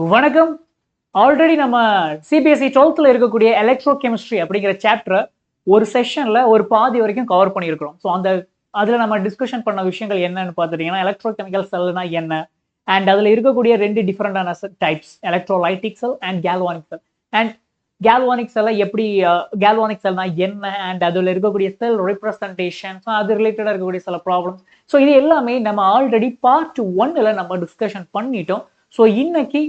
வணக்கம். ஆல்ரெடி நம்ம CBSE 12th இருக்கக்கூடிய எலக்ட்ரோ கெமிஸ்ட்ரி அப்படிங்கிற சாப்டரை ஒரு செஷன்ல ஒரு பாதி வரைக்கும் கவர் பண்ணியிருக்கிறோம். ஸோ அதுல நம்ம டிஸ்கஷன் பண்ண விஷயங்கள் என்னன்னு பார்த்துட்டீங்கன்னா, எலக்ட்ரோ கெமிக்கல் செல்னா என்ன, அண்ட் அதுல இருக்கக்கூடிய ரெண்டு டிஃபரெண்டான types, electrolytic cell and galvanic cell. And galvanic செல்ல எப்படி, கேல்வானிக் செல்னா என்ன, அண்ட் அதுல இருக்கக்கூடிய செல் ரெப்ரசன்டேஷன், அது ரிலேட்டடா இருக்கக்கூடிய சில ப்ராப்ளம்ஸ். ஸோ இது எல்லாமே நம்ம ஆல்ரெடி பார்ட் 1ல நம்ம டிஸ்கஷன் பண்ணிட்டோம். ஸோ இன்னைக்கு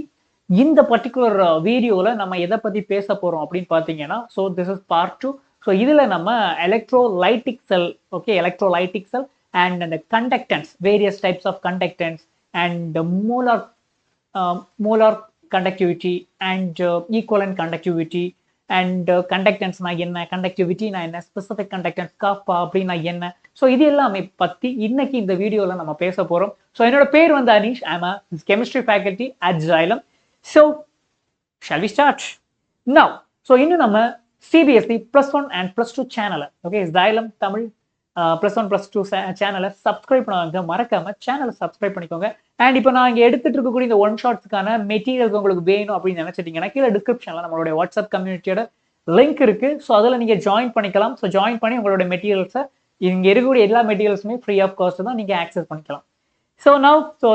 இந்த பர்டிகுலர் வீடியோல நம்ம எதை பத்தி பேச போறோம் அப்படின்னு பாத்தீங்கன்னா, so this is part 2. So இதுல நம்ம electrolytic cell, okay, electrolytic cell and அந்த conductance, various types of conductance and molar conductivity and equivalent conductivity and கண்டக்டன்ஸ்னா என்ன, கண்டக்டிவிட்டினா என்ன, ஸ்பெசிபிக் கண்டக்டன்ஸ் காப்பா அப்படின்னா என்ன. ஸோ இது எல்லாமே பத்தி இன்னைக்கு இந்த வீடியோல நம்ம பேச போறோம். ஸோ என்னோட பேர் வந்து அனீஷ். ஐ அம் a chemistry faculty at Xylem. So shall we start now? So இன்னும் நம்ம சிபிஎஸ்இ +1 and +2 சேனலை, ஓகே, Xylem தமிழ் +1 +2 சேனலை சப்ஸ்கிரைப் பண்ணுவாங்க. மறக்காம சேனலை சப்ஸ்கிரைப் பண்ணிக்கோங்க. அண்ட் இப்போ நான் இங்கே எடுத்துட்டு இருக்கக்கூடிய இந்த ஒன் ஷாட்ஸ்க்கான மெட்டீரியல்ஸ் உங்களுக்கு வேணும் அப்படின்னு நினைச்சிட்டீங்கன்னா, கீழே டிஸ்கிரிப்ஷன்ல நம்மளுடைய வாட்ஸ்அப் கம்யூனிட்டியோட லிங்க் இருக்கு. ஸோ அதில் நீங்க ஜாயின் பண்ணிக்கலாம். ஸோ ஜாயின் பண்ணி உங்களோட மெட்டீரியல்ஸை, இங்க இருக்கக்கூடிய எல்லா மெட்டீரியல்ஸுமே ஃப்ரீ ஆஃப் காஸ்ட் தான், நீங்க ஆக்சஸ் பண்ணிக்கலாம். ஸோ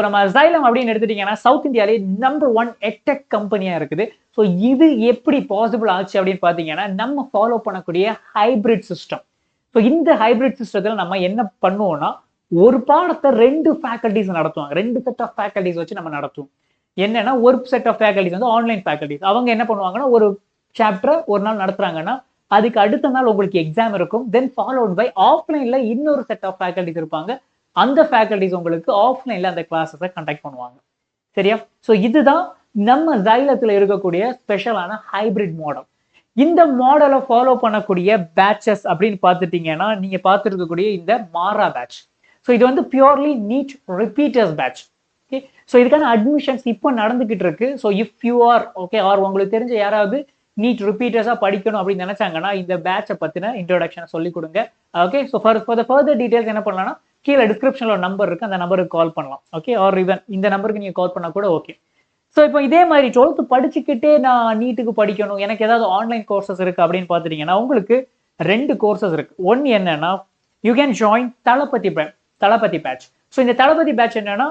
நம்ம Xylem அப்படின்னு எடுத்துட்டீங்கன்னா, சவுத் இந்தியாலே நம்பர் 1 எட்டெக் கம்பெனியா இருக்குது. ஸோ இது எப்படி பாசிபிள் ஆச்சு அப்படின்னு பார்த்தீங்கன்னா, நம்ம ஃபாலோ பண்ணக்கூடிய ஹைபிரிட் சிஸ்டம். ஸோ இந்த ஹைபிரிட் சிஸ்டத்தில் நம்ம என்ன பண்ணுவோம்னா, ஒரு பாடத்தை 2 ஃபேக்கல்டிஸ் நடத்துவாங்க. 2 செட் ஆஃப் ஃபேக்கல்டிஸ் வச்சு நம்ம நடத்துவோம். என்னன்னா, ஒரு செட் ஆஃப் ஃபேக்கல்டிஸ் வந்து ஆன்லைன் ஃபேக்கல்டிஸ். அவங்க என்ன பண்ணுவாங்கன்னா, ஒரு சாப்டரை ஒரு நாள் நடத்துறாங்கன்னா, அதுக்கு அடுத்த நாள் உங்களுக்கு எக்ஸாம் இருக்கும். தென் ஃபாலோட் பை ஆஃப்லைன்ல இன்னொரு செட் ஆஃப் ஃபேக்கல்டிஸ் இருப்பாங்க. அந்த ஃபேக்கல்டிஸ் உங்களுக்கு ஆஃப்லைன்ல அந்த கிளாஸஸை கண்டக்ட் பண்ணுவாங்க. சரியா? ஸோ இதுதான் நம்ம Xylemல இருக்கக்கூடிய ஸ்பெஷலான ஹைபிரிட் மாடல். இந்த மாடலை ஃபாலோ பண்ணக்கூடிய பேட்சஸ் அப்படின்னு பார்த்துட்டீங்கன்னா, நீங்க பார்த்துருக்கக்கூடிய இந்த மாரா பேட்ச். ஸோ இது வந்து purely NEET repeaters batch. Okay, so இதுக்கான அட்மிஷன்ஸ் இப்போ நடந்துகிட்டு இருக்கு. So if you are okay, or உங்களுக்கு தெரிஞ்ச யாராவது நீட் ரிப்பீட்டர்ஸா படிக்கணும் அப்படின்னு நினைச்சாங்கன்னா, இந்த பேட்சை பத்தின இன்ட்ரோடக்ஷனை சொல்லி கொடுங்க. Okay, so for further details என்ன பண்ணலாம்னா, கீழே டிஸ்கிரிப்ஷன்ல ஒரு நம்பர் இருக்கு, அந்த நம்பருக்கு கால் பண்ணலாம். ஓகே, ஆர் ஈவன் இந்த நம்பருக்கு நீங்க கால் பண்ணா கூட ஓகே. ஸோ இப்போ இதே மாதிரி 12th படிச்சுக்கிட்டே நான் நீட்டுக்கு படிக்கணும், எனக்கு ஏதாவது ஆன்லைன் கோர்சஸ் இருக்கு அப்படின்னு பார்த்துட்டீங்கன்னா, உங்களுக்கு 2 கோர்சஸ் இருக்கு. ஒன்னு என்னன்னா, you can join Thalapathy batch. So இந்த தளபதி பேட்ச் என்னன்னா,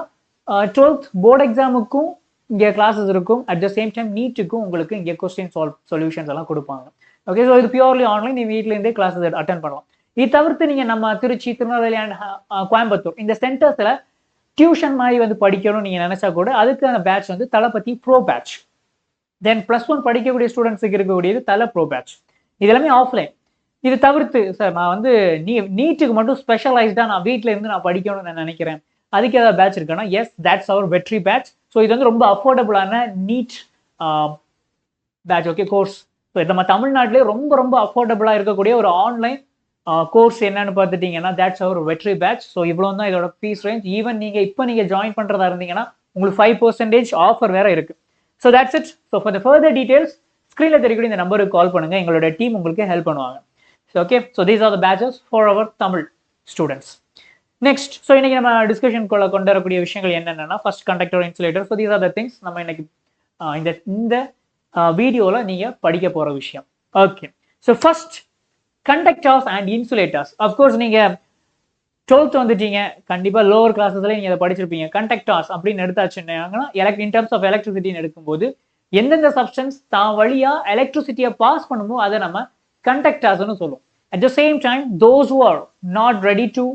12th போர்டு எக்ஸாமுக்கும் இங்கே கிளாஸஸ் இருக்கும். அட் த சேம் டைம் நீட்டுக்கும் உங்களுக்கு இங்கே கொஸ்டின் சொல்யூஷன்ஸ் எல்லாம் கொடுப்பாங்க. ஓகே, ஸோ இது பியூர்லி ஆன்லைன், நீ வீட்ல இருந்தே கிளாஸஸ் அட்டென்ட் பண்ணலாம். இது தவிர்த்து நீங்க நம்ம திருச்சி, திருநெல்வேலி அண்ட் கோயம்புத்தூர் இந்த சென்டர்ஸ்ல டியூஷன் மாதிரி வந்து படிக்கணும்னு நீங்க நினைச்சா கூட அதுக்கான பேட்ச் வந்து தளபதி ப்ரோ பேட்ச். தென் +1 படிக்கக்கூடிய ஸ்டூடெண்ட்ஸுக்கு இருக்கக்கூடியது தல ப்ரோ பேட்ச். இது எல்லாமே ஆஃப்லைன். இது தவிர்த்து சார் நான் வந்து நீட்டுக்கு மட்டும் ஸ்பெஷலைஸ்டா நான் வீட்ல இருந்து நான் படிக்கணும்னு நான் நினைக்கிறேன், அதுக்கு ஏதாவது பேட்ச் இருக்குன்னா, எஸ், தட்ஸ் அவர் வெற்றி பேட்ச். ஸோ இது வந்து ரொம்ப அஃபோர்டபுளான NEET batch. Okay, course. So நம்ம தமிழ்நாட்டிலே ரொம்ப ரொம்ப அஃபோர்டபுளா இருக்கக்கூடிய ஒரு ஆன்லைன் கோர்ஸ் என்னன்னு பார்த்துட்டீங்கன்னா, தட்ஸ் அவர் வெற்றி பேட்ச். ஸோ இவ்வளோ தான் இதோட ஃபீஸ் ரேஞ்ச். ஈவன் நீங்க ஜாயின் பண்றதா இருந்தீங்கன்னா உங்களுக்கு 5% ஆஃபர் வேற இருக்கு. So that's it. So for the further details ஸ்க்ரீன்ல தெரியக்கூடிய இந்த நம்பருக்கு கால் பண்ணுங்க, எங்களோட டீம் உங்களுக்கு ஹெல்ப் பண்ணுவாங்க. Okay, so these are the batches for our Tamil students. Next, so இன்னைக்கு நம்ம டிஸ்கஷன் கொண்டு வரக்கூடிய விஷயங்கள் என்னென்னா, first conductor, insulator. So these are the things நம்ம இன்னைக்கு இந்த வீடியோல நீங்க படிக்க போற விஷயம். Okay, so first conductors and insulators. Of course நீங்க 12th வந்துட்டீங்க, கண்டிப்பா லோவர் கிளாஸஸ்ல நீங்க அதை படிச்சிருப்பீங்க. கண்டக்டர்ஸ் அப்படின்னு எடுத்தாச்சுன்னா, இன் டர்ம்ஸ் ஆஃப் எலக்ட்ரிசிட்டின்னு எடுக்கும்போது எந்தெந்த சப்ஸ்டன்ஸ் தான் வழியா எலக்ட்ரிசிட்டியை பாஸ் பண்ணுமோ அதை நம்ம கண்டக்டர்ஸ்னு சொல்லுவோம். At the same time those who are not ready to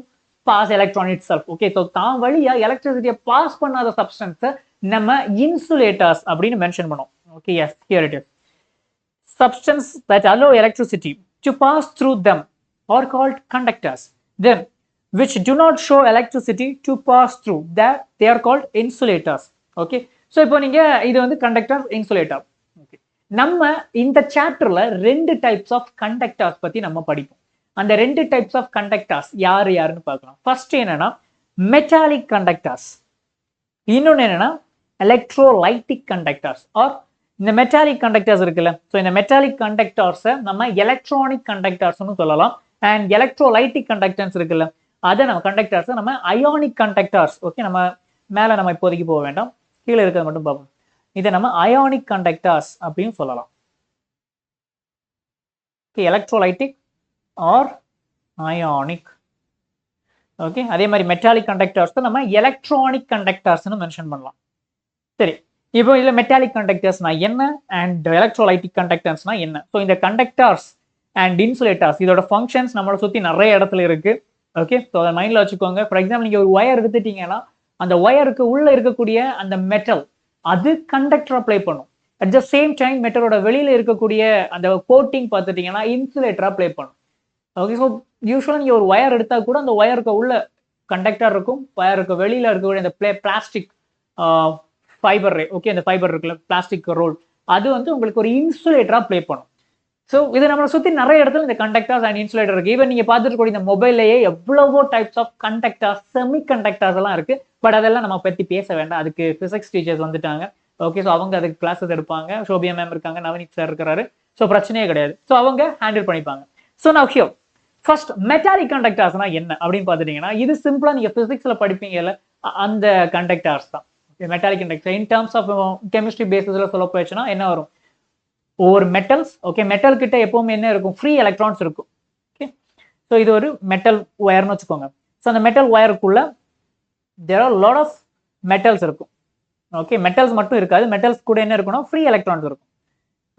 pass electron itself, okay, so தான் வழியா எலக்ட்ரிசிட்டியை பாஸ் பண்ணாத சப்ஸ்டன்ஸை நம்ம இன்சுலேட்டர்ஸ் அப்படின்னு மென்ஷன் பண்ணோம். Okay, yes, here it is. Substance that allow electricity to pass through them are called conductors. Then, which do not show electricity to pass through, that they are called insulators. Okay, so இப்போ நீங்க இது வந்து conductor, insulator. Okay, நம்ம இந்த சாப்டர்ல 2 types of conductors பத்தி நம்ம படிப்போம். அந்த 2 டைப்ஸ் ஆஃப் கண்டக்டர்ஸ் யாருன்னு பார்க்கலாம். ஃபர்ஸ்ட் என்னன்னா மெட்டாலிக் கண்டக்டர்ஸ், இன்னொன்னு என்னன்னா எலக்ட்ரோலைட்டிக் கண்டக்டர்ஸ். ஆர் இந்த மெட்டாலிக் கண்டக்டர்ஸ் இருக்குல்ல, ஸோ இந்த மெட்டாலிக் கண்டக்டர்ஸை நம்ம எலக்ட்ரானிக் கண்டக்டர்ஸ்னு சொல்லலாம். அண்ட் எலக்ட்ரோலைட்டிக் கண்டக்டர்ஸ் இருக்குல்ல, அதை நம்ம கண்டக்டர்ஸை நம்ம அயானிக் கண்டக்டர்ஸ். ஓகே, நம்ம மேலே நம்ம இப்போதைக்கு போக வேண்டாம், கீழே இருக்கிறது மட்டும் பார்ப்போம். இதை நம்ம அயானிக் கண்டக்டர்ஸ் அப்படின்னு சொல்லலாம். Electrolytic R ionic. ஓகே, அதே மாதிரி மெட்டாலிக் கண்டக்டர்ஸ் நம்ம எலக்ட்ரானிக் கண்டக்டர்ஸ்னு மென்ஷன் பண்ணலாம். சரி, இப்போ இதுல மெட்டாலிக் கண்டக்டர்ஸ்னா என்ன அண்ட் எலக்ட்ரோலைட்டிக் கண்டக்டர்ஸ்னா என்ன? ஸோ இந்த கண்டக்டர்ஸ் அண்ட் இன்சுலேட்டர்ஸ் இதோட ஃபங்க்ஷன்ஸ் நம்மளை சுற்றி நிறைய இடத்துல இருக்கு. ஓகே, ஸோ அதை மைண்டில் வச்சுக்கோங்க. ஃபார் எக்ஸாம்பிள் நீங்கள் ஒரு ஒயர் எடுத்துட்டீங்கன்னா அந்த ஒயருக்கு உள்ள இருக்கக்கூடிய அந்த மெட்டல் அது கண்டக்டரா ப்ளே பண்ணும். அட் த சேம் டைம் மெட்டலோட வெளியில இருக்கக்கூடிய அந்த கோட்டிங் பார்த்துட்டீங்கன்னா இன்சுலேட்டரா ப்ளே பண்ணும். ஓகே, ஸோ யூஸ்வலாக நீங்கள் ஒரு ஒயர் எடுத்தால் கூட அந்த ஒயருக்கு உள்ள கண்டக்டர் இருக்கும், ஒயருக்கு வெளியில இருக்கக்கூடிய அந்த பிளாஸ்டிக் ஃபைபர் ரே, ஓகே, அந்த ஃபைபர் இருக்குல்ல பிளாஸ்டிக் ரோல், அது வந்து உங்களுக்கு ஒரு இன்சுலேட்டரா ப்ளே பண்ணும். ஸோ இது நம்மளை சுற்றி நிறைய இடத்துல இந்த கண்டக்டர்ஸ் அண்ட் இன்சுலேட்டர் இருக்கு. ஈவன் நீங்க பார்த்துட்டு கூட இந்த மொபைல்லையே எவ்வளவோ types of conductors, semiconductors எல்லாம் இருக்கு. பட் அதெல்லாம் நம்ம பற்றி பேச வேண்டாம், அதுக்கு பிசிக்ஸ் டீச்சர்ஸ் வந்துட்டாங்க. ஓகே, ஸோ அவங்க அதுக்கு கிளாஸஸ் எடுப்பாங்க. ஷோபியா மேம் இருக்காங்க, நவனித் சார் இருக்கிறாரு. ஸோ பிரச்சனையே கிடையாது. ஸோ அவங்க ஹேண்டில் பண்ணிப்பாங்க. So now here first metallic கண்டக்டர்ஸ்னா என்ன அப்படின்னு பார்த்துட்டீங்கன்னா இது சிம்பிளா நீங்க பிசிக்ஸ்ல படிப்பீங்கல்ல அந்த கண்டக்டர்ஸ் தான். Metallic conductor in terms of chemistry பேசிஸ்ல சொல்ல போயிடுச்சுன்னா என்ன வரும்? ஒரு மெட்டல்ஸ், ஓகே, மெட்டல் கிட்ட எப்பவுமே என்ன இருக்கும்? ஃப்ரீ எலக்ட்ரான்ஸ் இருக்கும். ஓகே, ஸோ இது ஒரு மெட்டல் ஒயர்னு வச்சுக்கோங்க. ஸோ அந்த மெட்டல் ஒயருக்குள்ள there are lot of metals இருக்கும். ஓகே, மெட்டல்ஸ் மட்டும் இருக்காது, மெட்டல்ஸ் கூட என்ன இருக்கும்னா ஃப்ரீ எலக்ட்ரான்ஸ் இருக்கும்.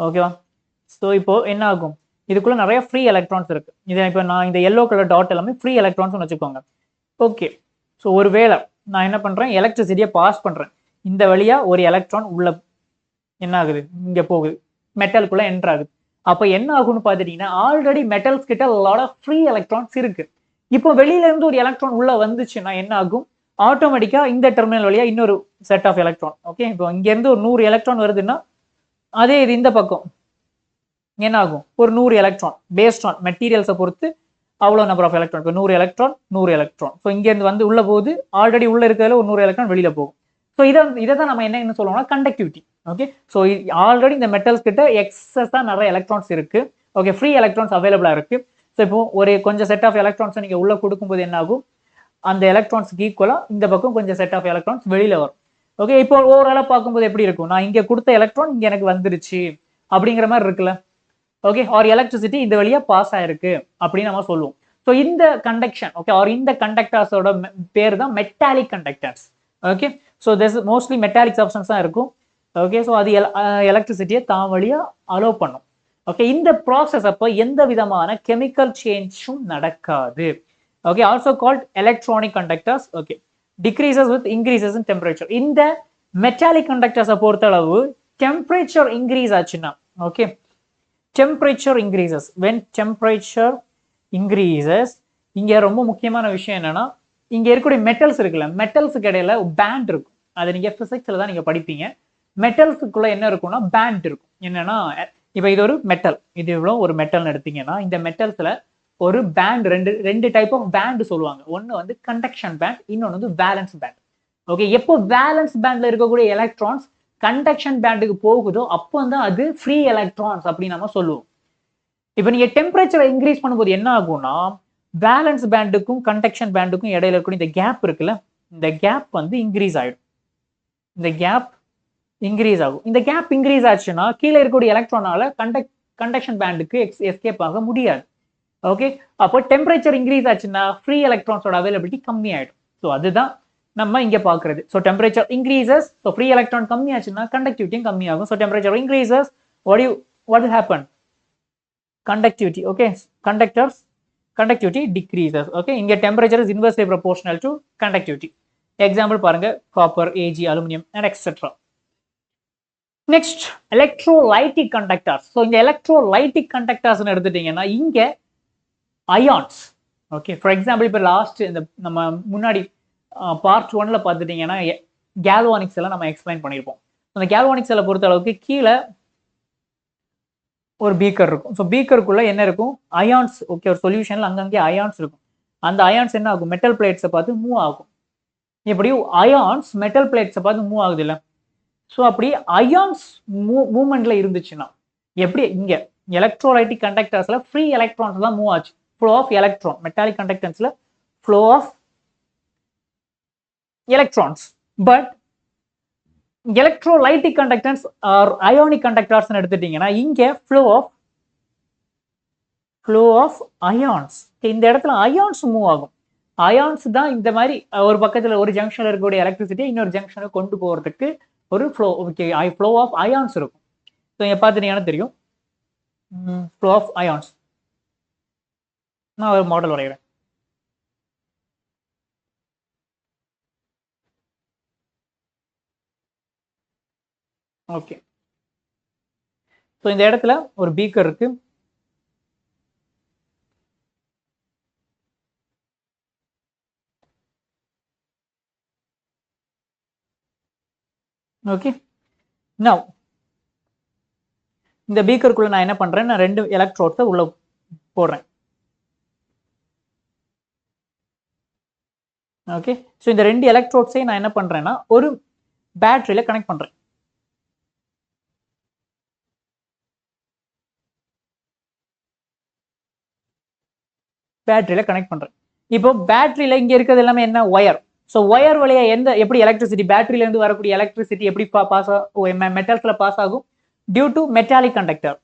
ஓகேவா? ஸோ இப்போ என்ன ஆகும்? இதுக்குள்ள நிறைய ஃப்ரீ எலக்ட்ரான்ஸ் இருக்கு. இதை இப்போ நான் இந்த எல்லோ கலர் டாட் எல்லாமே ஃப்ரீ எலக்ட்ரான்ஸ் வச்சுக்கோங்க. ஓகே, ஸோ ஒருவேளை நான் என்ன பண்றேன், எலக்ட்ரிசிட்டியை பாஸ் பண்றேன். இந்த வழியா ஒரு எலக்ட்ரான் உள்ள என்ன ஆகுது, இங்க போகுது, மெட்டலுக்குள்ள என்டர் ஆகுது. அப்ப என்ன ஆகும்னு பாத்துட்டீங்கன்னா ஆல்ரெடி மெட்டல்ஸ் கிட்ட லாட் ஆஃப் ஃப்ரீ எலக்ட்ரான்ஸ் இருக்கு. இப்போ வெளியில இருந்து ஒரு எலக்ட்ரான் உள்ள வந்துச்சுன்னா என்ன ஆகும்? ஆட்டோமேட்டிக்கா இந்த டெர்மினல் வழியா இன்னொரு செட் ஆஃப் எலக்ட்ரான், ஓகே, இப்போ இங்க இருந்து ஒரு 100 எலக்ட்ரான் வருதுன்னா அதே இது இந்த பக்கம் என்ன ஆகும்? ஒரு 100 எலக்ட்ரான் பேஸ்ட் ஆன் மெட்டீரியல்ஸை பொறுத்து அவ்வளோ நம்பர் ஆஃப் எலக்ட்ரான். இப்போ 100 எலக்ட்ரான் 100 எலக்ட்ரான். ஸோ இங்கேருந்து வந்து உள்ள போகுது, ஆல்ரெடி உள்ள இருக்கிறதுல ஒரு 100 எலக்ட்ரான் வெளியில போகும். ஸோ இதை தான் நம்ம என்ன சொல்லுவோம்னா கண்டக்டிவிட்டி. ஓகே, ஸோ ஆல்ரெடி இந்த மெட்டல்ஸ் கிட்ட எக்ஸஸா நிறைய எலக்ட்ரான்ஸ் இருக்கு. ஓகே, ஃப்ரீ எலக்ட்ரான்ஸ் அவைலபிளா இருக்கு. ஸோ இப்போ ஒரு கொஞ்சம் செட் ஆஃப் எலக்ட்ரான்ஸ் நீங்க உள்ள கொடுக்கும்போது என்ன ஆகும்? அந்த எலக்ட்ரான்ஸ்க்கு ஈக்குவலா இந்த பக்கம் கொஞ்சம் செட் ஆஃப் எலக்ட்ரான்ஸ் வெளியில வரும். ஓகே, இப்போ ஓவராலா பார்க்கும்போது எப்படி இருக்கும்? நான் இங்க கொடுத்த எலக்ட்ரான் இங்க எனக்கு வந்துருச்சு அப்படிங்கிற மாதிரி இருக்குல்ல. ஓகே, ஆர் எலக்ட்ரிசிட்டி இந்த வழியா பாஸ் ஆயிருக்கு அப்படின்னு நம்ம சொல்லுவோம். ஸோ இந்த கண்டக்ஷன், ஓகே, ஆர் இந்த கண்டக்டர்ஸோட பேர் தான் metallic conductors. Okay, so this mostly metallic substance தான் இருக்கும். ஓகே, ஸோ அது எலக்ட்ரிசிட்டியை தான் வழியா அலோவ் பண்ணும். ஓகே, இந்த ப்ராசஸ் அப்போ எந்த விதமான கெமிக்கல் சேஞ்சும் நடக்காது. Okay, also called electronic conductors. Okay, decreases with increases in temperature. இந்த மெட்டாலிக் கண்டக்டர்ஸை பொறுத்தளவு டெம்பரேச்சர் இன்க்ரீஸ் ஆச்சுன்னா, okay, temperature increases. when temperature increases, இங்க ரொம்ப முக்கியமான விஷயம் என்னன்னா இங்க இருக்கக்கூடிய மெட்டல்ஸ் இருக்குல்ல, மெட்டல்ஸுக்கு இடையில பேண்ட் இருக்கும். அதை நீங்க பிசிக்ஸ்ல தான் நீங்க படிப்பீங்க. மெட்டல்ஸுக்குள்ள என்ன இருக்கும்னா பேண்ட் இருக்கும். என்னன்னா இப்ப இது ஒரு மெட்டல், இது இவ்வளவு ஒரு மெட்டல்னு எடுத்தீங்கன்னா இந்த மெட்டல்ஸ்ல ஒரு பேண்ட், ரெண்டு டைப் ஆஃப் பேண்ட் சொல்லுவாங்க. ஒன்னு வந்து கண்டக்ஷன் பேண்ட், இன்னொன்னு வந்து வேலன்ஸ் பேண்ட். ஓகே, எப்போ வேலன்ஸ் பேண்ட்ல இருக்கக்கூடிய எலக்ட்ரான்ஸ் கண்டக்ஷன் பேண்டுக்கு போகுதோ அப்போ வந்து அது ஃப்ரீ எலக்ட்ரான்ஸ் அப்படின்னு நம்ம சொல்லுவோம். இப்போ நீங்க டெம்பரேச்சரை இன்க்ரீஸ் பண்ணும்போது என்ன ஆகும்னா வேலன்ஸ் பேண்டுக்கும் கண்டக்ஷன் பேண்டுக்கும் இடையில இருக்கக்கூடிய இந்த கேப் இருக்குல்ல, இந்த கேப் வந்து இன்க்ரீஸ் ஆயிடும். இந்த கேப் இன்க்ரீஸ் ஆகும். இந்த கேப் இன்க்ரீஸ் ஆச்சுன்னா கீழே இருக்கக்கூடிய எலக்ட்ரானால கண்டக்ஷன் பேண்டுக்கு எஸ்கேப் ஆக முடியாது. ஓகே, அப்போ டெம்பரேச்சர் இன்க்ரீஸ் ஆச்சுன்னா ஃப்ரீ எலக்ட்ரான்ஸோட அவைலபிலிட்டி கம்மி ஆயிடும். ஸோ அதுதான் நம்ம இங்க பாக்குறது. So temperature increases, so free electron கம்மி ஆச்சுன்னா கண்டக்டிவிட்டியும் கம்மி ஆகும். So temperature increases, what will happen? Conductivity, okay, conductivity decreases. Okay, இங்க temperature is inversely proportional to conductivity. Example பாருங்க, copper, AG, aluminium and etc. Next electrolytic conductors. So இந்த electrolytic conductors எடுத்துட்டீங்கன்னா இங்க ions. Okay, for example இப்போ last இந்த நம்ம முன்னாடி part 1ல பார்த்துட்டீங்கன்னா கேல்வானிக்ஸ் எல்லாம் நம்ம எக்ஸ்பிளைன் பண்ணியிருப்போம். அந்த கேல்வானிக்ஸ் எல்லாம் பொறுத்த அளவுக்கு கீழே ஒரு பீக்கர் இருக்கும். ஸோ பீக்கருக்குள்ள என்ன இருக்கும்? அயான்ஸ். ஓகே, ஒரு சொல்யூஷன்ல அங்கங்கே அயான்ஸ் இருக்கும். அந்த அயான்ஸ் என்ன ஆகும்? மெட்டல் பிளேட்ஸை பார்த்து மூவ் ஆகும். எப்படி அயான்ஸ் மெட்டல் பிளேட்ஸை பார்த்து மூவ் ஆகுது இல்லை? ஸோ அப்படி அயான்ஸ் மூவ்மெண்ட்ல இருந்துச்சுன்னா எப்படி இங்க எலக்ட்ரோலைட்டிக் கண்டக்டர்ஸ்ல ஃப்ரீ எலக்ட்ரான்ஸ் தான் மூவ் ஆச்சு. ஃப்ளோ ஆஃப் எலக்ட்ரான், மெட்டாலிக் கண்டக்டன்ஸ்ல flow of electrons, but electrolytic conductance or ionic conductors எடுத்துட்டீங்கன்னா இங்க ஃப்ளோ ஆஃப் அயான்ஸ். இந்த இடத்துல அயான்ஸ் மூவ் ஆகும். அயான்ஸ் தான் இந்த மாதிரி ஒரு பக்கத்துல ஒரு ஜங்ஷன்ல இருக்கக்கூடிய எலக்ட்ரிசிட்டி இன்னொரு ஜங்ஷனுக்கு கொண்டு போறதுக்கு ஒரு flow. Okay, flow of ions இருக்கும். ஸோ இங்க பார்த்துட்டீங்கன்னா தெரியும் ஃப்ளோ ஆஃப் அயான்ஸ். நான் ஒரு மாடல் வரைகிறேன். ஓகே, ஸோ இந்த இடத்துல ஒரு பீக்கர் இருக்கு. ஓகே, நவ் இந்த பீக்கருக்குள்ள நான் என்ன பண்றேன், நான் 2 எலக்ட்ரோட்ஸை உள்ள போடுறேன். ஓகே, ஸோ இந்த 2 எலக்ட்ரோட்ஸையும் நான் என்ன பண்றேன்னா ஒரு பேட்டரியில கனெக்ட் பண்றேன். பேட்டரியில கனெக்ட் பண்றேன். இப்போ பேட்டரியில இங்க இருக்கிறது எல்லாமே என்ன, ஒயர். ஸோ ஒயர் வழியா எப்படி எலக்ட்ரிசிட்டி, பேட்டரியில இருந்து வரக்கூடிய எலக்ட்ரிசிட்டி எப்படி பாஸ் மெட்டல்ஸ்ல பாஸ் ஆகும், due to metallic conductor.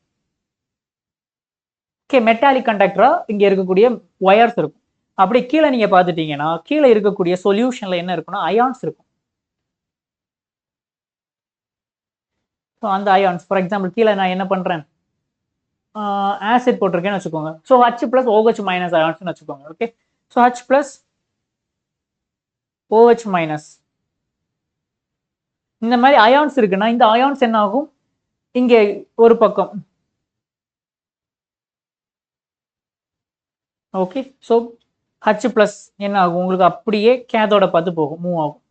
Okay, metallic கண்டக்டரா இங்க இருக்கக்கூடிய ஒயர்ஸ் இருக்கும். அப்படி கீழே நீங்க பாத்துட்டீங்கன்னா கீழே இருக்கக்கூடிய சொல்யூஷன்ல என்ன இருக்குன்னா அயான்ஸ் இருக்கும். ஸோ அந்த அயான்ஸ் ஃபார் எக்ஸாம்பிள் கீழே நான் என்ன பண்றேன், ஆசிட் போட்டிருக்கேன்னு வச்சுக்கோங்க. So H plus OH minus அயான்ஸ்னு வச்சுக்கோங்க. Okay, so H plus OH minus இந்த மாதிரி அயான்ஸ் இருக்குன்னா இந்த அயான்ஸ் என்ன ஆகும், இங்கே ஒரு பக்கம். ஓகே, ஸோ H பிளஸ் என்ன ஆகும், உங்களுக்கு அப்படியே கேதோட பார்த்து போகும், மூவ் ஆகும்.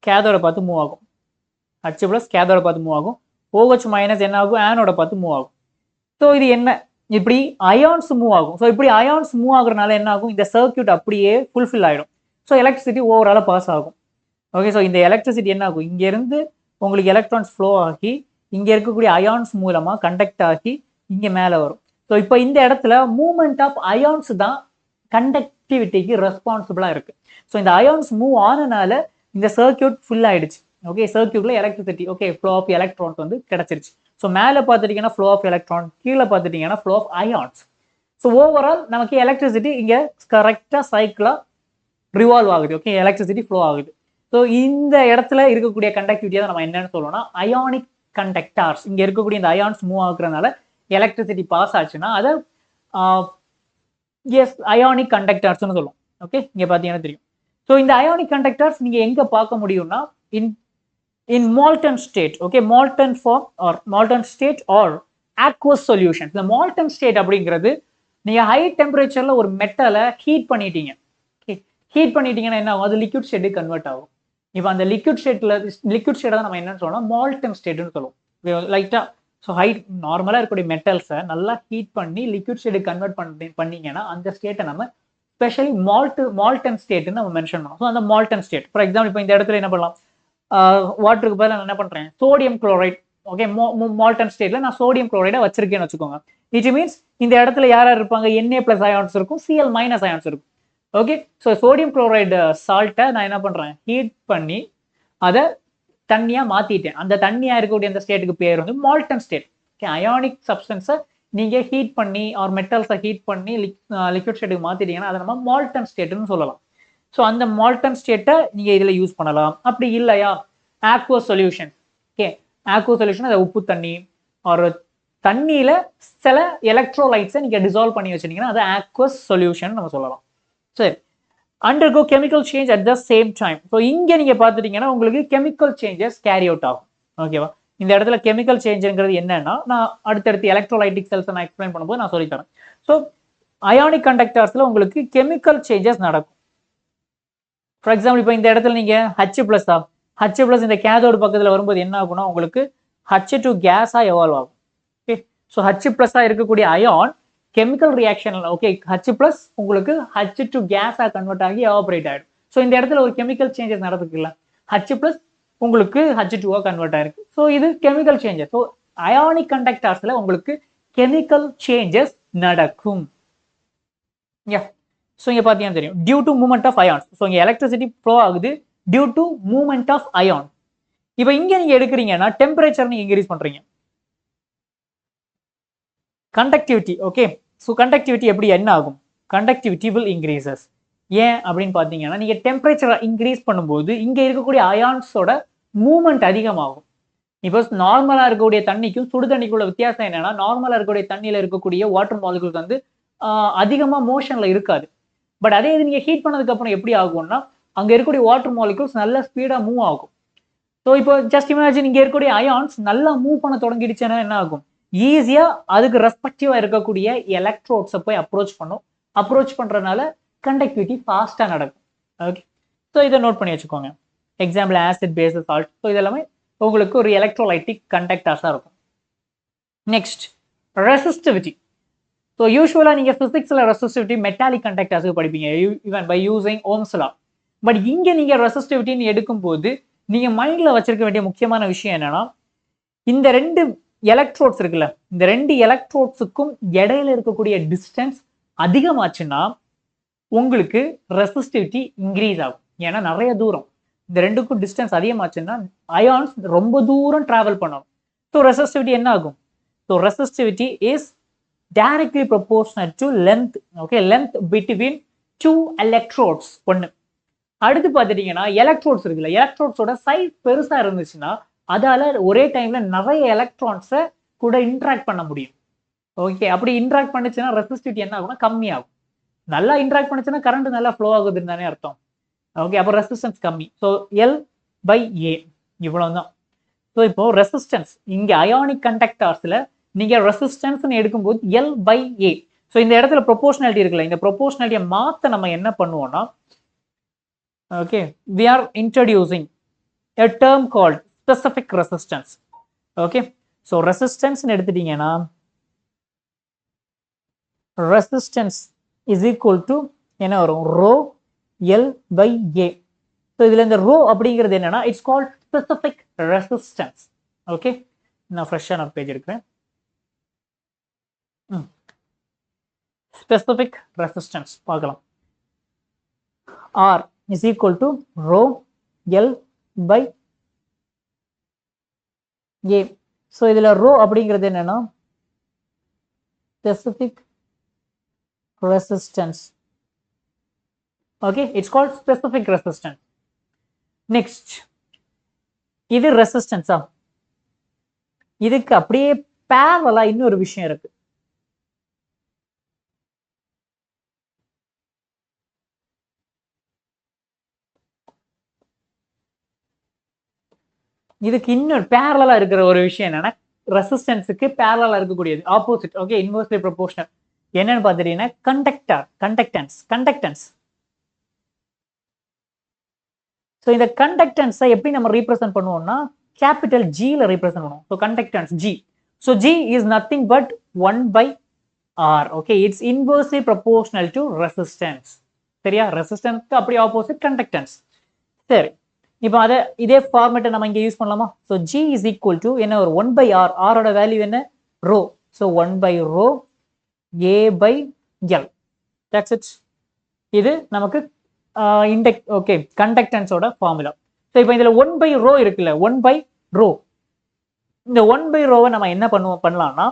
கேதோட பார்த்து மூவ் ஆகும். H பிளஸ் கேதோட பார்த்து மூவ் ஆகும். OH மைனஸ் என்ன ஆகும், ஆனோட பார்த்து மூவ் ஆகும். ஸோ இது என்ன, இப்படி அயான்ஸ் மூவ் ஆகும். ஸோ இப்படி அயான்ஸ் மூவ் ஆகுறதுனால என்ன ஆகும், இந்த சர்க்கியூட் அப்படியே ஃபுல்ஃபில் ஆகிடும். ஸோ எலக்ட்ரிசிட்டி ஓவராலாக பாஸ் ஆகும். ஓகே, ஸோ இந்த எலக்ட்ரிசிட்டி என்ன ஆகும், இங்கேருந்து உங்களுக்கு எலக்ட்ரான்ஸ் ஃப்ளோ ஆகி இங்கே இருக்கக்கூடிய அயான்ஸ் மூலமாக கண்டக்ட் ஆகி இங்கே மேலே வரும். ஸோ இப்போ இந்த இடத்துல மூவ்மெண்ட் ஆஃப் அயான்ஸ் தான் கண்டக்டிவிட்டிக்கு ரெஸ்பான்சிபிளாக இருக்கு. ஸோ இந்த அயான்ஸ் மூவ் ஆனனால இந்த சர்க்கியூட் ஃபுல் ஆயிடுச்சு. ஓகே, சர்க்கியூட்ல electricity, okay, flow of electrons வந்து கிடைச்சிருச்சு. ஸோ மேலே பார்த்துட்டீங்கன்னா ஃப்ளோ ஆஃப் எலக்ட்ரான், கீழே பார்த்துட்டீங்கன்னா flow of ions. So overall நமக்கு எலக்ட்ரிசிட்டி இங்கே கரெக்டாக சைக்கிளாக ரிவால்வ் ஆகுது. ஓகே, எலக்ட்ரிசிட்டி ஃப்ளோ ஆகுது. ஸோ இந்த இடத்துல இருக்கக்கூடிய கண்டக்டிவிட்டியை தான் நம்ம என்னன்னு சொல்லணும்னா அயானிக் கண்டக்டார்ஸ். இங்கே இருக்கக்கூடிய இந்த அயான்ஸ் மூவ் ஆகுறதுனால எலக்ட்ரிசிட்டி பாஸ் ஆச்சுன்னா அதை எஸ் அயானிக் கண்டக்டார்ஸ்னு சொல்லுவோம். ஓகே, இங்கே பார்த்தீங்கன்னா தெரியும். ஸோ இந்த அயானிக் கண்டக்டார்ஸ் நீங்கள் எங்கே பார்க்க முடியும்னா in molten state. Okay, molten form or molten state or aqueous solution. இந்த molten state அப்படிங்கிறது நீங்க ஹை டெம்பரேச்சர்ல ஒரு மெட்டலை ஹீட் பண்ணிட்டீங்க. ஓகே, ஹீட் பண்ணிட்டீங்கன்னா என்ன ஆகும், அது லிக்விட் ஸ்டேட்டுக்கு கன்வெர்ட் ஆகும். இப்போ அந்த லிக்விட் ஸ்டேட்டை தான் நம்ம என்னன்னு சொல்லணும், மால்டன் ஸ்டேட்னு சொல்லுவோம். லைட்டா ஸோ நார்மலா இருக்கக்கூடிய மெட்டல்ஸை நல்லா ஹீட் பண்ணி லிக்விட் ஸ்டேட்டுக்கு கன்வெர்ட் பண்ணீங்கன்னா அந்த ஸ்டேட்டை நம்ம ஸ்பெஷலி மால்டன் ஸ்டேட்னு நம்ம மென்ஷன் பண்ணோம். ஸோ அந்த மால்டன் ஸ்டேட் ஃபார் எக்ஸாம்பிள் இப்போ இந்த இடத்துல என்ன பண்ணலாம், வாட்டருக்கு பதிலாக நான் என்ன பண்றேன், சோடியம் குளோரைட். ஓகே, மால்டன் ஸ்டேட்ல நான் சோடியம் குளோரைடை வச்சிருக்கேன்னு வச்சுக்கோங்க. இட் மீன்ஸ் இந்த இடத்துல யார் இருப்பாங்க, Na பிளஸ் அயான்ஸ் இருக்கும், Cl மைனஸ் அயான்ஸ் இருக்கும். ஓகே, ஸோ சோடியம் குளோரைடு சால்ட்டை நான் என்ன பண்றேன், ஹீட் பண்ணி அதை தண்ணியா மாத்திட்டேன். அந்த தண்ணியா இருக்கக்கூடிய அந்த ஸ்டேட்டுக்கு பேர் வந்து மால்டன் ஸ்டேட். ஓகே, அயானிக் சப்ஸ்டன்ஸை நீங்க ஹீட் பண்ணி ஆர் மெட்டல்ஸை ஹீட் பண்ணி லிக்விட் ஸ்டேட்டுக்கு மாத்திட்டீங்கன்னா அதை நம்ம மால்டன் ஸ்டேட்னு சொல்லலாம். ஸோ அந்த மால்டன் ஸ்டேட்டை நீங்க இதுல யூஸ் பண்ணலாம். அப்படி இல்லையா aqueous solution. Okay, aqueous solution அது உப்பு தண்ணி ஒரு தண்ணியில சில எலக்ட்ரோலைட்ஸை நீங்க டிசால்வ் பண்ணி வச்சிட்டீங்கன்னா அது ஆக்வஸ் சொல்யூஷன் நம்ம சொல்லலாம். சரி, undergo chemical change at the same time. So இங்க நீங்க பார்த்துட்டீங்கன்னா உங்களுக்கு கெமிக்கல் சேஞ்சஸ் கேரி அவுட் ஆகும். ஓகேவா, இந்த இடத்துல கெமிக்கல் சேஞ்சுங்கிறது என்னன்னா நான் அடுத்தடுத்து எலக்ட்ரோலைட்டிக் செல்ஸை நான் எக்ஸ்பிளைன் பண்ணும்போது நான் சொல்லித்தரேன். ஸோ அயானிக் கண்டக்டர்ஸ்ல உங்களுக்கு கெமிக்கல் சேஞ்சஸ் நடக்கும். ஃபார் எக்ஸாம்பிள் இப்போ இந்த இடத்துல நீங்க H பிளஸ் இந்த கேதோடு பக்கத்துல வரும்போது என்ன ஆகும்னா உங்களுக்கு H2 கேஸா எவால்வ் ஆகும். ஓகே, ஸோ H பிளஸ்ஸா இருக்கக்கூடிய ion chemical reaction, okay, H plus உங்களுக்கு H2 கேஸா கன்வெர்ட் ஆகி எவாபரேட் ஆயிடும். ஸோ இந்த இடத்துல ஒரு கெமிக்கல் சேஞ்சஸ் நடக்குதுல்ல, H பிளஸ் உங்களுக்கு H2 கன்வெர்ட் ஆயிருக்கு. ஸோ இது கெமிக்கல் சேஞ்சஸ். ஸோ அயானிக் கண்டக்டர்ஸ்ல உங்களுக்கு கெமிக்கல் சேஞ்சஸ் நடக்கும். ஸோ இங்கே பார்த்தீங்கன்னா தெரியும், due to movement of ions. So இங்கே எலக்ட்ரிசிட்டி ஃப்ளோ ஆகுது due to movement of ion. இப்போ இங்க நீங்க எடுக்கிறீங்கன்னா டெம்பரேச்சர் நீங்க இன்க்ரீஸ் பண்றீங்க, கண்டக்டிவிட்டி. ஓகே, ஸோ கண்டக்டிவிட்டி எப்படி என்ன ஆகும்? Conductivity will increases. ஏன் அப்படின்னு பார்த்தீங்கன்னா நீங்க டெம்பரேச்சரை இன்க்ரீஸ் பண்ணும்போது இங்க இருக்கக்கூடிய அயான்ஸோட மூவ்மெண்ட் அதிகமாகும். இப்போ நார்மலா இருக்கக்கூடிய தண்ணிக்கும் சுடு தண்ணிக்குள்ள வித்தியாசம் என்னன்னா, நார்மலா இருக்கக்கூடிய தண்ணியில இருக்கக்கூடிய வாட்டர் மாலிகுல்ஸ் வந்து அதிகமா மோஷன்ல இருக்காது. பட் அதே இது நீங்க ஹீட் பண்ணதுக்கு அப்புறம் எப்படி ஆகும்னா, அங்க இருக்கக்கூடிய வாட்டர் மாலிகுல்ஸ் நல்ல ஸ்பீடா மூவ் ஆகும். ஸோ இப்போ ஜஸ்ட் இமேஜின் இங்க இருக்கக்கூடிய அயான்ஸ் நல்லா மூவ் பண்ண தொடங்கிடுச்சுன்னா என்ன ஆகும்? ஈஸியா அதுக்கு ரெஸ்பெக்டிவா இருக்கக்கூடிய எலக்ட்ரோட்ஸை போய் அப்ரோச் பண்ணும். அப்ரோச் பண்றதுனால கண்டக்டிவிட்டி ஃபாஸ்டா நடக்கும். ஓகே, ஸோ இதை நோட் பண்ணி வச்சுக்கோங்க. Example acid, base, salt. So இதெல்லாமே உங்களுக்கு ஒரு எலக்ட்ரோலைட்டிக் கண்டக்டர்ஸா இருக்கும். Next resistivity. ஸோ யூஸ்வலா நீங்க பிசிக்ஸ்ல ரெசிஸ்டிவிட்டி மெட்டாலிக் கண்டக்டர்ஸுக்கு படிப்பீங்க, even by using Ohm's law. But இங்க நீங்க ரெசிஸ்டிவிட்டின்னு எடுக்கும் போது நீங்க மைண்ட்ல வச்சிருக்க வேண்டிய முக்கியமான விஷயம் என்னன்னா, இந்த ரெண்டு எலக்ட்ரோட்ஸ் இருக்குல்ல, இந்த ரெண்டு எலக்ட்ரோட்ஸுக்கும் இடையில இருக்கக்கூடிய டிஸ்டன்ஸ் அதிகமாச்சுன்னா உங்களுக்கு ரெசிஸ்டிவிட்டி இன்க்ரீஸ் ஆகும். ஏன்னா நிறைய தூரம், இந்த ரெண்டுக்கும் டிஸ்டன்ஸ் அதிகமாச்சுன்னா அயான்ஸ் ரொம்ப தூரம் டிராவல் பண்ணணும். ஸோ ரெசிஸ்டிவிட்டி என்ன ஆகும்? So resistivity is directly proportional to length. Okay, length between two electrodes. ஒன்று. அடுத்து பார்த்துட்டீங்கன்னா எலக்ட்ரோட்ஸ் இருக்குல்ல, எலக்ட்ரோட்ஸோட சைஸ் பெருசா இருந்துச்சுன்னா அதால ஒரே டைம்ல நிறைய எலக்ட்ரான்ஸை கூட இன்ட்ராக்ட் பண்ண முடியும். ஓகே, அப்படி இன்ட்ராக்ட் பண்ணுச்சுன்னா ரெசிஸ்டிவிட்டி என்ன ஆகும்னா கம்மியாகும். நல்லா இன்ட்ராக்ட் பண்ணுச்சுன்னா கரண்ட் நல்லா ஃப்ளோ ஆகுதுன்னு தானே அர்த்தம். ஓகே, அப்போ ரெசிஸ்டன்ஸ் கம்மி. ஸோ L/A இவ்வளவுதான். ஸோ இப்போ ரெசிஸ்டன்ஸ் இங்க அயானிக் கண்டக்டர்ஸ்ல நீங்க ரெசிஸ்டன்ஸ் எடுக்கும்போது L/A. ஸோ இந்த இடத்துல ப்ரொபோர்ஷனாலிட்டி இருக்குல்ல, இந்த ப்ரொபோர்ஷனாலிட்டியை மாத்த நம்ம என்ன பண்ணுவோம்னா, okay, we are introducing a term called specific resistance. Okay, so resistance எடுத்துட்டீங்கன்னா resistance is equal to என்ன வரும்? rho L/A. so இதுல இந்த rho அப்படிங்கிறது என்னன்னா, it's called specific resistance. okay, நான் ஃப்ரெஷ்ஷான பேஜ் எடுக்கிறேன். specific resistance பார்க்கலாம். R is equal to rho L/A. so இதுல rho அப்படிங்கிறது என்னன்னா specific resistance. okay, it's called specific resistance. next, இது ரெசிஸ்டன்ஸா? இதுக்கு அப்படியே பேரலா இன்னொரு விஷயம் இருக்கு. இதுக்கு இன்னொரு பேரலா இருக்கிற ஒரு விஷயம் என்னன்னா, ரெசிஸ்டன்ஸுக்கு பேரலா இருக்கக்கூடியது ஆப்போசிட். Okay, inversely proportional. என்னன்னு பார்த்துட்டீங்கன்னா கண்டக்டன்ஸ். ஸோ இந்த கண்டக்டன்ஸை எப்படி நம்ம ரீப்ரசென்ட் பண்ணுவோம்னா கேபிட்டல் ஜியில் ரீப்ரசென்ட் பண்ணுவோம். So conductance G. So G is nothing but 1/R. Okay, it's inversely proportional to resistance. சரியா? ரெசிஸ்டன்ஸ்க்கு அப்படி ஆப்போசிட் கண்டக்டன்ஸ். சரி, இப்போ அதை இதே ஃபார்மேட்டை நம்ம இங்கே யூஸ் பண்ணலாமா? So G is equal to என்ன ஒரு 1/R. ஆரோட வேல்யூ என்ன? Rho. So 1/ρ A/L. That's it. இது நமக்கு ஓகே கண்டக்டன்ஸோட ஃபார்முலா. ஸோ இப்போ இதில் 1/ρ இருக்குல்ல, 1/ρ. இந்த 1/ρவை நம்ம என்ன பண்ணலாம்னா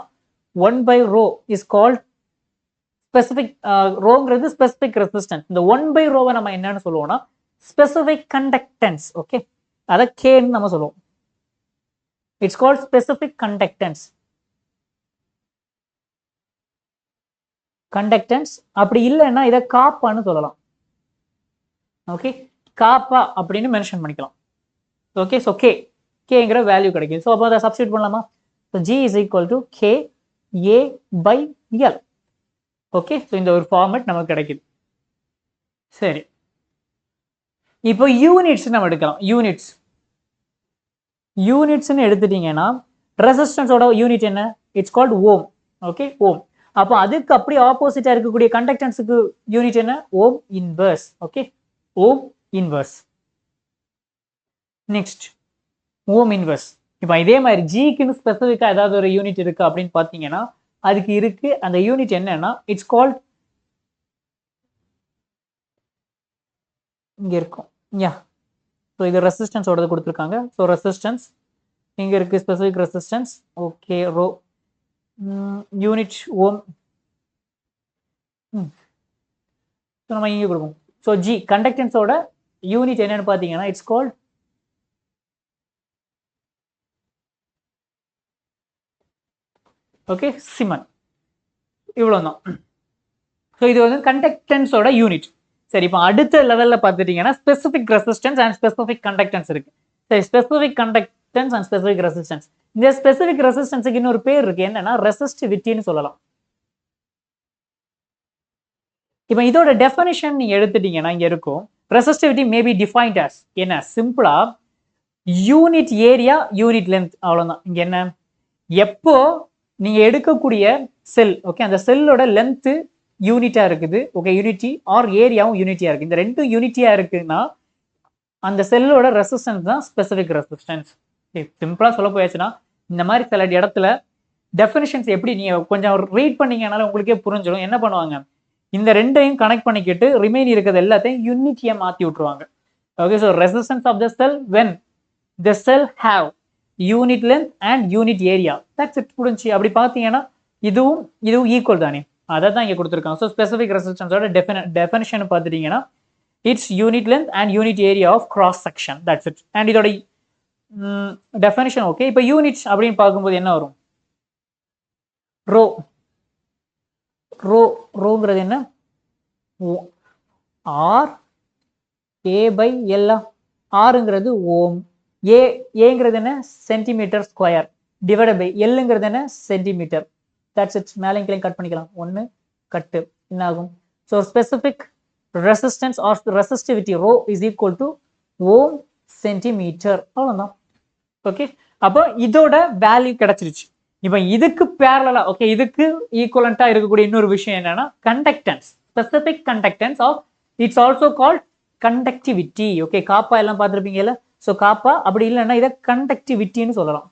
1/ρ இஸ் கால்ட் ஸ்பெசிபிக். ரோங்கிறது ஸ்பெசிபிக் ரெசிஸ்டன்ஸ். இந்த 1/ρவை நம்ம என்னன்னு சொல்லுவோம்னா ஸ்பெசிபிக் கண்டக்டன்ஸ். ஓகே, அதை கேன்னு நம்ம சொல்லுவோம். It's called specific conductance. அப்படி இல்லைன்னா இதை காப்பான்னு சொல்லலாம். ஓகே, காப்பா அப்படின்னு மென்ஷன் பண்ணிக்கலாம். ஓகே, ஸோ கேங்கிற வேல்யூ கிடைக்கும். ஸோ அப்போ அதை சப்ஸ்டியூட் பண்ணலாமா? So G is equal to KA/L. Okay, so இந்த ஒரு ஃபார்மேட் நமக்கு கிடைக்குது. சரி, இப்போ யூனிட்ஸ் நம்ம எடுக்கலாம். யூனிட்ஸ்ன்னு எடுத்துட்டீங்கன்னா ரெசிஸ்டன்ஸோட யூனிட் என்ன? It's called ohm. Okay, ohm. அப்போ அதுக்கு அப்படி ஆப்போசிட்டா இருக்கக்கூடிய கண்டக்டன்ஸுக்கு யூனிட் என்ன? Ohm inverse. Okay, ohm inverse. Next ohm inverse. இப்போ இதே மாதிரி ஜிக்குன்னு ஸ்பெசிஃபிக்கா ஏதாவது ஒரு யூனிட் இருக்கு அப்படின்னு பார்த்தீங்கன்னா அதுக்கு இருக்கு. அந்த யூனிட் என்னன்னா இட்ஸ் கால்ட் இங்க இருக்கும். ஸோ இது ரெசிஸ்டன்ஸோட கொடுத்துருக்காங்க. ஸோ ரெசிஸ்டன்ஸ் இங்கே இருக்குது, specific resistance. Okay, rho unit ohm. So நம்ம இங்கே கொடுப்போம். ஸோ ஜி கண்டக்டன்ஸோட யூனிட் என்னன்னு பார்த்தீங்கன்னா இட்ஸ் கால்ட் ஓகே சிமன். இவ்வளோ தான். ஸோ இது வந்து கண்டக்டன்ஸோட யூனிட். சரி, இப்போ அடுத்த லெவலில் பார்த்துட்டீங்கன்னா specific resistance and specific conductance இருக்கு. சரி, specific conductance and specific resistance. இந்த ஸ்பெசிஃபிக் ரெசிஸ்டன்ஸுக்கு இன்னொரு பேர் இருக்கு, என்னன்னா ரெசிஸ்டிவிட்டின்னு சொல்லலாம். இப்போ இதோட டெஃபினிஷன் நீங்க எடுத்துட்டீங்கன்னா இங்க இருக்கும், resistivity may be defined as என்ன, சிம்பிளா யூனிட் ஏரியா யூனிட் லென்த், அவ்வளவுதான். இங்க என்ன, எப்போ நீங்க எடுக்கக்கூடிய செல், ஓகே, அந்த செல்லோட லென்த் யூனிட்டா இருக்குது, ஓகே, யூனிட்டி ஆர் ஏரியாவும் யூனிட்டியா இருக்கு, இந்த ரெண்டும் யூனிட்டியா இருக்குன்னா அந்த செல்லோட ரெசிஸ்டன்ஸ் தான் ஸ்பெசிஃபிக் ரெசிஸ்டன்ஸ். சிம்பிளா சொல்ல போயாச்சுன்னா இந்த மாதிரி சில இடத்துல டெஃபினிஷன்ஸ் எப்படி நீங்க கொஞ்சம் ரீட் பண்ணீங்கனால உங்களுக்கே புரிஞ்சிடும். என்ன பண்ணுவாங்க, இந்த ரெண்டையும் கனெக்ட் பண்ணிக்கிட்டு ரிமைன் இருக்கிறது எல்லாத்தையும் யூனிட்டியா மாத்தி விட்டுருவாங்க. Okay, so resistance of the cell when the cell have unit length and unit area, that's it, முடிஞ்சு. அப்படி பார்த்தீங்கன்னா இதுவும் ஈக்குவல் தானே, அதை தான் இங்கே கொடுத்துருக்காங்க. ஸோ ஸ்பெசிஃபிக் ரெசிஸ்டன்ஸோட டெஃபினிஷன் பார்த்துட்டீங்கன்னா it's unit length and unit area of cross section, that's it. And இதோட டெஃபினிஷன் ஓகே. இப்போ யூனிட்ஸ் அப்படின்னு பார்க்கும்போது என்ன வரும், ரோ. ரோங்கிறது என்ன, ஆர் ஏ பை எல். ஆருங்கிறது ஓம், ஏங்கிறது என்ன சென்டிமீட்டர் ஸ்கொயர், டிவைட் பை எல்லுங்கிறது என்ன சென்டிமீட்டர், தட்ஸ் இட். மேலே கீழே கட் பண்ணிக்கலாம், ஒன்று கட்டு என்ன ஆகும். So specific resistance or resistivity rho is equal to ohm centimetre, அவ்வளோதான். ஓகே, அப்போ இதோட வேல்யூ கிடைச்சிருச்சு. இப்போ இதுக்கு பேரலா, ஓகே, இதுக்கு ஈக்குவலண்டா இருக்கக்கூடிய இன்னொரு விஷயம் என்னன்னா conductance, specific conductance of it's also called conductivity. Okay, kappa எல்லாம் பார்த்துருப்பீங்கல்ல, ஸோ காப்பா, அப்படி இல்லைன்னா இதை கண்டக்டிவிட்டின்னு சொல்லலாம்.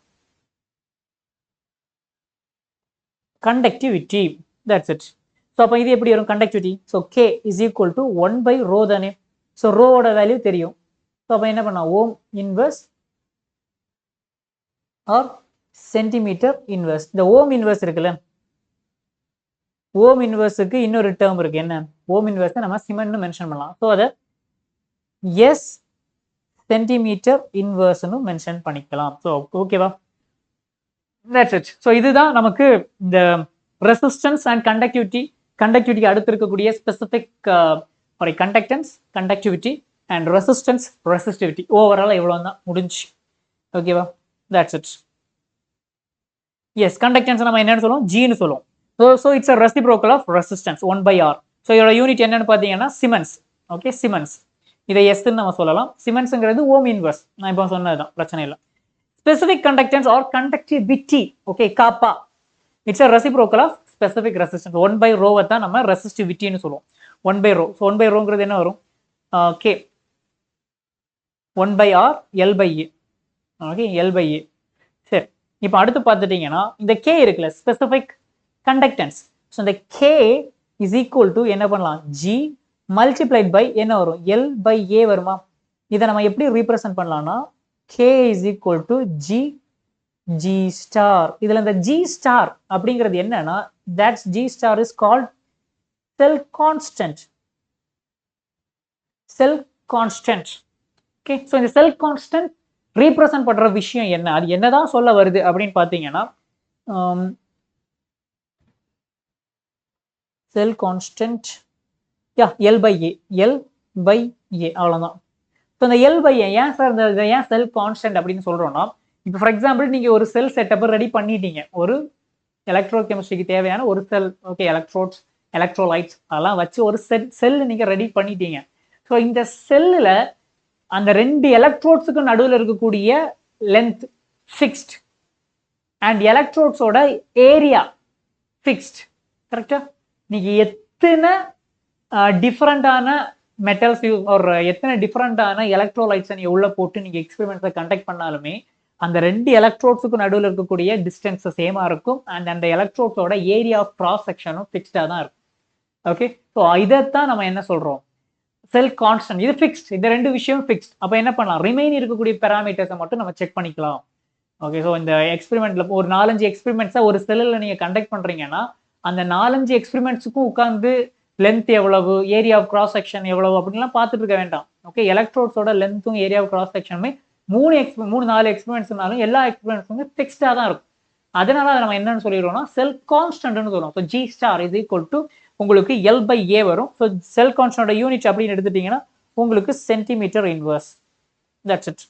Conductivity, that's it. ஸோ அப்போ இது எப்படி வரும் conductivity, so K is equal to 1/ρ தானே. ஸோ ரோவோட வேல்யூ தெரியும். ஸோ அப்போ என்ன பண்ணலாம், ohm inverse or centimetre inverse. இந்த ஓம் இன்வர்ஸ் இருக்குல்ல, ஓம் இன்வர்ஸுக்கு இன்னொரு டேர்ம் இருக்கு, என்ன, ஓம் இன்வர்ஸ் நம்ம சிமெண்ட்னு மென்ஷன் பண்ணலாம். ஸோ அதை எஸ் சென்டிமீட்டர் இன்வர்ஸ்னு மென்ஷன் பண்ணிக்கலாம். ஸோ ஓகேவா, தட்ஸ் இட். ஸோ இதுதான் நமக்கு இந்த ரெசிஸ்டன்ஸ் அண்ட் கண்டக்டிவிட்டிக்கு அடுத்து இருக்கக்கூடிய specific conductance, conductivity and resistivity. Overall இவ்வளோ தான் முடிஞ்சு. ஓகேவா, தட்ஸ் இட். எஸ், கண்டக்டன்ஸ் நம்ம என்னன்னு சொல்லுவோம், ஜின்னு சொல்லுவோம். So it's a reciprocal of resistance 1/r. So இதோட யூனிட் என்னன்னு பார்த்தீங்கன்னா சிமென்ஸ். ஓகே, சிமென்ஸ், இதை எஸ்ன்னு நம்ம சொல்லலாம். சிமென்ஸ்ங்கிறது ஓம் இன்வர்ஸ், நான் இப்போ சொன்னதுதான், பிரச்சனை இல்லை. Specific conductance or conductivity, okay, kappa, it's a reciprocal of specific resistance. 1/ρ தான் நம்ம ரெசிஸ்டிவிட்டின்னு சொல்லுவோம். 1/ρ. ஸோ 1/ρங்கிறது என்ன வரும், K 1/r L/A. Okay, L/A. சரி, இப்போ அடுத்து பார்த்துட்டீங்கன்னா இந்த கே இருக்குல்ல, ஸ்பெசிஃபிக் கண்டக்டன்ஸ். ஸோ இந்த கே இஸ் ஈக்குவல் டு என்ன பண்ணலாம், ஜி மல்டிப்ளைட் பை என்ன வரும், L/A வருமா. இதை நம்ம எப்படி ரீப்ரசென்ட் பண்ணலாம்னா K is equal to G star. இதுல இந்த ஜி ஸ்டார் அப்படிங்கிறது என்னன்னா, that's G star is called sell constant. Sell constant. Okay, so இந்த செல் கான்ஸ்டன்ட் ரீப்ரசென்ட் பண்ற விஷயம் என்ன, அது என்னதான் சொல்ல வருது அப்படின்னு பார்த்தீங்கன்னா, செல் கான்ஸ்டன்ட் L/A, L/A, அவ்வளோதான். ஸோ இந்த L/A ஏன் சார் இந்த ஏன் செல் கான்ஸ்டன்ட் அப்படின்னு சொல்றோம்னா, இப்போ ஃபார் எக்ஸாம்பிள் நீங்க ஒரு செல் செட்டப்பை ரெடி பண்ணிட்டீங்க, ஒரு எலக்ட்ரோ கெமிஸ்ட்ரிக்கு தேவையான ஒரு செல், ஓகே, எலக்ட்ரோட்ஸ், எலக்ட்ரோலைட்ஸ் அதெல்லாம் வச்சு ஒரு செல் நீங்க ரெடி பண்ணிட்டீங்க. ஸோ இந்த செல்லுல அந்த 2 எலக்ட்ரோட்ஸுக்கும் நடுவில் இருக்கக்கூடிய லென்த் ஃபிக்ஸ்ட் அண்ட் எலக்ட்ரோட்ஸோட ஏரியா ஃபிக்ஸ்ட். கரெக்டா, நீங்க எத்தனை டிஃப்ரெண்டான மெட்டல்ஸ் ஒரு எத்தனை டிஃப்ரெண்டான எலக்ட்ரோலைட்ஸை நீங்க உள்ள போட்டு நீங்க எக்ஸ்பெரிமெண்ட்ஸை கண்டக்ட் பண்ணாலுமே அந்த 2 எலக்ட்ரோட்ஸுக்கு நடுவில் இருக்கக்கூடிய டிஸ்டன்ஸ் சேமா இருக்கும் அண்ட் அந்த எலக்ட்ரோட்ஸோட ஏரியா ஆஃப் கிராஸ் செக்ஷனும் ஃபிக்ஸ்டா தான் இருக்கும். ஓகே, ஸோ இதைத்தான் நம்ம என்ன சொல்றோம், செல் கான்ஸ்டன்ட் இது ஃபிக்ஸ்ட். இந்த ரெண்டு விஷயம் ஃபிக்ஸ்ட். அப்போ என்ன பண்ணலாம், ரிமைன் இருக்கக்கூடிய பேராமீட்டர்ஸை மட்டும் நம்ம செக் பண்ணிக்கலாம். ஓகே, ஸோ இந்த எக்ஸ்பெரிமெண்ட்ல ஒரு 4-5 எக்ஸ்பெரிமெண்ட்ஸை ஒரு செல்லில் நீங்கள் கண்டக்ட் பண்ணுறீங்கன்னா அந்த 4-5 எக்ஸ்பெரிமெண்ட்ஸுக்கும் உட்காந்து லென்த் எவ்வளவு, ஏரியா ஆஃப் கிராஸ் செக்ஷன் எவ்வளவு அப்படின்லாம் பார்த்துட்டு இருக்க வேண்டாம். ஓகே, எலக்ட்ரோட்ஸோட லென்த்தும் ஏரியா ஆஃப் கிராஸ் செக்ஷனுமே 3-4 எக்ஸ்பெரிமெண்ட்ஸ்னாலும் எல்லா எக்ஸ்பெரிமெண்ட்ஸுமே ஃபிக்ஸ்டாக தான் இருக்கும். அதனால அதை நம்ம என்னன்னு சொல்லிடுவோம்னா செல் கான்ஸ்டன்ட்னு சொல்லுவோம். So G star is equal to உங்களுக்கு L/A வரும். ஸோ செல் கான்ஸ்டன்டோட யூனிட் அப்படின்னு எடுத்துட்டீங்கன்னா உங்களுக்கு centimetre inverse. That's it.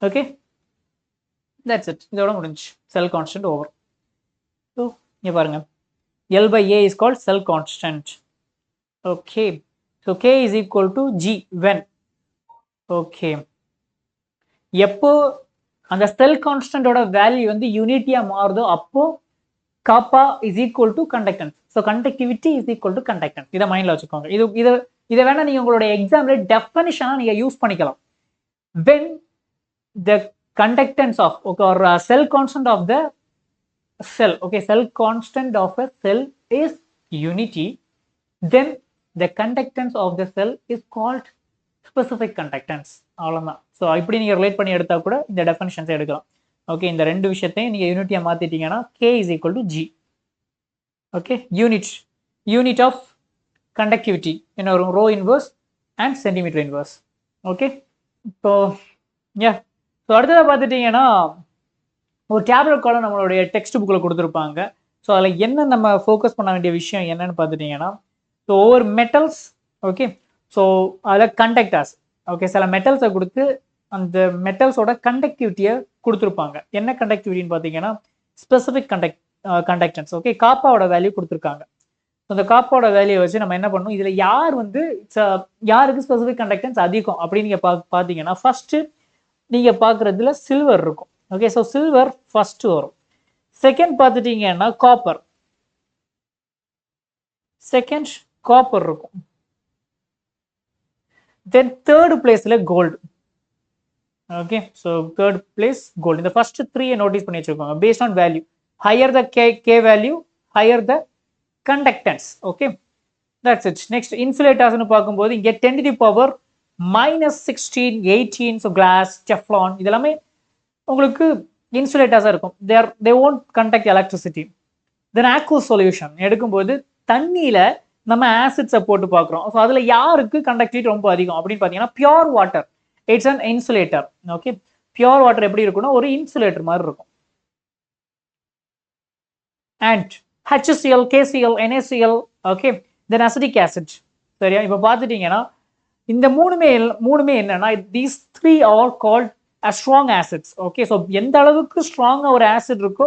Okay, that's it. இதோட முடிஞ்சு செல் கான்ஸ்டன்ட் ஓவர். ஸோ இங்கே பாருங்க, L/A is called cell constant. Okay, so K is equal to G when. Okay, எப்போ அந்த செல் கான்ஸ்டன்டோட வேல்யூ வந்து யூனிட்டியா மாறுதோ அப்போ kappa is equal to conductance. So conductivity is equal to conductance. இதை மைண்ட்ல வச்சுக்கோங்க. இதை வேணா நீங்க உங்களோட எக்ஸாம்ல டெஃபனிஷனா நீங்க யூஸ் பண்ணிக்கலாம். when the conductance of or cell constant of the cell, okay, cell constant of a cell is unity, then the conductance of the cell is called specific conductance. அவ்வளவுதான். ஸோ இப்படி நீங்க ரிலேட் பண்ணி எடுத்தா கூட இந்த definitions எடுக்கலாம். Okay, இந்த ரெண்டு விஷயத்தையும் நீங்க யூனிட்டியா மாத்திட்டீங்கன்னா K is equal to G. Okay, unit of conductivity என்ன வரும், rho inverse and centimetre inverse. Okay, so so அடுத்ததாக பார்த்துட்டீங்கன்னா ஒரு டேப்லெட் காலம் நம்மளுடைய டெக்ஸ்ட் புக்கில் கொடுத்துருப்பாங்க. ஸோ அதில் என்ன நம்ம ஃபோக்கஸ் பண்ண வேண்டிய விஷயம் என்னன்னு பார்த்துட்டிங்கன்னா, ஸோ ஒவ்வொரு மெட்டல்ஸ், ஓகே, ஸோ அதில் கண்டக்டர்ஸ், ஓகே, சில மெட்டல்ஸை கொடுத்து அந்த மெட்டல்ஸோட கண்டக்டிவிட்டியை கொடுத்துருப்பாங்க. என்ன கண்டக்டிவிட்டின்னு பார்த்தீங்கன்னா ஸ்பெசிஃபிக் கண்டக்டன்ஸ். ஓகே, காப்பாவோட வேல்யூ கொடுத்துருக்காங்க. அந்த காப்பாவோட வேல்யூ வச்சு நம்ம என்ன பண்ணணும், இதில் யாருக்கு ஸ்பெசிஃபிக் கண்டக்டன்ஸ் அதிகம் அப்படின்னு நீங்கள் பார்த்தீங்கன்னா ஃபர்ஸ்ட் நீங்கள் பார்க்குறதுல சில்வர் இருக்கும். ஓகே, ஸோ சில்வர் ஃபர்ஸ்ட் வரும். செகண்ட் பார்த்துட்டீங்கன்னா காப்பர் இருக்கும். தென் தேர்ட் பிளேஸ்ல gold. Okay, so third place gold. இந்த ஃபர்ஸ்ட் 3 நோட்டீஸ் பண்ணி வச்சிருக்கோங்க. Based on value, higher the K value, higher the conductance. Okay, that's it. Next இன்சுலேட்டர்ஸ்னு பார்க்கும்போது இங்கே 10⁻⁻16, 18. ஸோ கிளாஸ், டெஃப்லான் இதெல்லாமே உங்களுக்கு இன்சுலேட்டர்ஸாக இருக்கும். they won't conduct electricity. Then aqueous solution எடுக்கும்போது தண்ணியில் நம்ம ஆசிட்ஸை போட்டு பார்க்குறோம். ஸோ அதில் யாருக்கு கண்டக்டிவிட்டி ரொம்ப அதிகம் அப்படின்னு பார்த்தீங்கன்னா pure water, it's an insulator. Okay, pure water எப்படி இருக்குன்னா ஒரு இன்சுலேட்டர் மாதிரி இருக்கும். And HCl, KCl, NaCl, okay, then acetic acid. சரியா, இப்போ பார்த்துட்டீங்கன்னா இந்த மூணுமே என்னன்னா these 3 are called as strong acids. Okay, so எந்த அளவுக்கு ஸ்ட்ராங்காக ஒரு ஆசிட் இருக்கோ,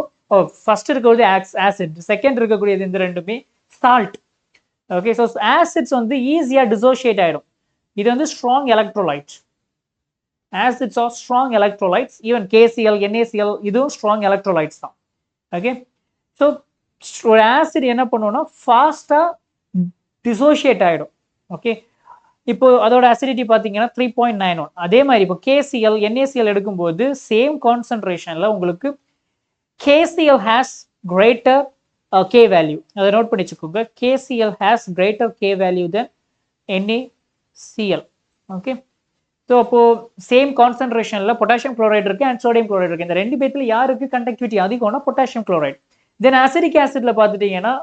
ஃபர்ஸ்ட் இருக்கக்கூடிய ஆசிட், செகண்ட் இருக்கக்கூடியது இந்த ரெண்டுமே சால்ட். ஓகே, ஸோ ஆசிட்ஸ் வந்து ஈஸியாக டிசோசியேட் ஆகிடும். இது வந்து strong electrolyte. Acids are strong electrolytes. Even KCl, NaCl இதுவும் ஸ்ட்ராங் எலக்ட்ரோலைட்ஸ் தான். ஓகே, ஸோ ஒரு ஆசிட் என்ன பண்ணுவோம்னா ஃபாஸ்ட்டாக டிசோசியேட் ஆகிடும். ஓகே, இப்போ அதோட அசிடிட்டி பார்த்தீங்கன்னா 3.91. அதே மாதிரி இப்போ KCl, NaCl எடுக்கும்போது சேம் கான்சன்ட்ரேஷனில் உங்களுக்கு KCl has greater K value. அதை நோட் பண்ணி வச்சுக்கோங்க. KCl has greater K value then NaCl. Okay, so அப்போ சேம் கான்சன்ட்ரேஷனில் பொட்டாசியம் குளோரைடு இருக்கு அண்ட் சோடியம் குளோரைடு இருக்கு. இந்த ரெண்டு பேர்த்துல யாருக்கு கண்டக்டிவிட்டி அதிகம்னா பொட்டாசியம் குளோரைடு. தென் அசிடிக் ஆசிட்ல பார்த்துட்டீங்கன்னா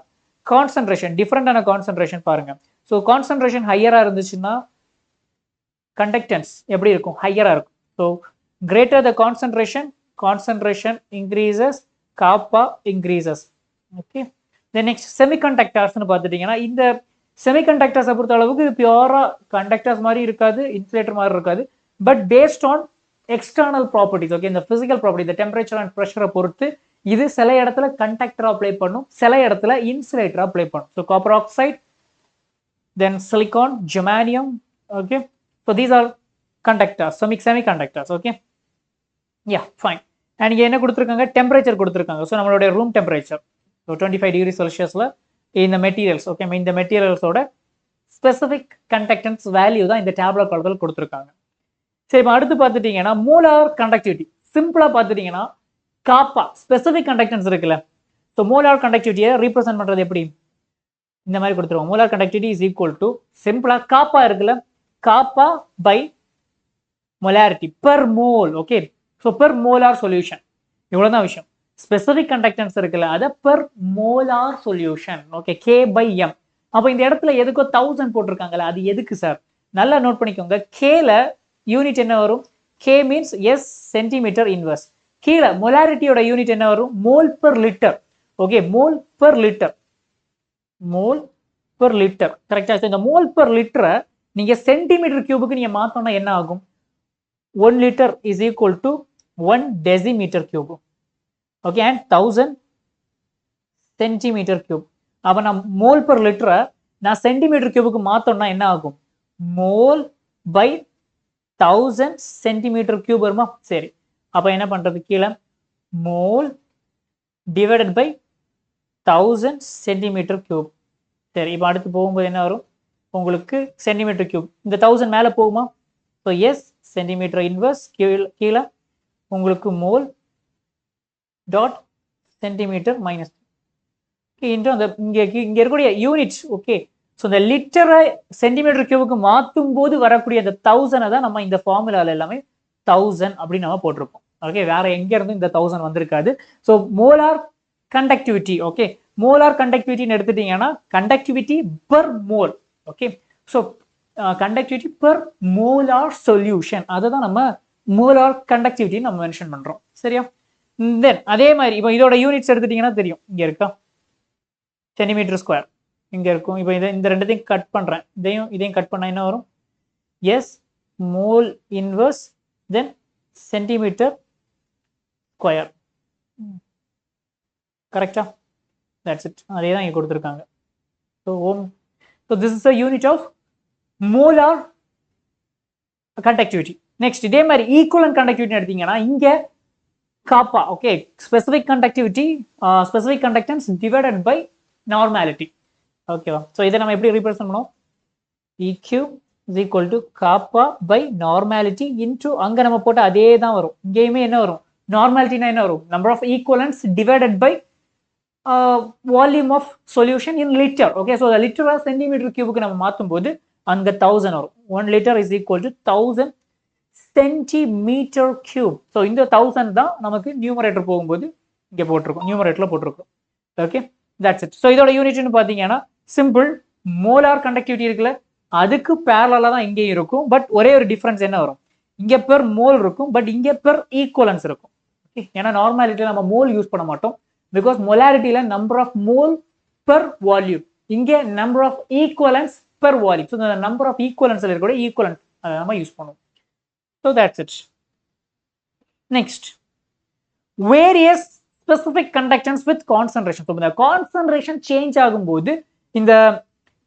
கான்சன்ட்ரேஷன் டிஃப்ரெண்டான கான்சன்ட்ரேஷன் பாருங்க. ஸோ கான்சன்ட்ரேஷன் ஹையராக இருந்துச்சுன்னா கண்டக்டன்ஸ் எப்படி இருக்கும், ஹையராக இருக்கும். So greater the concentration increases, kappa increases. Okay, then next செமிகண்டக்டர்ஸ்னு பார்த்துட்டிங்கன்னா இந்த செமிகண்டக்டர்ஸை பொறுத்த அளவுக்கு இது பியூரா கண்டக்டர்ஸ் மாதிரி இருக்காது, இன்சுலேட்டர் மாதிரி இருக்காது. But based on external properties. Okay, இந்த பிசிக்கல் ப்ராப்பர்ட்டி, இந்த டெம்பரேச்சர் அண்ட் ப்ரெஷரை பொறுத்து இது சில இடத்துல கண்டக்டரா அப்ளை பண்ணும், சில இடத்துல இன்சுலேட்டரா அப்ளை பண்ணும். So copper oxide, then silicon, germanium. Okay, so these are conductors, semiconductors. Okay, yeah, fine. And இங்க என்ன கொடுத்திருக்காங்க, டெம்பரேச்சர் கொடுத்திருக்காங்க. ஸோ நம்மளுடைய ரூம் டெம்பரேச்சர் 25 டிகிரி செல்சியஸ்ல இந்த மெட்டீரியல்ஸ், ஓகே, இந்த மெட்டீரியல்ஸோட ஸ்பெசிஃபிக் கண்டக்டன்ஸ் வேல்யூ தான் இந்த டேப்லெட் கால்கள் கொடுத்திருக்காங்க. சரி, இப்போ அடுத்து பார்த்துட்டீங்கன்னா மோலார் கண்டக்டிவிட்டி. சிம்பிளா பார்த்துட்டீங்கன்னா காப்பா ஸ்பெசிஃபிக் கண்டக்டன்ஸ் இருக்குல்ல, ஸோ மோலார் கண்டக்டிவிட்டியை ரீப்ரசென்ட் பண்றது எப்படி, இந்த மாதிரி கொடுத்துருவோம். Molar conductivity is equal to சிம்பிளா காப்பா இருக்குல்ல, kappa by molarity per mole. Okay, so per molar solution, இவ்வளவுதான் விஷயம். ஸ்பெசிபிக் கண்டக்டன்ஸ் இருக்குல்ல, அதை per molar solution. Okay, K by M. அப்போ இந்த இடத்துல எதுக்கோ 1000 போட்டிருக்காங்கல்ல, அது எதுக்கு சார்? நல்லா நோட் பண்ணிக்கோங்க. கேல யூனிட் என்ன வரும்? K means S centimetre inverse. கீழே மொலாரிட்டியோட யூனிட் என்ன வரும்? Mole per litre. Okay, mole per litre, mole per litre. கரெக்டா? இந்த மோல் பெர் லிட்டரை நீங்க சென்டிமீட்டர் கியூபுக்கு நீங்க மாத்தோம்னா என்ன ஆகும்? 1 liter is equal to 1 decimeter cube. Okay, and 1000 centimeter cube. அப்ப நான் மோல் பெர் லிட்டரை நான் சென்டிமீட்டர் கியூபுக்கு மாத்தோம்னா என்ன ஆகும்? மோல் பை 1000 சென்டிமீட்டர் கியூப் வருமா? சரி, அப்ப என்ன பண்றது? கீழே mole divided by 1000 centimetre cube. சரி, இப்போ அடுத்து போகும்போது என்ன வரும்? உங்களுக்கு சென்டிமீட்டர் கியூப். இந்த 1000 மேலே போகுமா? ஸோ எஸ் சென்டிமீட்டர் இன்வர்ஸ், கீழே உங்களுக்கு mole dot centimetre minus into அந்த இங்கே இருக்கக்கூடிய யூனிட்ஸ். ஓகே, ஸோ இந்த லிட்டரை சென்டிமீட்டர் கியூபுக்கு மாற்றும் போது வரக்கூடிய அந்த 1000 தான் நம்ம இந்த ஃபார்முலாவில் எல்லாமே 1000 அப்படின்னு நம்ம போட்டிருப்போம். ஓகே, வேற எங்க இருந்து இந்த 1000 வந்திருக்காது. So molar conductivity. Okay, molar கண்டக்டிவிட்டின்னு எடுத்துட்டீங்கன்னா conductivity per mole. Okay, so conductivity per molar solution, அதை தான் நம்ம மோலார் கண்டக்டிவிட்டி நம்ம மென்ஷன் பண்றோம். சரியா? தென் அதே மாதிரி இப்போ இதோட யூனிட்ஸ் எடுத்துட்டீங்கன்னா தெரியும். இங்க இருக்கா சென்டிமீட்டர் ஸ்கொயர், இங்க இருக்கும். இப்போ இந்த ரெண்டுத்தையும் கட் பண்றேன், இதையும் கட் பண்ணா என்ன வரும்? S mole inverse then centimetre square. கரெக்டா? That's it. அதே தான் இங்க கொடுத்துருக்காங்க. So this is a unit of molar conductivity. Next இதே மாதிரி ஈக்குவலன்ட் கண்டக்டிவிட்டி எடுத்தீங்கன்னா இங்க kappa. Okay, specific conductivity, specific conductance divided by normality. ஓகேவா? ஸோ இதை நம்ம எப்படி ரீப்ரசன்ட் பண்ணுவோம்? EQ is equal to kappa by normality into அங்க நம்ம போட்ட அதே தான் வரும். இங்கேயுமே என்ன வரும்? நார்மாலிட்டினா என்ன வரும்? Number of equivalence divided by volume of solution in litre. Okay, so லிட்டரா சென்டிமீட்டர் கியூபுக்கு நம்ம மாற்றும் போது அங்க 1000 வரும். 1 liter is equal to 1000 centimetre cube. So இந்த 1000 தான் நமக்கு நியூமரேட்டர் போகும்போது இங்க போட்டிருக்கோம், நியூமரேட்டர்ல போட்டிருக்கோம். Okay, that's it. ஸோ இதோட யூனிட்னு பார்த்தீங்கன்னா சிம்பிள் மோலார் கண்டக்டிவிட்டி இருக்குல்ல, அதுக்கு பேரலா தான் இங்கேயும் இருக்கும். பட் ஒரே ஒரு டிஃபரன்ஸ் என்ன வரும்? இங்க பெர் மோல் இருக்கும், பட் இங்க பெர் ஈக்குவலன்ஸ் இருக்கும். ஓகே, ஏன்னா நார்மாலிட்டியில நம்ம மோல் யூஸ் பண்ண மாட்டோம். பிகாஸ் மொலாரிட்டியில number of mole per volume, இங்க number of equivalence per volume. So இந்த நம்பர் ஆஃப் ஈக்குவலன்ஸ்ல இருக்கக்கூடிய ஈக்குவலன்ட் அதை நம்ம யூஸ் பண்ணுவோம். So that's it. Next various specific conductance with concentration. So இந்த கான்சன்ட்ரேஷன் சேஞ்ச் ஆகும்போது இந்த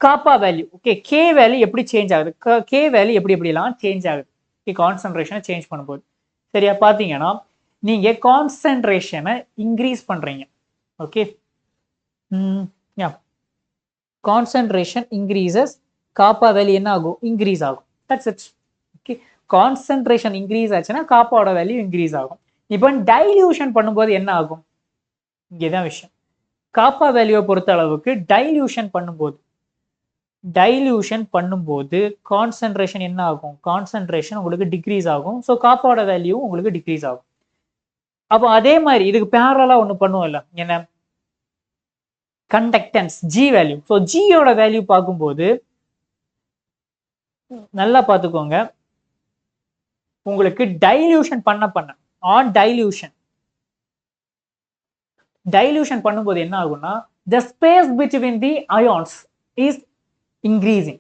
kappa value, okay, K value எப்படி சேஞ்ச் ஆகுது? கே வேல்யூ எப்படிலாம் சேஞ்ச் ஆகுது கான்சன்ட்ரேஷனை சேஞ்ச் பண்ணும்போது? சரியா? பார்த்தீங்கன்னா நீங்க கான்சன்ட்ரேஷனை இன்க்ரீஸ் பண்றீங்க. ஓகே, கான்சன்ட்ரேஷன் இன்க்ரீசஸ், காப்பா வேல்யூ என்ன ஆகும்? இன்க்ரீஸ் ஆகும். That's it. Okay, concentration increase ஆச்சுன்னா காப்பாவோட வேல்யூ இன்க்ரீஸ் ஆகும். இப்போ டைல்யூஷன் பண்ணும்போது என்ன ஆகும்? இங்கேதான் விஷயம். காப்பா வேல்யூவை பொறுத்த அளவுக்கு டைல்யூஷன் பண்ணும்போது கான்சன்ட்ரேஷன் என்ன ஆகும்? கான்சன்ட்ரேஷன் உங்களுக்கு டிக்ரீஸ் ஆகும். ஸோ காப்பாவோட வேல்யூ உங்களுக்கு டிக்ரீஸ் ஆகும். அப்போ அதே மாதிரி இதுக்கு பேரலா ஒன்று பண்ணுவோம் இல்ல, என்ன? Conductance G value. ஸோ ஜியோட வேல்யூ பார்க்கும்போது நல்லா பார்த்துக்கோங்க, உங்களுக்கு டைல்யூஷன் பண்ண ஆன் டைல்யூஷன் பண்ணும்போது என்ன ஆகும்னா the space between the ions is increasing.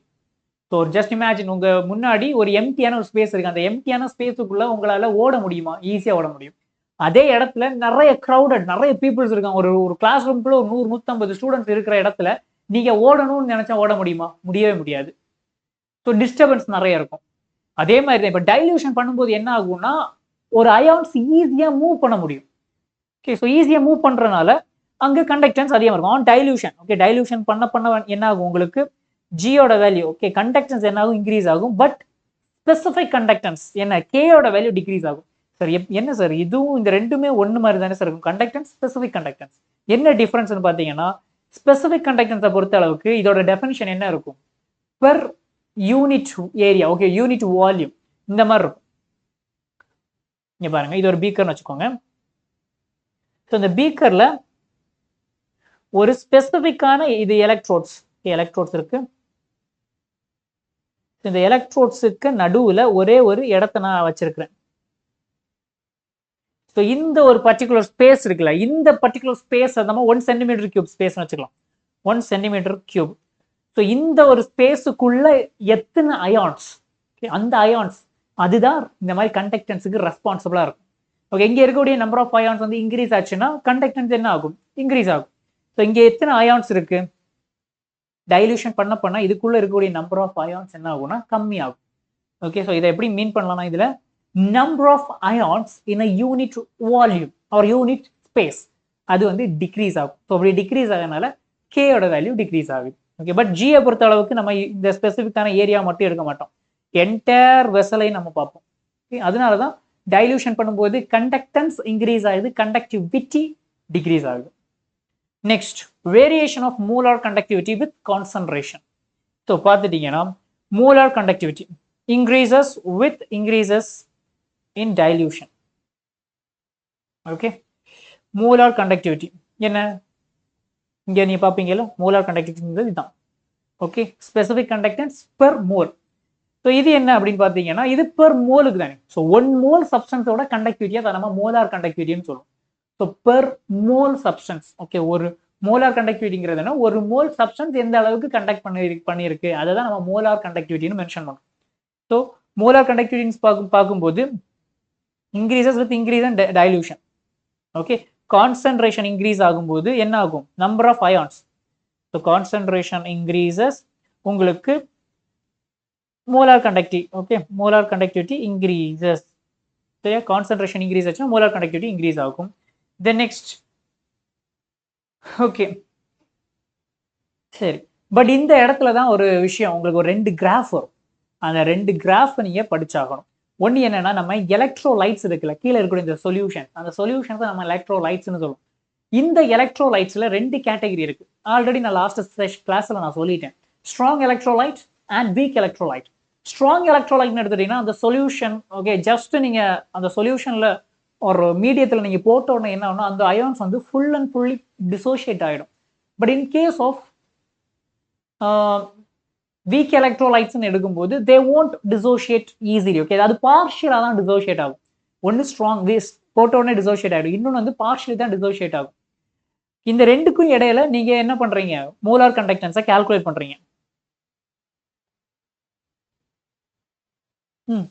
So just imagine, உங்க முன்னாடி ஒரு எம்டியான ஒரு ஸ்பேஸ் இருக்கு. அந்த எம்டியான ஸ்பேஸுக்குள்ள உங்களால ஓட முடியுமா? ஈஸியா ஓட முடியும். அதே இடத்துல நிறைய க்ரௌடட், நிறைய பீப்புள்ஸ் இருக்காங்க. ஒரு கிளாஸ் ரூம்குள்ள ஒரு 100-150 ஸ்டூடெண்ட்ஸ் இருக்கிற இடத்துல நீங்க ஓடணும்னு நினைச்சா ஓட முடியுமா? முடியவே முடியாது. ஸோ டிஸ்டர்பன்ஸ் நிறைய இருக்கும். அதே மாதிரி தான் இப்போ டைல்யூஷன் பண்ணும்போது என்ன ஆகும்னா ஒரு அயான்ஸ் ஈஸியா மூவ் பண்ண முடியும். ஓகே, ஸோ ஈஸியா மூவ் பண்றதுனால அங்க கண்டக்டன்ஸ் அதிகமாக இருக்கும் ஆன் டைல்யூஷன். ஓகே, டைல்யூஷன் பண்ண என்ன ஆகும்? உங்களுக்கு ஜியோட வேல்யூ, ஓகே, கண்டக்டன்ஸ் என்ன ஆகும்? இன்க்ரீஸ் ஆகும். பட் ஸ்பெசிஃபிக் கண்டக்டன்ஸ் என்ன? கேயோட வேல்யூ டிக்ரீஸ் ஆகும். சார் என்ன சார், இதுவும் இந்த ரெண்டுமே ஒன்று மாதிரி தானே சார் இருக்கும்? கண்டக்டன்ஸ், ஸ்பெசிஃபிக் கண்டக்டன்ஸ் என்ன டிஃபரன்ஸ்னு பார்த்தீங்கன்னா ஸ்பெசிபிக் கண்டக்டன்ஸை பொறுத்த அளவுக்கு இதோட டெஃபினிஷன் என்ன இருக்கும்? Per unit area, okay, unit volume இந்த மாதிரி இருக்கும். இங்க பாருங்க, இது ஒரு பீக்கர்னு வச்சுக்கோங்க. ஸோ இந்த பீக்கர்ல ஒரு ஸ்பெசிபிக்கான இது எலக்ட்ரோட்ஸ் இருக்கு. இந்த எலக்ட்ரோட்ஸுக்கு நடுவுல ஒரே ஒரு இடத்த நான் வச்சிருக்கிறேன். ஸோ இந்த ஒரு பர்டிகுலர் ஸ்பேஸ் இருக்குல்ல, இந்த பர்டிகுலர் ஸ்பேஸ் நம்ம 1 சென்டிமீட்டர் கியூப் ஸ்பேஸ் வச்சுக்கலாம். 1 சென்டிமீட்டர் கியூப். ஸோ இந்த ஒரு ஸ்பேஸுக்குள்ள எத்தனை அயான்ஸ், அந்த அயான்ஸ் அதுதான் இந்த மாதிரி கண்டக்டன்ஸுக்கு ரெஸ்பான்சிபிளா இருக்கும். ஓகே, இங்க இருக்கக்கூடிய நம்பர் ஆஃப் அயான்ஸ் வந்து இன்க்ரீஸ் ஆச்சுன்னா கண்டக்டன்ஸ் என்ன ஆகும்? இன்க்ரீஸ் ஆகும். ஸோ இங்க எத்தனை அயான்ஸ் இருக்கு? டைல்யூஷன் பண்ண இதுக்குள்ள இருக்கக்கூடிய நம்பர் ஆஃப் அயான்ஸ் என்ன ஆகும்னா கம்மி ஆகும். ஓகே, ஸோ இதை எப்படி மீன் பண்ணலாம்னா இதுல number of ions in a unit volume or unit space அது வந்து டிக்ரீஸ் ஆகும். ஸோ அப்படி டிக்ரீஸ் ஆகனால k ஓட வேல்யூ டிக்ரீஸ் ஆகுது. ஓகே, பட் g பொறுத்த அளவுக்கு நம்ம இந்த ஸ்பெசிஃபிக்கான ஏரியா மட்டும் எடுக்க மாட்டோம், என்டையர் வெசலை நம்ம பார்ப்போம். அதனால தான் டைல்யூஷன் பண்ணும்போது கண்டக்டன்ஸ் இன்க்ரீஸ் ஆகுது, கண்டக்டிவிட்டி டிக்ரீஸ் ஆகுது. Next, variation of molar conductivity with concentration. So பார்த்துட்டீங்கன்னா molar conductivity increases with increases in dilution. Okay, molar conductivity என்ன இங்க நீ பாப்பீங்கல, molar conductivity இதுதான். Okay, specific conductance per mole. So இது என்ன அப்படின்னு பார்த்தீங்கன்னா இது பெர் மோலுக்கு தானே. ஸோ 1 மோல் சப்ஸ்டன்ஸோட கண்டக்டிவிட்டியை தான் நம்ம மோலார் கண்டக்டிவிட்டின்னு சொல்லுவோம். So per mole substance. Okay, ஒரு மோலார் கண்டக்டிவிட்டிங்கிறதுனா ஒரு மோல் சப்ஸ்டன்ஸ் எந்த அளவுக்கு கண்டக்ட் பண்ணியிருக்கு அதை தான் நம்ம மோலார் கண்டக்டிவிட்டின்னு மென்ஷன் பண்ணுறோம். ஸோ மோலார் கண்டக்டிவிட்டி பார்க்கும்போது increases with increase and dilution. Okay, concentration increase ஆகும்போது என்ன ஆகும்? Number of ions. So concentration increases, உங்களுக்கு molar conductivity, okay, molar conductivity increases. சரியா, கான்சன்ட்ரேஷன் இன்க்ரீஸ் ஆச்சுன்னா மோலார் கண்டக்டிவிட்டி இன்க்ரீஸ் ஆகும். தென் நெக்ஸ்ட், ஓகே சரி, but இந்த இடத்துல தான் ஒரு விஷயம், உங்களுக்கு ஒரு 2 கிராஃப் வரும். அந்த 2 கிராஃப் நீங்க படிச்சாகணும். ஒன்று என்னன்னா, நம்ம எலக்ட்ரோலைட்ஸ் இருக்குல்ல, கீழே இருக்கக்கூடிய இந்த சொல்யூஷன், அந்த சொல்யூஷன்ஸ் நம்ம எலக்ட்ரோலைட்ஸ்னு சொல்லுவோம். இந்த எலக்ட்ரோலைட்ஸ்ல 2 கேட்டகரி இருக்கு. ஆல்ரெடி நான் லாஸ்ட் கிளாஸ்ல நான் சொல்லிட்டேன், strong electrolyte and weak electrolyte. Strong எலக்ட்ரோலைட்னு எடுத்துட்டீங்கன்னா அந்த சொல்யூஷன், ஓகே, ஜஸ்ட் நீங்க அந்த சொல்யூஷன்ல ஒரு மீடியத்தில் நீங்க போட்ட உடனே என்ன ஆகும்னா அந்த அயான்ஸ் வந்து ஃபுல் அண்ட் ஃபுல்லி டிசோசியேட் ஆகிடும். But in case of weak எலக்ட்ரோலைட்ஸ்ன்னு எடுக்கும்போது they won't dissociate easily. Okay, அது பார்ஷியலாக தான் டிசோசியேட் ஆகும். ஒன்று ஸ்ட்ராங் போட்ட உடனே டிசோசியேட் ஆகிடும், இன்னொன்று வந்து பார்ஷியலி தான் டிசோசியேட் ஆகும். இந்த 2க்கும் இடையில நீங்க என்ன பண்றீங்க? மோலார் கண்டக்டன்ஸை கால்குலேட் பண்றீங்க.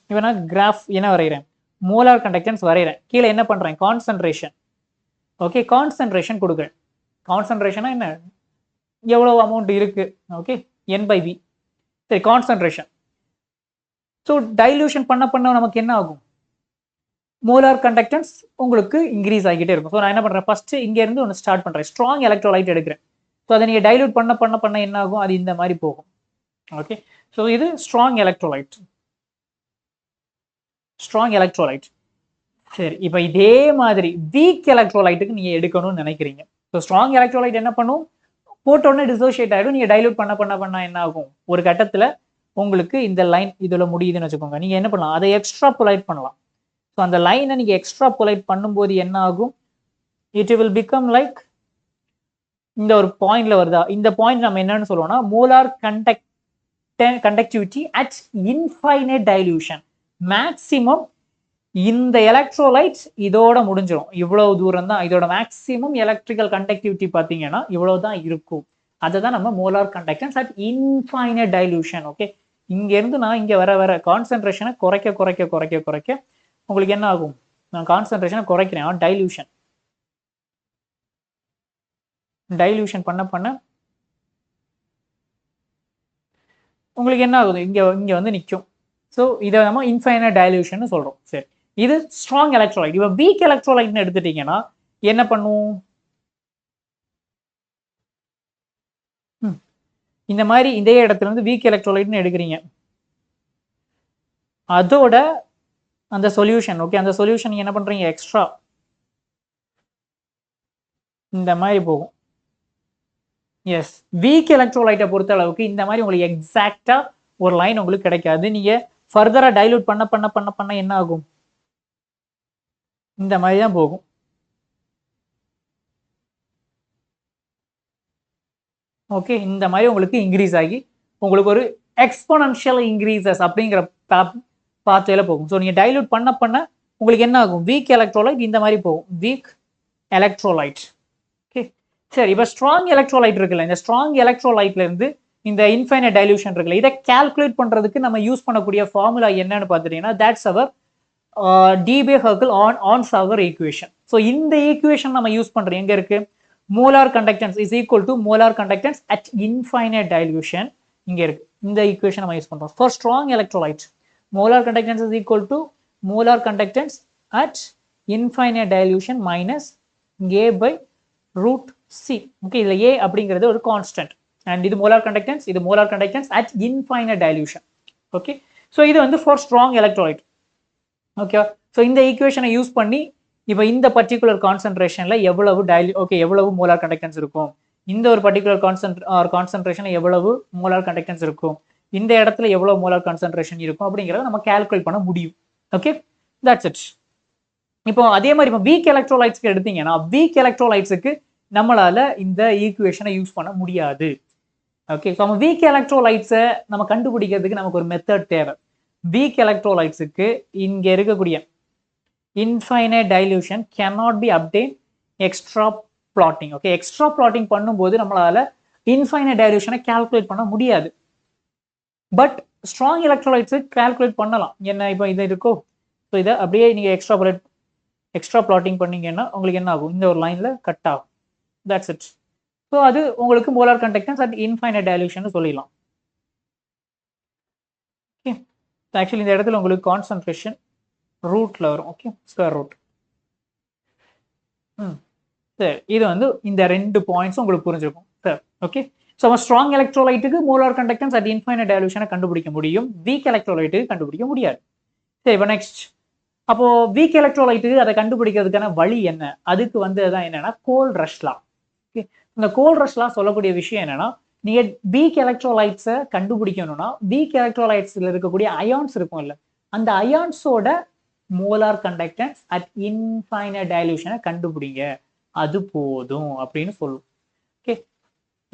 இப்போ நான் கிராஃப் என்ன வரைகிறேன்? மோலார் கண்டக்டன்ஸ் வரைகிறேன். கீழே என்ன பண்றேன்? கான்சன்ட்ரேஷன். ஓகே, கான்சன்ட்ரேஷன் கொடுக்குறேன். கான்சன்ட்ரேஷனா என்ன? எவ்வளவு அமௌண்ட் இருக்கு? Okay, n/v. சரி, கான்சன்ட்ரேஷன். ஸோ டைல்யூஷன் பண்ண நமக்கு என்ன ஆகும்? மோலார் கண்டக்டன்ஸ் உங்களுக்கு இன்க்ரீஸ் ஆகிட்டே இருக்கும். ஸோ நான் என்ன பண்றேன்? ஃபர்ஸ்ட் இங்க இருந்து ஒன்று ஸ்டார்ட் பண்றேன், ஸ்ட்ராங் எலக்ட்ரோலைட் எடுக்கிறேன். ஸோ அதை நீங்க டைல்யூட் பண்ண என்ன ஆகும்? அது இந்த மாதிரி போகும். ஓகே, ஸோ இது ஸ்ட்ராங் எலக்ட்ரோலைட். Strong electrolyte. சரி, இப்போ இதே மாதிரி வீக் எலக்ட்ரோலைட்டுக்கு நீங்க எடுக்கணும்னு நினைக்கிறீங்க. ஸோ ஸ்ட்ராங் எலக்ட்ரோலைட் என்ன பண்ணும்? போட்ட உடனே டிசோசியேட் ஆகிடும். நீங்க டைல்யூட் பண்ண என்ன ஆகும்? ஒரு கட்டத்துல உங்களுக்கு இந்த லைன் இதுல முடியுதுன்னு வச்சுக்கோங்க, நீங்க என்ன பண்ணலாம்? அதை எக்ஸ்ட்ரா பொலைட் பண்ணலாம். ஸோ அந்த லைனை நீங்க எக்ஸ்ட்ரா பொலைட் பண்ணும்போது என்ன ஆகும்? இட் வில் பிகம் லைக் இந்த ஒரு பாயிண்ட்ல வருதா? இந்த பாயிண்ட் நம்ம என்னன்னு சொல்லுவோம்னா molar conductivity at infinite dilution. Maximum இந்த எலக்ட்ரோலைட்ஸ் இதோட முடிஞ்சிடும். இவ்வளவு தூரம் தான் இதோட மேக்சிமம் எலக்ட்ரிக்கல் கண்டக்டிவிட்டி பார்த்தீங்கன்னா இவ்வளவு தான் இருக்கும். அதை தான் நம்ம molar conductance at infinite dilution. Okay, இங்க இருந்து நான் இங்க வர கான்சன்ட்ரேஷனை குறைக்க உங்களுக்கு என்ன ஆகும்? நான் கான்சன்ட்ரேஷனை குறைக்கிறேன், டைல்யூஷன் பண்ண உங்களுக்கு என்ன ஆகுது? இங்க வந்து நிற்கும். ஸோ இதை நம்ம இன்ஃபைனைட் டைல்யூஷன் சொல்றோம். சரி, இது ஸ்ட்ராங் எலக்ட்ரோலைட். இப்போ வீக் எலக்ட்ரோலைட்னு எடுத்துட்டீங்கன்னா என்ன பண்ணும்? இந்த மாதிரி இதே இடத்துல இருந்து வீக் எலக்ட்ரோலைட்னு எடுக்கிறீங்க, அதோட அந்த சொல்யூஷன், ஓகே, அந்த சொல்யூஷன் என்ன பண்றீங்க? எக்ஸ்ட்ரா இந்த மாதிரி போகும். எஸ், வீக் எலக்ட்ரோலைட்டை பொறுத்த அளவுக்கு இந்த மாதிரி உங்களுக்கு எக்ஸாக்டா ஒரு லைன் உங்களுக்கு கிடைக்காது. நீங்க ஃபர்தரா டைலூட் பண்ண பண்ண பண்ண பண்ண என்ன ஆகும், இந்த மாதிரி தான் போகும். ஓகே, இந்த மாதிரி உங்களுக்கு இன்க்ரீஸ் ஆகி உங்களுக்கு ஒரு எக்ஸ்போனன்ஷியல் இன்க்ரீசஸ் அப்படிங்கிற பாத்வேல போகும். ஸோ நீங்க டைலூட் பண்ண பண்ண உங்களுக்கு என்ன ஆகும், வீக் எலக்ட்ரோலைட் இந்த மாதிரி போகும், வீக் எலக்ட்ரோலைட். ஓகே, சரி. இப்போ ஸ்ட்ராங் எலக்ட்ரோலைட் இருக்குல்ல, இந்த ஸ்ட்ராங் எலக்ட்ரோலைட்ல இருந்து இந்த இன்ஃபைனைட் டைலூஷன் இருக்குல்ல, இதை கால்குலேட் பண்றதுக்கு நம்ம யூஸ் பண்ணக்கூடிய ஃபார்முலா என்னன்னு பார்த்துட்டீங்கன்னா, that's our Debye-Huckel Onsager equation. So இந்த ஈக்குவேஷன் நம்ம யூஸ் பண்றோம். எங்க இருக்கு, molar conductance is equal to molar conductance at infinite dilution. இங்க இருக்கு, இந்த ஈக்குவேஷன் நம்ம யூஸ் பண்றோம் for strong electrolyte. Molar conductance is equal to molar conductance at infinite dilution minus A by root C. Okay, இதுல A அப்படிங்கிறது ஒரு constant and இது molar conductance, இது molar conductance at infinite dilution. Okay, so இது வந்து for strong electrolyte. Okay, so இந்த ஈக்குவேஷனை use பண்ணி இப்போ இந்த பர்டிகுலர் கான்சென்ட்ரேஷன்ல எவ்வளவு எவ்வளவு மோலார் கண்டக்டன்ஸ் இருக்கும், இந்த ஒரு பர்டிகுலர் கான்சென்ட்ரேஷன்ல எவ்வளவு மோலார் கண்டக்டன்ஸ் இருக்கும், இந்த இடத்துல எவ்வளவு மோலார் கான்சென்ட்ரேஷன் இருக்கும் அப்படிங்கிறத நம்ம கால்குலேட் பண்ண முடியும். Okay, that's it. இப்போ அதே மாதிரி இப்போ வீக் எலக்ட்ரோலைட்ஸ்க்கு எடுத்தீங்கன்னா, வீக் எலக்ட்ரோலைட்ஸுக்கு நம்மளால இந்த ஈக்குவேஷனை யூஸ் பண்ண முடியாது. ஓகே, ஸோ நம்ம வீக் எலக்ட்ரோலைட்ஸை நம்ம கண்டுபிடிக்கிறதுக்கு நமக்கு ஒரு மெத்தட் தேவை. வீக் எலக்ட்ரோலைட்ஸுக்கு இங்க இருக்கக்கூடிய infinite dilution cannot be obtained extra blotting. Okay, extra blotting பண்ணும்போது நம்மளால இன்ஃபைனைட் டைலூஷனை கால்குலேட் பண்ண முடியாது. பட் ஸ்ட்ராங் எலக்ட்ரோலைட்ஸு கால்குலேட் பண்ணலாம். என்ன, இப்போ இது இருக்கோ, ஸோ இதை அப்படியே நீங்க எக்ஸ்ட்ரா பிளாட்டிங் பண்ணீங்கன்னா உங்களுக்கு என்ன ஆகும், இந்த ஒரு லைன்ல கட் ஆகும். That's it. ஸோ அது உங்களுக்கு molar conductance at infinite dilution சொல்லிடலாம். ஓகே, ஆக்சுவலி இந்த இடத்துல உங்களுக்கு கான்சன்ட்ரேஷன் ரூட்ல வரும். Okay, square root. சரி, இது வந்து இந்த ரெண்டு பாயிண்ட்ஸும் உங்களுக்கு புரிஞ்சிருக்கும் சார். ஓகே, ஸோ நம்ம ஸ்ட்ராங் எலக்ட்ரோலைட்டுக்கு மோலார் கண்டக்டன்ஸ் அட் இன்ஃபைனைட் டைலூஷனை கண்டுபிடிக்க முடியும், வீக் எலக்ட்ரோலைட்டுக்கு கண்டுபிடிக்க முடியாது. சரி, இப்போ நெக்ஸ்ட், அப்போ வீக் எலக்ட்ரோலைட்டுக்கு அதை கண்டுபிடிக்கிறதுக்கான வழி என்ன, அதுக்கு வந்து அதான் என்னன்னா கோல் ரஷ்லா. ஓகே, இந்த கோல் ரஷ்லா சொல்லக்கூடிய விஷயம் என்னன்னா, நீங்க வீக் எலக்ட்ரோலைட்ஸை கண்டுபிடிக்கணும்னா வீக் எலக்ட்ரோலைட்ஸ்ல இருக்கக்கூடிய அயான்ஸ் இருக்கும் இல்ல, அந்த அயான்ஸோட மோலார் கண்டக்டன்ஸ் அட் இன்ஃபைனைட் டைலூஷனை கண்டுபிடிங்க, அது போதும் அப்படின்னு சொல்லுவோம். ஓகே,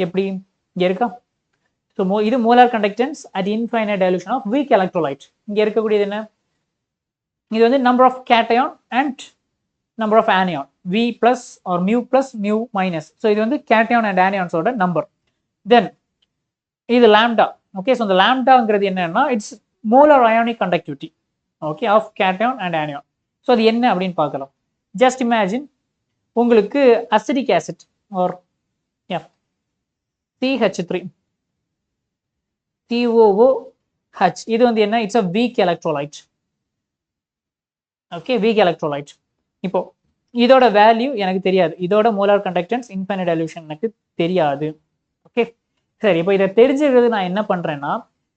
எப்படி இங்க இருக்கா, ஸோ இது molar conductance at infinite dilution of weak electrolyte. இங்க இருக்கக்கூடியது என்ன, இது வந்து number of cation and number of anion, V plus or mu plus mu minus. So இது வந்து கேட்டயான் அண்ட் ஆனியான்ஸோட நம்பர். தென் இது லாம்டா. ஓகே, ஸோ இந்த லாம்டாங்கிறது என்னன்னா it's molar ionic conductivity, okay, of cation and anion. So அது என்ன அப்படின்னு பார்க்கலாம். ஜஸ்ட் இமேஜின் உங்களுக்கு acetic acid or CH3 COOH, இது வந்து என்ன, it's a week electrolyte. Okay, week electrolyte. இப்போ இதோட வேல்யூ எனக்கு தெரியாது, இதோட மோலார் கண்டக்டன்ஸ் இன்ஃபைனைட் டைலூஷன் எனக்கு தெரியாது. ஓகே, சரி. இப்போ இதை தெரிஞ்சுக்கிறது நான் என்ன பண்றேன்னா,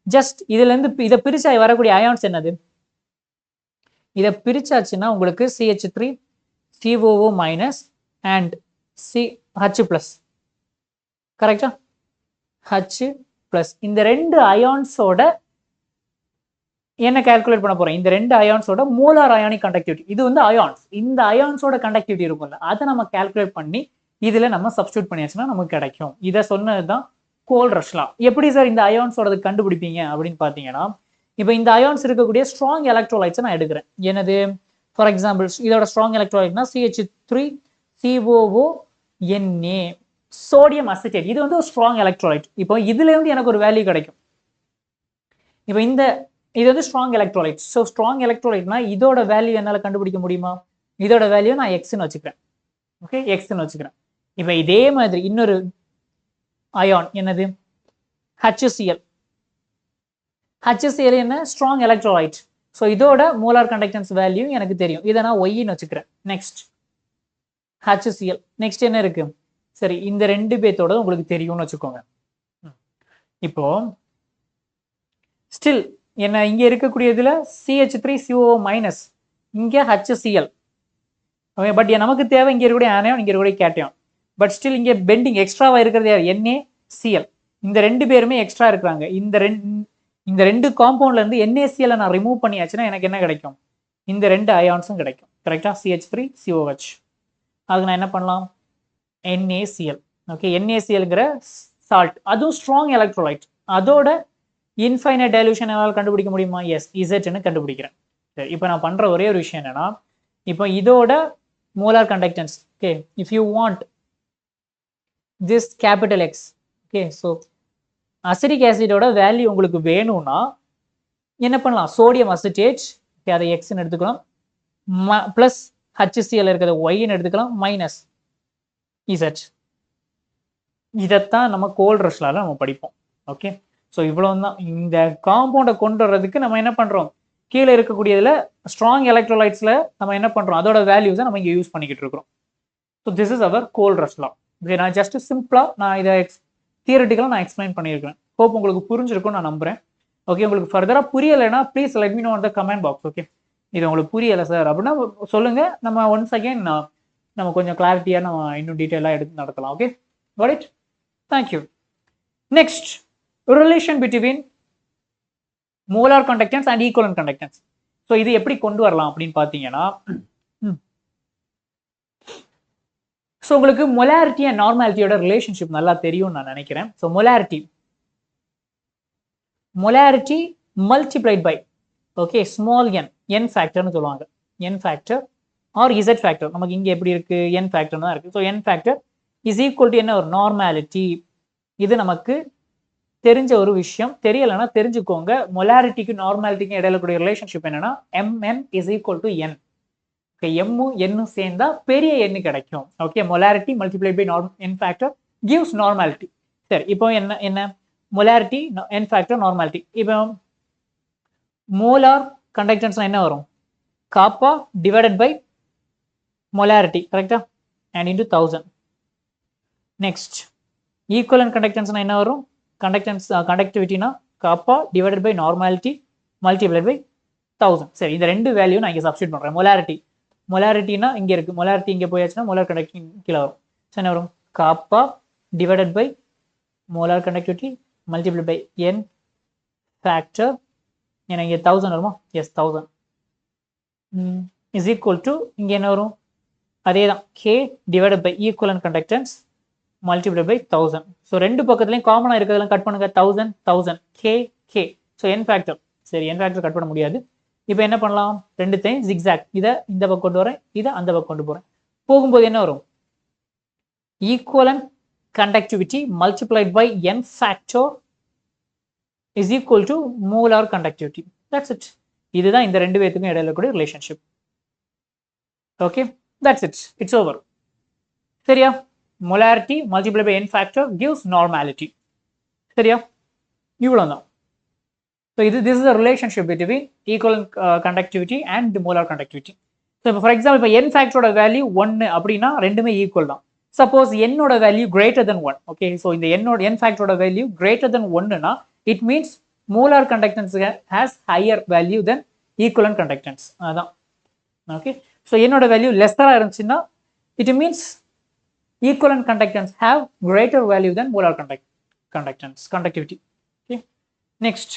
ஜஸ்ட் இதுல இருந்து இதை பிரிச்சா வரக்கூடிய அயான்ஸ் என்னது, இதை பிரிச்சாச்சுன்னா உங்களுக்கு CH3 COO minus and H plus, கரெக்டா, H பிளஸ். இந்த ரெண்டு அயான்ஸோட என்ன கால்குலேட் பண்ண போறோம், இந்த ரெண்டு அயான்ஸோட மோலார் அயானிக் கண்டக்டிவிட்டி. இது வந்து அயான்ஸ், இந்த அயான்ஸோட கண்டக்டிவிட்டி இருக்கும்ல, அதை நம்ம கால்குலேட் பண்ணி இதுல நம்ம சப்ஸ்டியூட் பண்ணியாச்சுன்னா நமக்கு கிடைக்கும். இதை சொன்னதுதான் கோல் ரஷ்லா. எப்படி சார் இந்த அயான்ஸோட கண்டுபிடிப்பீங்க அப்படின்னு பாத்தீங்கன்னா, இப்போ இந்த அயான்ஸ் இருக்கக்கூடிய ஸ்ட்ராங் எலக்ட்ரோலைட்ஸை நான் எடுக்கிறேன். என்னது, ஃபார் எக்ஸாம்பிள் இதோட ஸ்ட்ராங் எலக்ட்ரோலைட்னா CH3 COONA, சோடியம் அசிட்டேட். இது வந்து ஒரு ஸ்ட்ராங் எலக்ட்ரோலைட். இப்போ இதுல இருந்து எனக்கு ஒரு வேல்யூ கிடைக்கும். இப்போ இது வந்து ஸ்ட்ராங் எலக்ட்ரோலைட். ஸோ ஸ்ட்ராங் எலக்ட்ரோலைட்னா இதோட வேல்யூ என்னால் கண்டுபிடிக்க முடியுமா, இதோட வேல்யூ நான் எக்ஸ்ன்னு வச்சுக்கிறேன். ஓகே, எக்ஸ்ன்னு வச்சுக்கிறேன். இப்போ இதே மாதிரி இன்னொரு அயான் என்னது, HCl. HCl என்ன, ஸ்ட்ராங் எலக்ட்ரோலைட். ஸோ இதோட மோலார் கண்டக்டன்ஸ் வேல்யூ எனக்கு தெரியும், இதை நான் ஒய்ன்னு வச்சுக்கிறேன். Next HCl. நெக்ஸ்ட் என்ன இருக்கு, சரி இந்த ரெண்டு பேத்தோட உங்களுக்கு தெரியும்னு வச்சுக்கோங்க. இப்போ ஸ்டில் என்ன, இங்க இருக்கக்கூடியதுல CH3 COO மைனஸ், இங்க HCl. ஓகே, பட் நமக்கு தேவை இங்க இருக்கக்கூடிய ஆனியான், இங்க இருக்கக்கூடிய கேட்டயான். பட் ஸ்டில் இங்கே பெண்டிங் எக்ஸ்ட்ராவாக இருக்கிறது யார்? NaCl. இந்த ரெண்டு பேருமே எக்ஸ்ட்ரா இருக்கிறாங்க. இந்த ரெண்டு காம்பவுண்ட்ல இருந்து NaCl நான் ரிமூவ் பண்ணியாச்சுன்னா எனக்கு என்ன கிடைக்கும்? இந்த ரெண்டு அயான்ஸும் கிடைக்கும். கரெக்டா? CH3 COH. அதுக்கு நான் என்ன பண்ணலாம்? NaCl. ஓகே, NaClங்கிற சால்ட், அதுவும் ஸ்ட்ராங் எலக்ட்ரோலைட். அதோட இன்ஃபைனைட் டைலூஷன் என்னால் கண்டுபிடிக்க முடியுமா? எஸ், இசட்னு கண்டுபிடிக்கிறேன். சரி, இப்போ நான் பண்ற ஒரே ஒரு விஷயம் என்னன்னா, இப்போ இதோட molar conductance, okay, if you want this capital X, okay, so acetic ஆசிடோட வேல்யூ உங்களுக்கு வேணும்னா என்ன பண்ணலாம்? சோடியம் அசிட்டேட், ஓகே, அதை எக்ஸ்ன்னு எடுத்துக்கலாம், பிளஸ் HCl இருக்கிறத ஒய்ன்னு எடுத்துக்கலாம், மைனஸ் இசட். இதைத்தான் நம்ம கோல்ட் ரஷ்லால நம்ம படிப்போம். ஓகே, ஸோ இவ்வளவு தான். இந்த காம்பவுண்டை கொண்டு வர்றதுக்கு நம்ம என்ன பண்றோம்? கீழே இருக்கக்கூடியதுல ஸ்ட்ராங் எலக்ட்ரோலைட்ஸ்ல நம்ம என்ன பண்றோம்? அதோட வேல்யூஸை நம்ம இங்கே யூஸ் பண்ணிக்கிட்டு இருக்கிறோம். ஸோ திஸ் இஸ் அவர் கோல்ட் ரஷ் லா. நான் ஜஸ்ட் சிம்பிளா நான் இதை தியரிட்டிக்கலாக நான் எக்ஸ்பிளைன் பண்ணியிருக்கேன். ஹோப் உங்களுக்கு புரிஞ்சிருக்கும்னு நான் நம்புறேன். ஓகே, உங்களுக்கு ஃபர்தரா புரியலைன்னா please let me know in the comment box. Okay, இது உங்களுக்கு புரியலை சார் அப்படின்னா சொல்லுங்க. நம்ம ஒன்ஸ் அகைன் நம்ம கொஞ்சம் கிளாரிட்டியாக நம்ம இன்னும் டீட்டெயிலாக எடுத்து நடத்தலாம். Okay, got it? Thank you. Next, relation between molar conductance and equivalent conductance. So இது எப்படி கொண்டு வரலாம் அப்படின்னு பார்த்தீங்கன்னா, ஸோ உங்களுக்கு மொலாரிட்டி அண்ட் நார்மாலிட்டியோட ரிலேஷன்ஷிப் நல்லா தெரியும் நான் நினைக்கிறேன். So molarity multiplied by, okay, small n ஃபேக்டர்னு சொல்லுவாங்க. n factor or z factor. நமக்கு இங்கே எப்படி இருக்கு? n ஃபேக்டர் தான் இருக்கு. ஸோ n factor is equal to என்ன? ஒரு நார்மாலிட்டி. இது நமக்கு தெரிஞ்ச ஒரு விஷயம். தெரியலைன்னா தெரிஞ்சுக்கோங்க. மொலாரிட்டிக்கு நார்மாலிட்டிக்கும் இடையில கூடிய ரிலேஷன்ஷிப் என்னன்னா mn is equal to n. Okay, எம்மும் என்னும் சேர்ந்தா பெரிய எண்ணு கிடைக்கும். Okay, molarity multiplied by n factor gives normality. சரி, இப்போ என்ன மொலாரிட்டி n ஃபேக்டர் நார்மாலிட்டி. இப்போ மோலார் கண்டக்டன்ஸ்னா என்ன வரும்? காப்பா டிவைடட் பை மொலாரிட்டி, கரெக்டா? And into 1000. நெக்ஸ்ட், ஈக்குவலன்ட் கண்டக்டன்ஸ்னா என்ன வரும்? கண்டக்டிவிட்டினா kappa divided by normality multiplied by 1000. சரி, இந்த ரெண்டு வேல்யூ நான் இங்கே சப்ஸ்டியூட் பண்றேன். மொலாரிட்டினா இங்கே இருக்கு. மொலாரிட்டி இங்கே போயாச்சுன்னா மோலார் கண்டக்டிவிட்டி கீழே வரும். ஸோ என்ன வரும்? Kappa divided by molar conductivity multiply by n factor. ஏன்னா இங்கே 1000 வருமா? எஸ், 1000 இஸ் ஈக்குவல் டு இங்கே என்ன வரும்? அதே தான், k divided by equivalent conductance multiply by 1000. So ரெண்டு பக்கத்துலையும் காமனாக இருக்கிறதெல்லாம் கட் பண்ணுங்க. 1000 k. So n factor. சரி, n ஃபேக்டர் கட் பண்ண முடியாது. இப்போ என்ன பண்ணலாம்? ரெண்டுத்தையும் ஜிக்ஸாக், இதை இந்த பக்கம் கொண்டு வரேன், இதை அந்த பக்கம் கொண்டு போறேன். போகும்போது என்ன வரும்? Equivalent conductivity multiplied by n factor is equal to molar conductivity. That's it. இதுதான் இந்த ரெண்டு பேத்துக்கும் இடையில கூடிய relationship. Okay, that's it. It's over. சரியா? Molarity multiply by n factor gives normality. சரியா? இவ்வளவுதான். So this is a relationship between equivalent conductivity and molar conductivity. So for example, இப்போ n factor ஓட வேல்யூ 1 அப்படின்னா ரெண்டுமே ஈக்குவல் தான். Suppose n ஓட value greater than 1. Okay, so இந்த n factor ஓட value greater than 1னா it means molar conductance has higher value than equivalent conductance. அதான். Okay, so n ஓட வேல்யூ லெஸ்ஸரா இருந்துச்சுன்னா it means equivalent conductance have greater value than molar conductivity. Okay, next,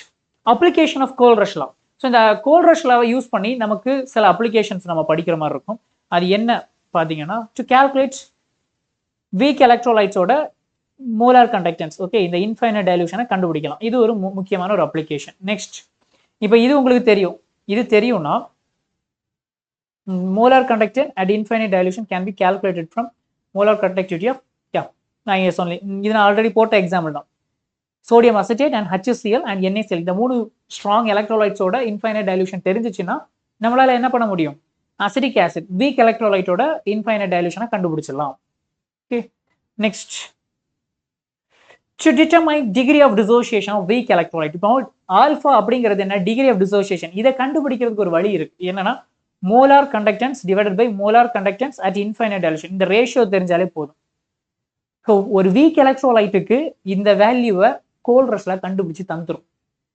application of கோல்ட் ரஷ் law. So இந்த கோல்ட் ரஷ் லாவை use பண்ணி நமக்கு சில அப்ளிகேஷன்ஸ் நம்ம படிக்கிற மாதிரி இருக்கும். அது என்ன பார்த்தீங்கன்னா, டு கால்குலேட் வீக் எலக்ட்ரோலைட்ஸோட மோலார் கண்டக்டன்ஸ். ஓகே, இந்த இன்ஃபைனைட் டைலூஷனை கண்டுபிடிக்கலாம். இது ஒரு முக்கியமான ஒரு அப்ளிகேஷன். நெக்ஸ்ட், இப்போ இது உங்களுக்கு தெரியும். இது தெரியும்னா molar conductance at infinite dilution can be calculated from molar conductivity of நான் இங்கே சொன்னேன். இது நான் ஆல்ரெடி போட்ட எக்ஸாம்பிள் தான். Sodium acetate and HCl and NaCl இந்த மூணு ஸ்ட்ராங் எலக்ட்ரோலைட்ஸோட இன்ஃபைனைட் டைலூஷன் தெரிஞ்சிச்சுன்னா நம்மளால என்ன பண்ண முடியும்? அசிட்டிக் ஆசிட் வீக் எலக்ட்ரோலைட்டோட இன்ஃபைனைட் டைலூஷனை கண்டுபிடிச்சிடலாம். Okay, next, to determine degree of dissociation of weak electrolyte. இப்போ ஆல்ஃபா அப்படிங்கிறது என்ன? Degree of dissociation. இதை கண்டுபிடிக்கிறதுக்கு ஒரு வழி இருக்கு. என்னன்னா molar conductance divided by molar conductance at infinite dilution. இந்த ரேஷியோ தெரிஞ்சாலே போதும். ஸோ ஒரு வீக் எலக்ட்ரோலைட்டுக்கு இந்த வேல்யூவை கோல்ட் ரஷ்ல கண்டுபிடிச்சு தந்துரும்.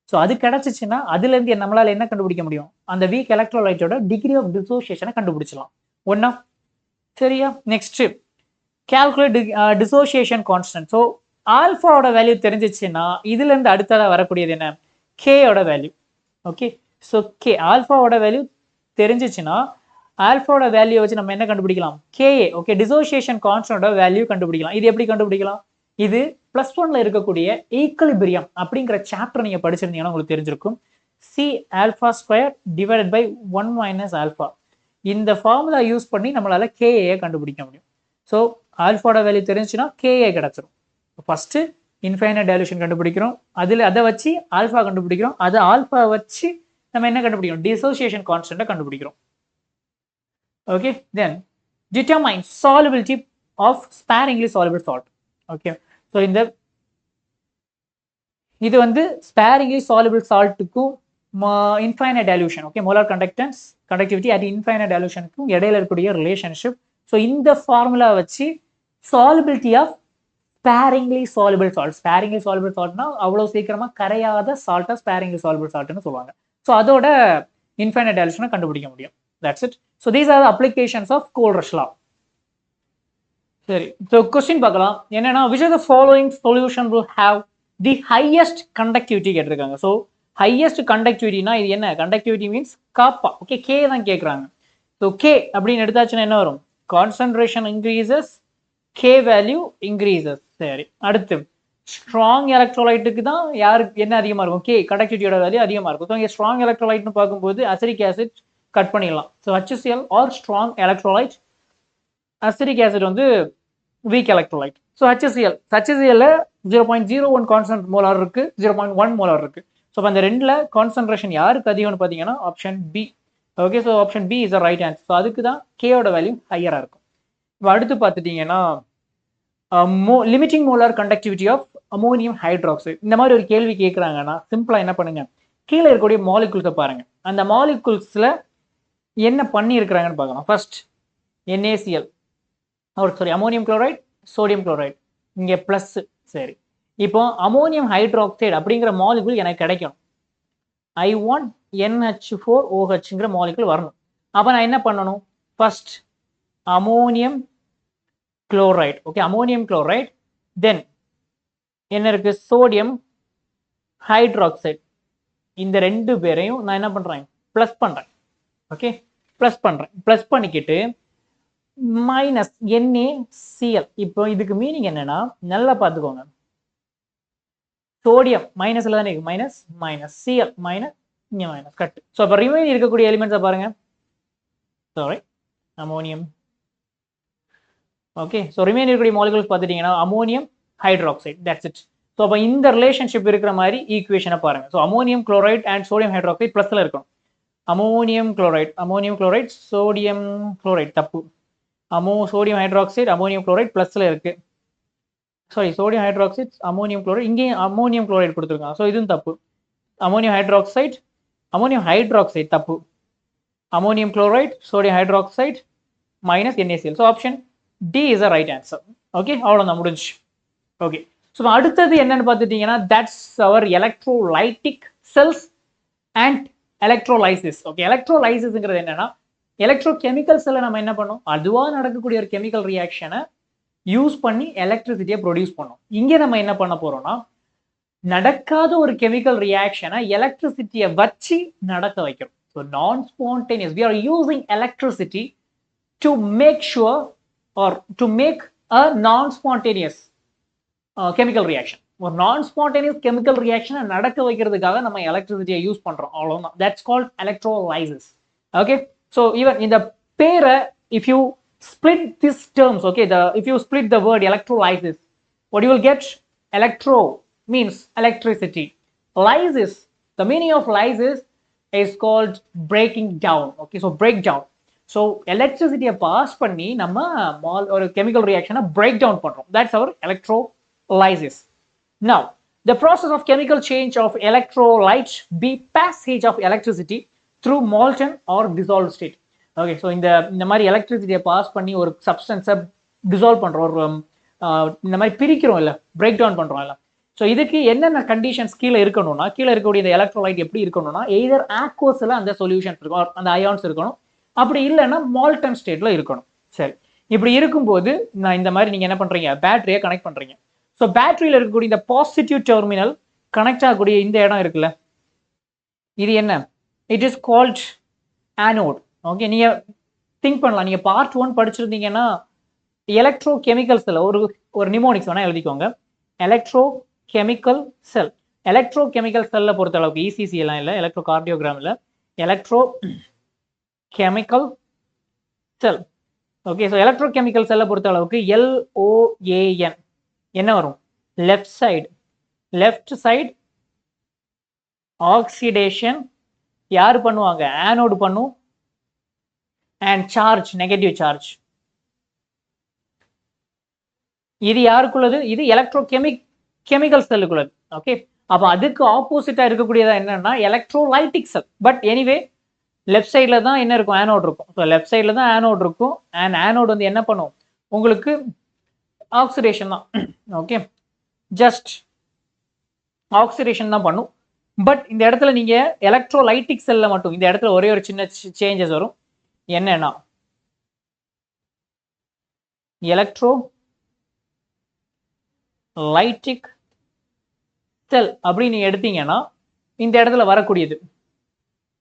ஸோ அது கிடைச்சிச்சுன்னா அதுல இருந்து நம்மளால என்ன கண்டுபிடிக்க முடியும்? அந்த வீக் எலக்ட்ரோலைட்டோட டிகிரி ஆஃப் டிசோசியேஷனை கண்டுபிடிச்சலாம். ஒன்னா? சரியா? Next, calculate dissociation constant. So ஆல்ஃபாவோட வேல்யூ தெரிஞ்சிச்சுன்னா இதுல இருந்து அடுத்ததாக வரக்கூடியது என்ன, கேயோட வேல்யூ. ஓகே, ஸோ கே ஆல்ஃபாவோட வேல்யூ தெரிஞ்சிச்சுன்னா ஆல்ஃபாவோட வேல்யூ வச்சு நம்ம என்ன கண்டுபிடிக்கலாம், கேஏ. ஓகே, டிசோசியேஷன் கான்ஸ்டன்டோட வேல்யூ கண்டுபிடிக்கலாம். இது எப்படி கண்டுபிடிக்கலாம், இது +1ல இருக்கக்கூடிய ஈக்குலிபிரியம் அப்படிங்கிற சாப்டர் நீங்க படிச்சிருந்தீங்கன்னா உங்களுக்கு தெரிஞ்சிருக்கும். C alpha square divided by 1 minus alpha. இந்த ஃபார்முலா யூஸ் பண்ணி நம்மளால கேஏ கண்டுபிடிக்க முடியும். ஸோ ஆல்ஃபாவோட வேல்யூ தெரிஞ்சுன்னா கேஏ கிடைச்சிரும். ஃபர்ஸ்ட் இன்ஃபைனைட் டைலூஷன் கண்டுபிடிக்கிறோம், அதை வச்சு ஆல்ஃபா கண்டுபிடிக்கிறோம், அது ஆல்ஃபா வச்சு நம்ம என்ன கண்டுபிடிக்கிறோம், டிசோசியேஷன் கான்ஸ்டன்ட்டை கண்டுபிடிக்கிறோம். Okay, then determine solubility of sparingly soluble salt. Okay, so இது வந்து ஸ்பேரிங்லி சால்பிள் சால்ட்டுக்கும் infinite dilution, okay, molar conductivity at infinite டைலூஷனுக்கும் இடையில இருக்கக்கூடிய ரிலேஷன்ஷிப். ஸோ இந்த ஃபார்முலா வச்சு solubility of sparingly soluble salt. Sparingly soluble சால்ட்னா அவ்வளோ சீக்கிரமா கரையாத சால்ட்டா ஸ்பேரிங்லி சால்பிள் சால்ட்னு சொல்லுவாங்க. ஸோ அதோட இன்ஃபைனைட் டைலூஷனை கண்டுபிடிக்க முடியும். That's it. So these are the applications of கோல்ட்ரஷ் லா. சரி, ஸோ கொஸ்டின் பார்க்கலாம். என்னன்னா, which of the following solution will have the highest conductivity கேட்டிருக்காங்க. ஸோ ஹையஸ்ட் கண்டக்டிவிட்டினா இது என்ன, கண்டக்டிவிட்டி மீன்ஸ் காப்பா. ஓகே, கே தான் கேட்குறாங்க. ஸோ கே அப்படின்னு எடுத்தாச்சுன்னா என்ன வரும், concentration increases, K value increases. சரி, அடுத்து ஸ்ட்ராங் எலக்ட்ரோலைட்டுக்கு தான் யாருக்கு என்ன அதிகமாக இருக்கும், கே கண்டக்டிவிட்டியோட வேல்யூ அதிகமாக இருக்கும். ஸோ இங்கே ஸ்ட்ராங் எலக்ட்ரோலைட்னு பார்க்கும்போது அசிரிக் ஆசிட் கட் பண்ணிடலாம். So HCl are strong electrolyte, acetic acid வந்து weak electrolyte. So HCl 0.01 constant molar இருக்கு, 0.1 மோலார் இருக்கு. ஸோ அந்த ரெண்டுல கான்சன்ட்ரேஷன் யாருக்கு அதிகம்னு பார்த்தீங்கன்னா option B. Okay, so option B is the right answer. So அதுக்கு தான் கேயோட வேல்யூ ஹையராக இருக்கும். இப்போ அடுத்து பார்த்துட்டீங்கன்னா limiting molar conductivity of ammonium hydroxide. இந்த மாதிரி ஒரு கேள்வி கேட்குறாங்கன்னா சிம்பிளாக என்ன பண்ணுங்க, கீழே இருக்கக்கூடிய மாலிகுல்ஸை பாருங்க, அந்த மாலிகுல்ஸில் என்ன பண்ணி இருக்கிறாங்கன்னு பார்க்கலாம். First NaCl, ammonium chloride, sodium chloride, இங்கே ப்ளஸ். சரி, இப்போ அமோனியம் ஹைட்ராக்சைடு அப்படிங்கிற மாலிகுல் எனக்கு கிடைக்கணும். I want NH4OHங்கிற மாலிகுல் வரணும். அப்போ நான் என்ன பண்ணணும், first ammonium chloride. Okay, ammonium chloride, then என்ன இருக்கு, சோடியம் ஹைட்ராக்சைடு. இந்த ரெண்டு பேரையும் நான் என்ன பண்றேன், பிளஸ் பண்றேன். ஓகே, பிளஸ் பண்றேன். பிளஸ் பண்ணிக்கிட்டு மைனஸ் NaCl. இப்போ இதுக்கு மீனிங் என்னன்னா, நல்லா பார்த்துக்கோங்க, சோடியம் மைனஸ்ல தானே இருக்கு, மைனஸ் மைனஸ் Cl மைனஸ், இங்க மைனஸ் கட். ஸோ அப்போ ரிமைன் இருக்கக்கூடிய எலிமெண்ட்ஸை பாருங்க. Sorry, ammonium. Okay, so remain இருக்கக்கூடிய மாலிகுல்ஸ் பார்த்துட்டீங்கன்னா ammonium hydroxide. That's it. So அப்போ இந்த ரிலேஷன்ஷிப் இருக்கிற மாதிரி ஈக்குவேஷனை பாருங்க. So ammonium chloride and sodium hydroxide பிளஸ்ல இருக்கணும். அமோனியம் குளோரைட் சோடியம் குளோரைட் தப்பு. சோடியம் ஹைட்ராக்சைடு அமோனியம் குளோரைட் பிளஸ்ல இருக்கு. Sorry, sodium hydroxide ammonium chloride, இங்கேயும் அமோனியம் குளோரைட் கொடுத்துருக்காங்க. ஸோ இதுவும் தப்பு. அமோனியம் ஹைட்ராக்சைடு தப்பு. Ammonium chloride, sodium hydroxide minus NaCl. So option D is the right answer. Okay, அவ்வளோதான், முடிஞ்சு. ஓகே, ஸோ அடுத்தது என்னன்னு பார்த்துட்டீங்கன்னா, that's our electrolytic cells and electrolysis. Okay, எலக்ட்ரோலைசிஸ்ங்கிறது என்னன்னா, எலக்ட்ரோகெமிக்கல் செல்லை நம்ம என்ன பண்ணோம், அதுவாக நடக்கக்கூடிய ஒரு கெமிக்கல் ரியாக்ஷனை யூஸ் பண்ணி எலக்ட்ரிசிட்டியை ப்ரொடியூஸ் பண்ணோம். இங்கே நம்ம என்ன பண்ண போறோம்னா, நடக்காத ஒரு கெமிக்கல் ரியாக்ஷனை எலக்ட்ரிசிட்டியை வச்சு நடக்க வைக்கிறோம். ஸோ நான் spontaneous, we are using electricity to make sure or to make a non-spontaneous chemical reaction. ஒரு non-spontaneous chemical reaction நடக்க வைக்கிறதுக்காக நம்ம எலக்ட்ரிசிட்டியை யூஸ் பண்றோம், அவ்வளவுதான். That's called electrolysis. Okay, so even in the பேரை if you split these terms, okay, if you split the word electrolysis, what you will get, electro means electricity, lysis, the meaning of lysis is called breaking down. Okay, so breakdown. So electricity pass பண்ணி நம்ம ஒரு chemical reaction break down பண்றோம். That's our electrolysis. Now the process of chemical change of electrolyte be passage of electricity through molten or dissolved state. Okay, so இந்த மாதிரி எலக்ட்ரிசிட்டியை pass பண்ணி ஒரு சப்ஸ்டன்ஸை dissolve பண்றோம், ஒரு இந்த மாதிரி பிரிக்கிறோம் இல்ல, பிரேக் டவுன் பண்றோம் இல்ல. ஸோ இதுக்கு என்னென்ன கண்டிஷன்ஸ் கீழே இருக்கணும்னா, கீழே இருக்கக்கூடிய இந்த எலக்ட்ரோலைட் எப்படி இருக்கணும்னா, எய்தர் ஆக்வஸ்ல அந்த சொல்யூஷன் இருக்கும், அந்த அயான்ஸ் இருக்கணும், அப்படி இல்லைன்னா மால்டன் ஸ்டேட்ல இருக்கணும். சரி, இப்படி இருக்கும்போது நான் இந்த மாதிரி நீங்க என்ன பண்றீங்க, பேட்டரியை கனெக்ட் பண்றீங்க. ஸோ பேட்டரியில் இருக்கக்கூடிய இந்த பாசிட்டிவ் டெர்மினல் கனெக்ட் ஆகக்கூடிய இந்த இடம் இருக்குல்ல, இது என்ன, it is called anode. Okay, நீங்க திங்க் பண்ணலாம், நீங்க பார்ட் 1 படிச்சிருந்தீங்கன்னா எலக்ட்ரோ கெமிக்கல் செல் ஒரு நிமோனிக்ஸ் வேணா எழுதிக்கோங்க. எலக்ட்ரோ கெமிக்கல் செல், எலக்ட்ரோ கெமிக்கல் செல்ல பொறுத்த அளவுக்கு இசிசி எல்லாம் இல்லை, எலக்ட்ரோ கார்டியோகிராம் இல்லை, எலக்ட்ரோ கெமிக்கல் செல். ஓகே, ஸோ எலக்ட்ரோ கெமிக்கல் செல்லை பொறுத்த அளவுக்கு LOAN என்ன வரும், லெஃப்ட் சைடு ஆக்சிடேஷன் யாரு பண்ணுவாங்க, ஆனோடு பண்ணும், அண்ட் சார்ஜ் நெகட்டிவ் சார்ஜ். இது யாருக்குள்ளது, இது எலக்ட்ரோ கெமிக்கல் செல்லுக்குள்ளது. ஓகே, அப்ப அதுக்கு ஆப்போசிட்டா இருக்கக்கூடியதா என்னன்னா electrolytic sell. But anyway left சைடில் தான் என்ன இருக்கும், ஆனோட் இருக்கும். ஸோ லெஃப்ட் சைடில் தான் ஆனோட் இருக்கும். அண்ட் ஆனோட் வந்து என்ன பண்ணும், உங்களுக்கு ஆக்சிடேஷன் தான். ஓகே, ஜஸ்ட் ஆக்சிடேஷன் தான் பண்ணும். பட் இந்த இடத்துல நீங்க எலக்ட்ரோலைட்டிக் செல்ல மட்டும் இந்த இடத்துல ஒரே ஒரு சின்ன சேஞ்சஸ் வரும். என்னன்னா எலக்ட்ரோலைட்டிக் செல் அப்படின்னு நீங்க எடுத்தீங்கன்னா இந்த இடத்துல வரக்கூடியது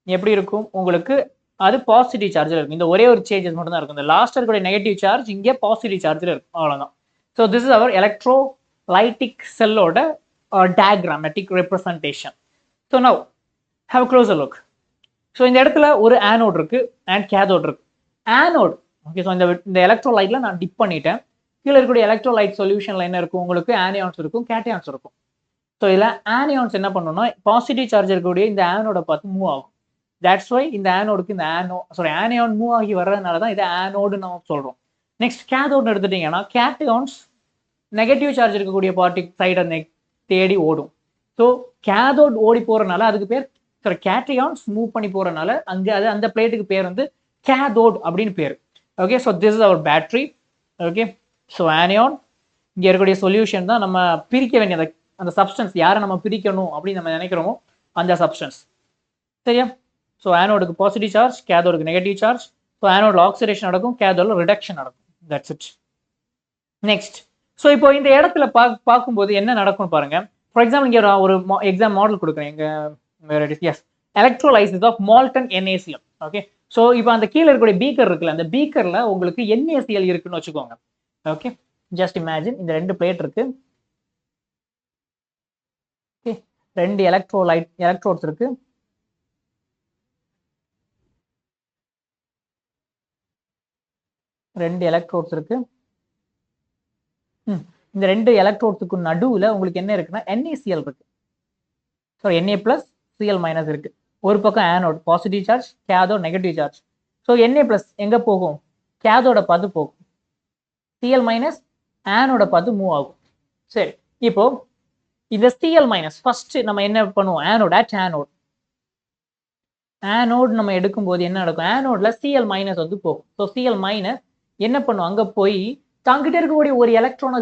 எப்படி இருக்கும், உங்களுக்கு அது பாசிட்டிவ் சார்ஜில் இருக்கும். இந்த ஒரே ஒரு சேஞ்சஸ் மட்டும் தான் இருக்கும். இந்த லாஸ்ட் இருக்கக்கூடிய நெகட்டிவ் சார்ஜ் இங்கே பாசிட்டிவ் சார்ஜில் இருக்கும், அவ்வளோதான். So this is our electrolytic செல்லோட diagrammatic representation. So now have a closer look. So இந்த இடத்துல ஒரு ஆனோட் இருக்கு அண்ட் கேதோட் இருக்கு. ஆனோட், ஓகே, ஸோ இந்த எலக்ட்ரோலைட்ல நான் டிப் பண்ணிட்டேன். கீழே இருக்கக்கூடிய எலக்ட்ரோலைட் சொல்யூஷன்ல என்ன இருக்கும், உங்களுக்கு ஆனியான்ஸ் இருக்கும், கேட்டயான்ஸ் இருக்கும். ஸோ இதில் ஆனியான்ஸ் என்ன பண்ணணும்னா பாசிட்டிவ் சார்ஜ் இருக்கக்கூடிய இந்த ஆனோட பார்த்து மூவ் ஆகும். தட்ஸ் வை இந்த ஆனோடுக்கு இந்த ஆனியான் மூவ் ஆகி வர்றதுனால தான் இதை ஆனோடு நம்ம சொல்றோம். நெக்ஸ்ட் கேதோட்னு எடுத்துட்டீங்கன்னா கேட்டயான்ஸ் நெகட்டிவ் சார்ஜ் இருக்கக்கூடிய பார்ட்டி சைடை தேடி ஓடும். ஸோ கேதோட் ஓடி போறதுனால அதுக்கு பேர், சாரி, கேட்டயான்ஸ் மூவ் பண்ணி போறதுனால அங்கே அது அந்த பிளேட்டுக்கு பேர் வந்து கேதோட் அப்படின்னு பேர். Okay, so this is our battery. Okay, so anion இங்கே இருக்கக்கூடிய சொல்யூஷன் தான் நம்ம பிரிக்க வேண்டிய அந்த சப்ஸ்டன்ஸ், யாரை நம்ம பிரிக்கணும் அப்படின்னு நம்ம நினைக்கிறோமோ அந்த சப்ஸ்டன்ஸ். சரியா? ஸோ ஆனோடுக்கு பாசிட்டிவ் சார்ஜ், கேதோடுக்கு நெகட்டிவ் சார்ஜ். ஸோ ஆனோட ஆக்சிடேஷன் நடக்கும், கேதோட ரிடக்ஷன் நடக்கும். That's it. நெக்ஸ்ட், ஸோ இப்போ இந்த இடத்துல பார்க்கும்போது என்ன நடக்கும் பாருங்க. ஃபார் எக்ஸாம்பிள் இங்கே ஒரு எக்ஸாம் மாடல் கொடுக்குறேன். Yes, electrolysis of molten NaCl. Okay, so இப்போ அந்த கீழே இருக்கக்கூடிய பீக்கர் இருக்குல்ல, அந்த பீக்கர்ல உங்களுக்கு NaCl இருக்குன்னு வச்சுக்கோங்க. ஓகே, ஜஸ்ட் இமேஜின் இந்த ரெண்டு பிளேட் இருக்கு. ஓகே, ரெண்டு எலக்ட்ரோட்ஸ் இருக்கு. ரெண்டு எலக்ட்ரோட்ஸ் இருக்கு. இந்த ரெண்டு எலக்ட்ரோட்ஸுக்கு நடுவில் உங்களுக்கு என்ன இருக்குன்னா NaCl இருக்கு. ஸோ Na+Cl- இருக்கு. ஒரு பக்கம் anode positive charge, cathode negative charge. So Na+ எங்க போகும், கேதோட பார்த்து போகும். Cl- ஆனோட பார்த்து மூவ் ஆகும். சரி, இப்போ இந்த Cl- ஃபர்ஸ்ட் நம்ம என்ன பண்ணுவோம், ஆனோட் நம்ம எடுக்கும்போது என்ன நடக்கும், ஆனோட்ல Cl- வந்து போகும். ஸோ Cl- என்ன பண்ணும், அங்க போய் தாங்கிட்டே இருக்கக்கூடிய ஒரு எலக்ட்ரானை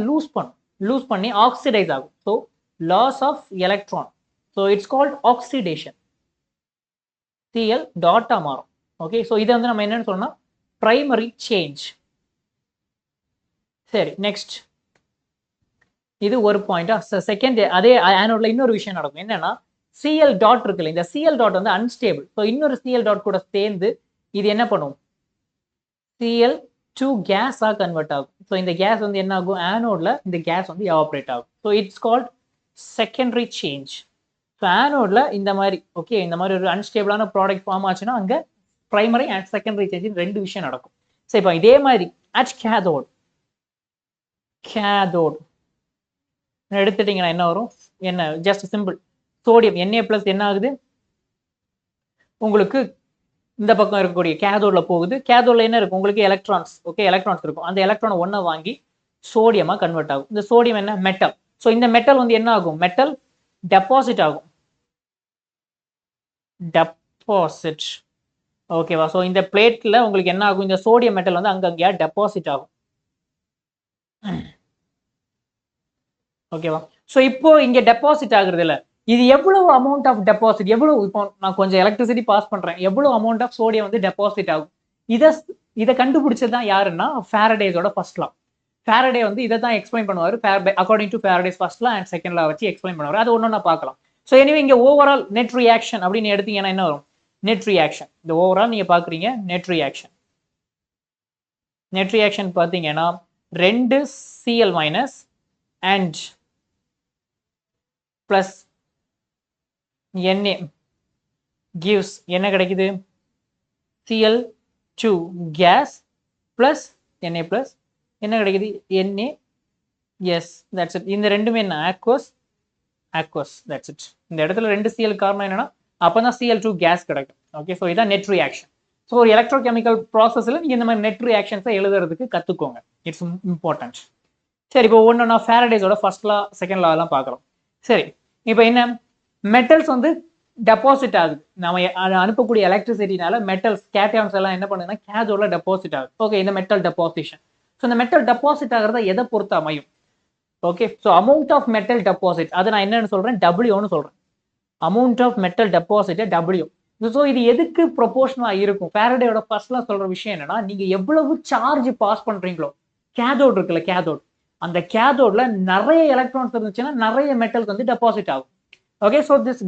லூஸ் பண்ணி ஆக்சிடைஸ் ஆகும். So loss of electron. So it's called oxidation. Cl டாட்டா மாறும். ஓகே, ஸோ இதை வந்து நம்ம என்னன்னு சொல்லணும், பிரைமரி சேஞ்ச். சரி, நெக்ஸ்ட் இது ஒரு பாயிண்டா. செகண்ட், அதே ஆனோட்ல இன்னொரு விஷயம் நடக்கும். என்னன்னா Cl டாட் இருக்குல்ல, இந்த Cl டாட் வந்து அன்ஸ்டேபிள். ஸோ இன்னொரு Cl டாட் கூட சேர்ந்து இது என்ன பண்ணும், Cl2 கேஸா கன்வெர்ட் ஆகும். ஸோ இந்த கேஸ் வந்து என்ன ஆகும், ஆனோட்ல இந்த கேஸ் வந்து எவாபரேட் ஆகும். So it's called secondary change. So ஆனோட்ல இந்த மாதிரி, ஓகே, இந்த மாதிரி ஒரு அன்ஸ்டேபிளான ப்ராடக்ட் ஃபார்ம் ஆச்சுன்னா அங்கே பிரைமரி அண்ட் செகண்டரி சேஞ்ச் ரெண்டு விஷயம் நடக்கும். சரி, இப்போ இதே மாதிரி அட் கேதோட் எடுத்துட்டீங்கன்னா என்ன வரும், என்ன, ஜஸ்ட் சிம்பிள், சோடியம் Na+ என்ன ஆகுது, உங்களுக்கு இந்த பக்கம் இருக்கக்கூடிய கேதோட்ல போகுது. கேதோட்ல என்ன இருக்கும், உங்களுக்கு எலக்ட்ரான்ஸ். ஓகே, எலக்ட்ரான்ஸ் இருக்கும். அந்த எலக்ட்ரானை ஒன்றை வாங்கி சோடியமா கன்வெர்ட் ஆகும். இந்த சோடியம் என்ன, மெட்டல். ஸோ இந்த மெட்டல் வந்து என்ன ஆகும், மெட்டல் டெபாசிட் ஆகும். ஓகேவா? ஸோ இந்த பிளேட்ல உங்களுக்கு என்ன ஆகும், இந்த சோடியம் மெட்டல் வந்து அங்கங்கேயா டெபாசிட் ஆகும். ஓகேவா? ஸோ இப்போ இங்க டெபாசிட் ஆகுறது இல்லை, இது எவ்வளவு அமௌண்ட் ஆஃப் டெபாசிட், எவ்வளவு, இப்போ நான் கொஞ்சம் எலக்ட்ரிசிட்டி பாஸ் பண்றேன், எவ்வளவு அமௌண்ட் ஆஃப் சோடியம் வந்து டெபாசிட் ஆகும், இதை இதை கண்டுபிடிச்சது தான் யாருன்னா ஃபாரடேஸோட ஃபர்ஸ்ட் லா. ஃபாரடே வந்து இதை தான் எக்ஸ்பிளைன் பண்ணுவார் according to Faraday's first law and second law வச்சு எக்ஸ்பிளைன் பண்ணுவார். அது ஒன்று நான் பார்க்கலாம். ஸோ எனிவே இங்கே ஓவரால் நெட் ரியாக்ஷன் அப்படின்னு எடுத்தீங்கன்னா என்ன வரும்? Net reaction. இந்த ஓவரால் நீங்கள் பார்க்குறீங்க நெட் ரியாக்ஷன். நெட் ரியாக்ஷன் பார்த்தீங்கன்னா 2 Cl minus and plus Na gives என்ன கிடைக்குது? Cl2 gas plus Na plus என்ன கிடைக்குது? Na. Yes, that's it. இந்த ரெண்டுமே என்ன? aqueous, that's it. இந்த இடத்துல 2 Cl காரணம் என்னன்னா அப்பதான் Cl2 கேஸ் கிடைக்கும். ஓகே, ஸோ இதான் நெட் ரியாக்ஷன். ஸோ ஒரு எலக்ட்ரோகெமிக்கல் ப்ராசஸில் நீங்கள் இந்த மாதிரி நெட் ரியாக்ஷன்ஸை எழுதுறதுக்கு கற்றுக்கோங்க. It's important. சரி, இப்போ ஒன்று ஃபாரடேஸோட ஃபர்ஸ்ட் லா செகண்ட் லா எல்லாம் பார்க்குறோம். சரி, இப்போ என்ன மெட்டல்ஸ் வந்து டெபாசிட் ஆகுது. நம்ம அனுப்பக்கூடிய எலக்ட்ரிசிட்டினால மெட்டல்ஸ் கேட்டயான்ஸ் எல்லாம் என்ன பண்ணுதுன்னா கேதோட டெபாசிட் ஆகுது. ஓகே, இந்த மெட்டல் டெபாசிஷன். ஸோ இந்த மெட்டல் டெபாசிட் ஆகிறத எதை பொறுத்து அமையும்? Okay, so amount of metal deposit, அதை நான் என்னன்னு சொல்றேன்? டபிள்யூன்னு சொல்றேன். Amount of metal deposit W. So இது எதுக்கு ப்ரொபோஷனலாக இருக்கும்? ஃபாரடேயோட ஃபர்ஸ்ட்ல சொல்ற விஷயம் என்னன்னா, நீங்க எவ்வளவு சார்ஜ் பாஸ் பண்றீங்களோ, கேதோட் இருக்குல்ல, கேதோட், அந்த கேதோட்ல நிறைய எலக்ட்ரான்ஸ் இருந்துச்சுன்னா நிறைய மெட்டல்ஸ் வந்து டெபாசிட் ஆகும். Okay, so this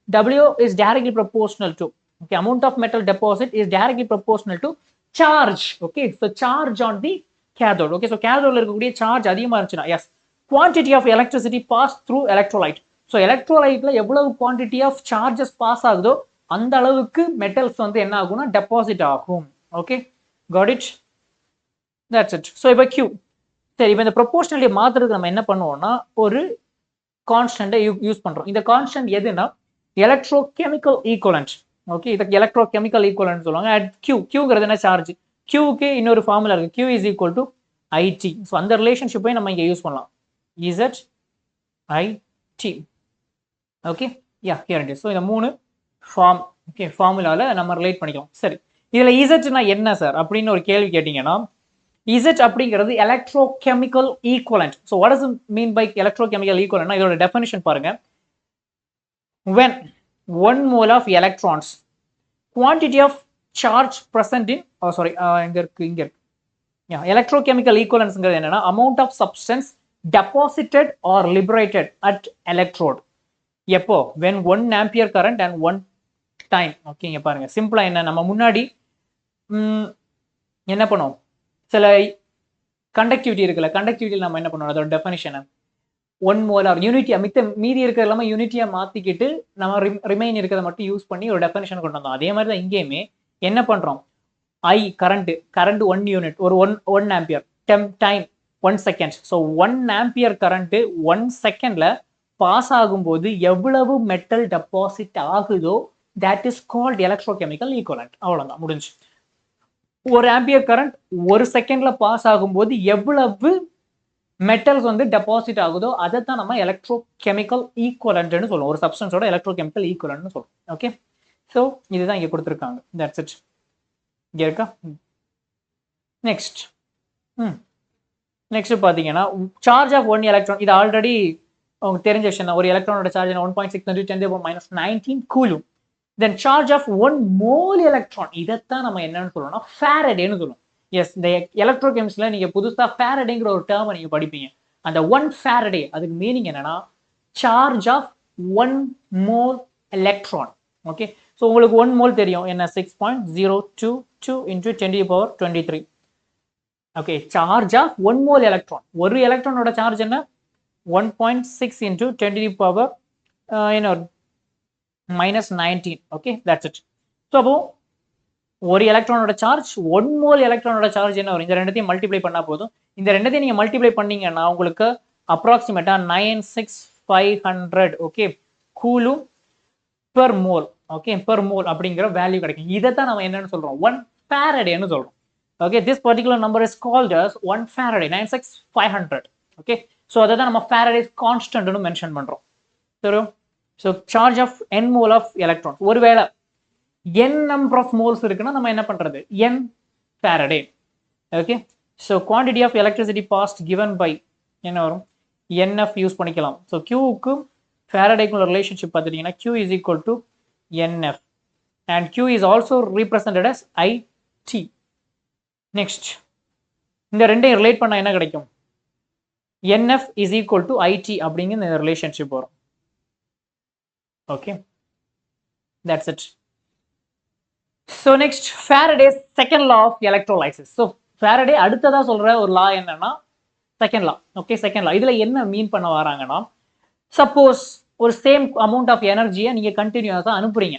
W is directly proportional to, okay, amount of metal deposit is directly proportional to charge. Okay, so charge on the cathode. Okay, so cathode இருக்கக்கூடிய charge அதிகமா இருந்துச்சுன்னா, yes, quantity of electricity passed through electrolyte. So electrolyteல எவ்வளவு quantity of charges pass ஆகுதோ அந்த அளவுக்கு metals வந்து என்ன ஆகும்னா டெபாசிட் ஆகும். Okay, got it? That's it. So இப்போ Q. சரி, இப்போ இந்த ப்ரொபோர்ஷனலிட்டியை மாத்துறதுக்கு நம்ம என்ன பண்ணுவோம்னா ஒரு கான்ஸ்டன்ட்டை யூஸ் பண்றோம். இந்த கான்ஸ்டன்ட் எதுனா எலக்ட்ரோகெமிக்கல் ஈக்குவலன்ட். ஓகே, இதுக்கு எலக்ட்ரோகெமிக்கல் ஈக்குவலன்ட் சொல்லுவாங்க. அட் Qங்கிறது என்ன? சார்ஜ். Qக்கு இன்னொரு ஃபார்முலா இருக்கு. Q is equal to IT. So அந்த ரிலேஷன்ஷிப்பை நம்ம இங்கே யூஸ் பண்ணலாம். ZIT. Okay, yeah, here it is. So இந்த 3 ஃபார்ம், ஓகே, ஃபார்முலால நம்ம ரிலேட் பண்ணிக்கலாம். சரி, இதுல இசட்னா என்ன சார் அப்படின்னு ஒரு கேள்வி கேட்டீங்கன்னா, இசட் அப்படிங்கிறது electrochemical equivalent. So what does it mean by electrochemical ஈக்குவலன்ட்னா இதோட டெஃபினிஷன் பாருங்க. When 1 mole of electrons, quantity of charge present in, இங்க இருக்கு, yeah, electrochemical equivalenceங்கிறது என்னன்னா amount of substance deposited or liberated at electrode. எப்போ? when 1 ampere current and 1 time. Okay, இங்க பாருங்க சிம்பிளா என்ன, நம்ம முன்னாடி என்ன பண்ணுவோம், சில கண்டக்டிவிட்டி இருக்குல்ல, கண்டக்டிவிட்டியில் நம்ம என்ன பண்ணுவோம், அதோட டெஃபினிஷன் 1 மோலார் யூனிட்டியா, மீதி இருக்கிறது எல்லாமே யூனிட்டியா மாத்திக்கிட்டு நம்ம ரிமைன் இருக்கிறத மட்டும் யூஸ் பண்ணி ஒரு டெஃபினிஷன் கொண்டு வந்தோம். அதே மாதிரி தான் இங்கேயுமே என்ன பண்றோம், கரண்ட் 1 யூனிட், ஒரு 1 ampere, time 1 second. So 1 ampere current 1 செகண்ட்ல பாஸ் ஆகும்போது எவ்வளவு மெட்டல் டெபாசிட் ஆகுதோ that is called electrochemical equivalent. அவ்வளவுதான், முடிஞ்சு. 1 ஆம்பியர் கரண்ட் 1 செகண்ட்ல பாஸ் ஆகும்போது எவ்வளவு மெட்டல்ஸ் வந்து டெபாசிட் ஆகுதோ அதை தான் நம்ம எலக்ட்ரோகெமிக்கல் ஈக்குவலன்ட்னு சொல்லுவோம். ஒரு சப்ஸ்டன்ஸோட எலக்ட்ரோகெமிக்கல் ஈக்குவலன்ட்னு சொல்லுவோம். ஓகே, ஸோ இதுதான் இங்கே கொடுத்துருக்காங்க. That's it. இங்கே இருக்கா? நெக்ஸ்ட் பார்த்தீங்கன்னா சார்ஜ் ஆஃப் 1 எலக்ட்ரான். இது ஆல்ரெடி உங்களுக்கு தெரிஞ்ச விஷயம். ஒரு எலக்ட்ரானோட charge 1.6 × 10⁻⁻19 coulomb. Then charge of 1 mole electron, இதைத்தான் நம்ம என்னன்னு சொல்லுவோம்னா ஃபாரடேன்னு சொல்லுவோம். எஸ், இந்த எலக்ட்ரோகெமிஸ்ட்ல நீங்க புதுசா ஃபாரடேங்கிற ஒரு டேர்மை நீங்க படிப்பீங்க. அந்த 1 ஃபாரடே அதுக்கு மீனிங் என்னன்னா charge of 1 mole electron. Okay, so உங்களுக்கு 1 மோல் தெரியும் என்ன, 6.022 × 10⁻23. Okay, charge of 1 mole electron. ஒரு எலக்ட்ரானோட சார்ஜ் என்ன, 1.6 × 10⁻⁻19. Okay, that's it. ஸோ அப்போ ஒரு எலக்ட்ரானோட சார்ஜ் 1 மோல் எலக்ட்ரானோட சார்ஜ் என்ன வரும், இந்த ரெண்டத்தையும் மல்டிப்ளை பண்ணா போதும். இந்த ரெண்டத்தையும் நீங்க மல்டிப்ளை பண்ணீங்கன்னா உங்களுக்கு அப்ராக்சிமேட்டா 96500 okay coulomb per mole. Okay, per mole அப்படிங்கிற வேல்யூ கிடைக்கும். இதை தான் நம்ம என்னன்னு சொல்றோம், 1 ஃபாரடேன்னு சொல்றோம். Okay, this particular number is called as 1 Faraday, 96500. Okay, so அதை தான் நம்ம ஃபாரடேஸ் கான்ஸ்டன்ட்னு மென்ஷன் பண்றோம். சரி, so charge of n mole of electron, ஒருவேளை n நம்பர் ஆஃப் மோல்ஸ் இருக்குன்னா நம்ம என்ன பண்றது, n Faraday. Okay, so quantity of electricity passed given by என்ன வரும், nf யூஸ் பண்ணிக்கலாம். ஸோ Qக்கு ஃபாரடேக்குள்ள ரிலேஷன்ஷிப் பார்த்துட்டீங்கன்னா Q is equal to nf and Q is also represented as IT. Next இந்த ரெண்டையும் ரிலேட் பண்ணால் என்ன கிடைக்கும்? NF is equal to IT அப்படிங்கிற இந்த ரிலேஷன்ஷிப் வரும். Okay, that's it. So next, Faraday's second law of electrolysis. So Faraday அடுத்ததா சொல்ற ஒரு லா என்னன்னா second law. Okay, second law. இதுல என்ன மீன் பண்ண வராங்கன்னா, சப்போஸ் ஒரு சேம் அமௌண்ட் ஆஃப் எனர்ஜியை நீங்க கண்டினியூஸா அனுப்புறீங்க.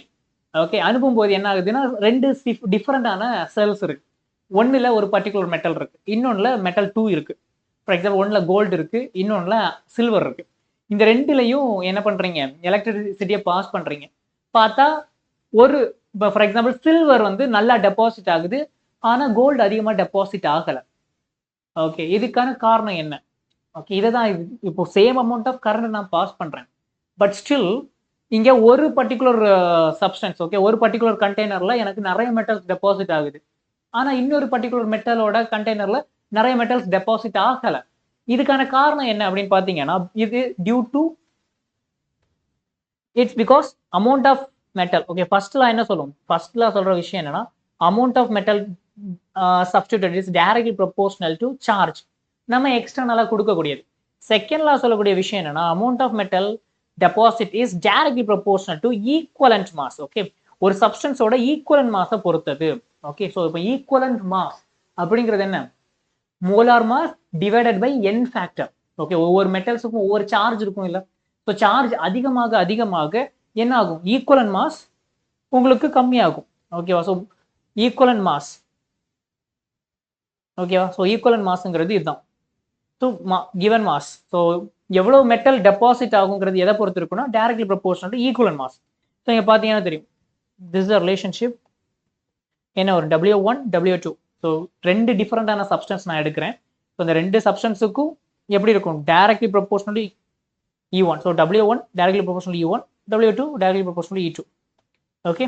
ஓகே, அனுப்பும் போது என்ன ஆகுதுன்னா, ரெண்டு டிஃபரெண்டான செல்ஸ் இருக்கு. ஒன்னுல ஒரு பர்டிகுலர் மெட்டல் இருக்கு, இன்னொன்னுல மெட்டல் 2 இருக்கு. ஃபார் எக்ஸாம்பிள் ஒன்னுல கோல்டு இருக்கு, இன்னொன்னுல சில்வர் இருக்கு. இந்த ரெண்டுலையும் என்ன பண்றீங்க, எலக்ட்ரிசிட்டியை பாஸ் பண்றீங்க. பார்த்தா ஒரு ஃபார் எக்ஸாம்பிள் சில்வர் வந்து நல்லா டெபாசிட் ஆகுது, ஆனா கோல்டு அதிகமா டெபாசிட் ஆகல. ஓகே, இதுக்கான காரணம் என்ன? ஓகே, இதை தான் இப்போ சேம் அமௌண்ட் ஆஃப் கரண்ட் நான் பாஸ் பண்றேன், பட் ஸ்டில் இங்க ஒரு பர்டிகுலர் சப்ஸ்டன்ஸ், ஓகே, ஒரு பர்டிகுலர் கண்டெய்னர்ல எனக்கு நிறைய மெட்டல்ஸ் டெபாசிட் ஆகுது, ஆனா இன்னொரு பர்டிகுலர் மெட்டலோட கண்டெய்னர்ல நிறைய மெட்டல்ஸ் டெபாசிட் ஆகல. இதுக்கான காரணம் என்ன அப்படின்னு பாத்தீங்கன்னா, இது due to its because amount of metal. Okay, ஃபர்ஸ்ட்ல என்ன சொல்லுவோம், ஃபர்ஸ்ட்ல சொல்ற விஷயம் என்னன்னா, amount of metal substituted is directly proportional to charge. நம்ம எக்ஸ்டர்னலா கொடுக்கக்கூடியது. செகண்ட்ல சொல்லக்கூடிய விஷயம் என்னன்னா, amount of metal deposit is directly proportional to equivalent mass. Okay, ஒரு சப்ஸ்டன்ஸோட ஈக்குவலன்ட் மாஸை பொறுத்தது. ஓகே, ஸோ இப்போ ஈக்குவலன்ட் மாஸ் அப்படிங்கிறது என்ன, molar mass divided by n factor. Okay, ஒவ்வொரு மெட்டல்ஸுக்கும் ஒவ்வொரு சார்ஜ் இருக்கும் இல்ல, ஸோ சார்ஜ் அதிகமாக அதிகமாக என்ன ஆகும், ஈக்குவலன்ட் மாஸ் உங்களுக்கு கம்மியாகும். ஓகேவா, ஸோ ஈக்குவலன்ட் மாஸ். ஓகேவா, ஸோ ஈக்குவலன்ட் மாஸ்ங்கிறது இதுதான். ஸோ கிவன் மாஸ், ஸோ எவ்வளவு மெட்டல் டெபாசிட் ஆகுங்கிறது எதை பொறுத்து இருக்குன்னா, directly proportional to equivalent mass. So இங்கே பார்த்தீங்கன்னா தெரியும், திஸ் இஸ் ரிலேஷன்ஷிப் என்ன ஒரு W1 W2. ஸோ ரெண்டு டிஃபரெண்டான சப்ஸ்டன்ஸ் நான் எடுக்கிறேன். ஸோ இந்த ரெண்டு சப்ஸ்டன்ஸுக்கும் எப்படி இருக்கும், directly proportional to E1. So W1 directly proportional to E1, W2 directly proportional to E2. Okay,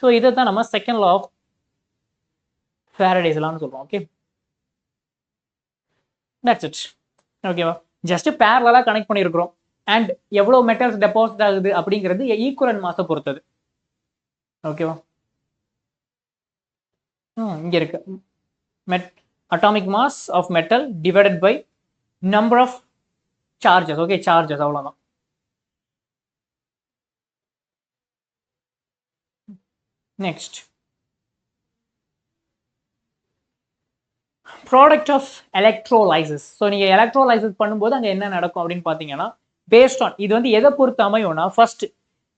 so இதை தான் நம்ம செகண்ட் லா ஆஃப் Faraday's lawன்னு சொல்றோம். Okay, that's it. ஓகேவா, ஜஸ்ட் பேரலா கனெக்ட் பண்ணியிருக்கிறோம். அண்ட் எவ்வளவு மெட்டல்ஸ் டெபாசிட் ஆகுது அப்படிங்கிறது ஈக்குவலன்ட் மாஸை பொறுத்தது. ஓகேவா, இங்க இருக்கு atomic mass of metal divided by number of charges. Okay, charges அவ்வளவுதான். Next, product of electrolysis. So நீங்க எலக்ட்ரோலைசிஸ் பண்ணும்போது அங்கே என்ன நடக்கும் அப்படின்னு பார்த்தீங்கன்னா, பேஸ்ட் ஆன் இது வந்து எதை பொறுத்து அமையும்னா, ஃபர்ஸ்ட்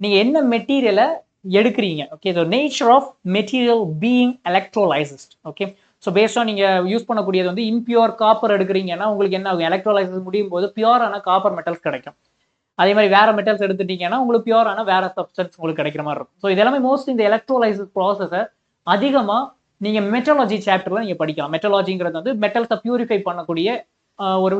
நீங்க என்ன மெட்டீரியலை எடுக்கிறீங்க. Okay, so nature of material being electrolysed. Okay, so based on நீங்க யூஸ் பண்ணக்கூடியது வந்து இம்பியூர் காப்பர் எடுக்கிறீங்கன்னா, உங்களுக்கு என்ன ஆகும், எலக்ட்ரோலைசிஸ் முடியும் போது பியூரான காப்பர் மெட்டல்ஸ் கிடைக்கும். அதே மாதிரி வேற மெட்டல்ஸ் எடுத்துட்டீங்கன்னா உங்களுக்கு பியூரான வேற சப்ஸ்டன்ஸ் உங்களுக்கு கிடைக்கிற மாதிரி இருக்கும். ஸோ இதெல்லாமே மோஸ்ட் இந்த எலக்ட்ரோலைசிஸ் ப்ராசஸை அதிகமா நீங்க மெட்டலாஜி சாப்டர்ல நீங்க படிக்கலாம். மெட்டலாஜிங்கிறது வந்து மெட்டல்ஸை பியூரிஃபை பண்ணக்கூடிய ஒரு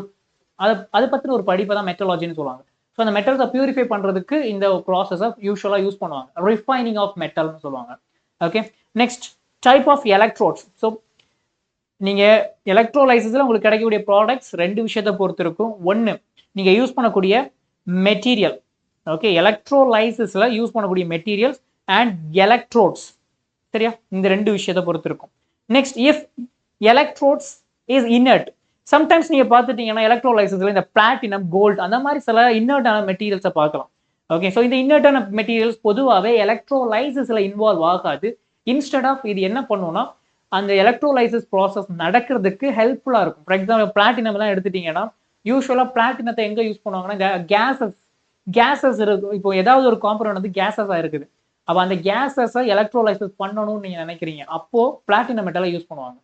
அதை பத்தின ஒரு படிப்பை தான் மெட்டலாஜின்னு சொல்லுவாங்க. ஸோ அந்த மெட்டல்ஸை பியூரிஃபை பண்றதுக்கு இந்த ப்ராசஸை யூஸ்வலா யூஸ் பண்ணுவாங்க, ரிஃபைனிங் ஆஃப் மெட்டல்னு சொல்லுவாங்க. Okay, next type of electrodes. So நீங்க எலக்ட்ரோலைசிஸ்ல உங்களுக்கு கிடைக்கக்கூடிய ப்ராடக்ட்ஸ் ரெண்டு விஷயத்தை பொறுத்து இருக்கும். ஒன்னு நீங்க யூஸ் பண்ணக்கூடிய மெட்டீரியல். ஓகே, எலக்ட்ரோலைசிஸ்ல யூஸ் பண்ணக்கூடிய மெட்டீரியல்ஸ் அண்ட் எலக்ட்ரோட்ஸ். சரியா, இந்த ரெண்டு விஷயத்தை பொறுத்து இருக்கும். Next, if electrodes is inert. Sometimes நீங்க பார்த்துட்டீங்கன்னா எலக்ட்ரோலைசிஸ்ல இந்த பிளாட்டினம், கோல்டு அந்த மாதிரி சில இன்னர்ட்டான மெட்டீரியல்ஸை பார்க்கலாம். ஓகே, ஸோ இந்த இன்னர்ட்டான மெட்டீரியல்ஸ் பொதுவாகவே எலக்ட்ரோலைசிஸ்ல இன்வால்வ் ஆகாது. இன்ஸ்டெட் ஆஃப் இது என்ன பண்ணுவோம்னா, அந்த எலக்ட்ரோலைசிஸ் ப்ராசஸ் நடக்கிறதுக்கு ஹெல்ப்ஃபுல்லா இருக்கும். ஃபார் எக்ஸாம்பிள் பிளாட்டினம் எல்லாம் எடுத்துட்டீங்கன்னா, யூஸ்வலா பிளாட்டினத்தை எங்க யூஸ் பண்ணுவாங்கன்னா, கேசஸ் இருக்கும். இப்போ ஏதாவது ஒரு காம்பனன்ட் வந்து கேசஸா இருக்குது, அப்ப அந்த கேசஸை எலக்ட்ரோலைசிஸ் பண்ணணும்னு நீங்க நினைக்கிறீங்க, அப்போ பிளாட்டினம் மெட்டலை யூஸ் பண்ணுவாங்க.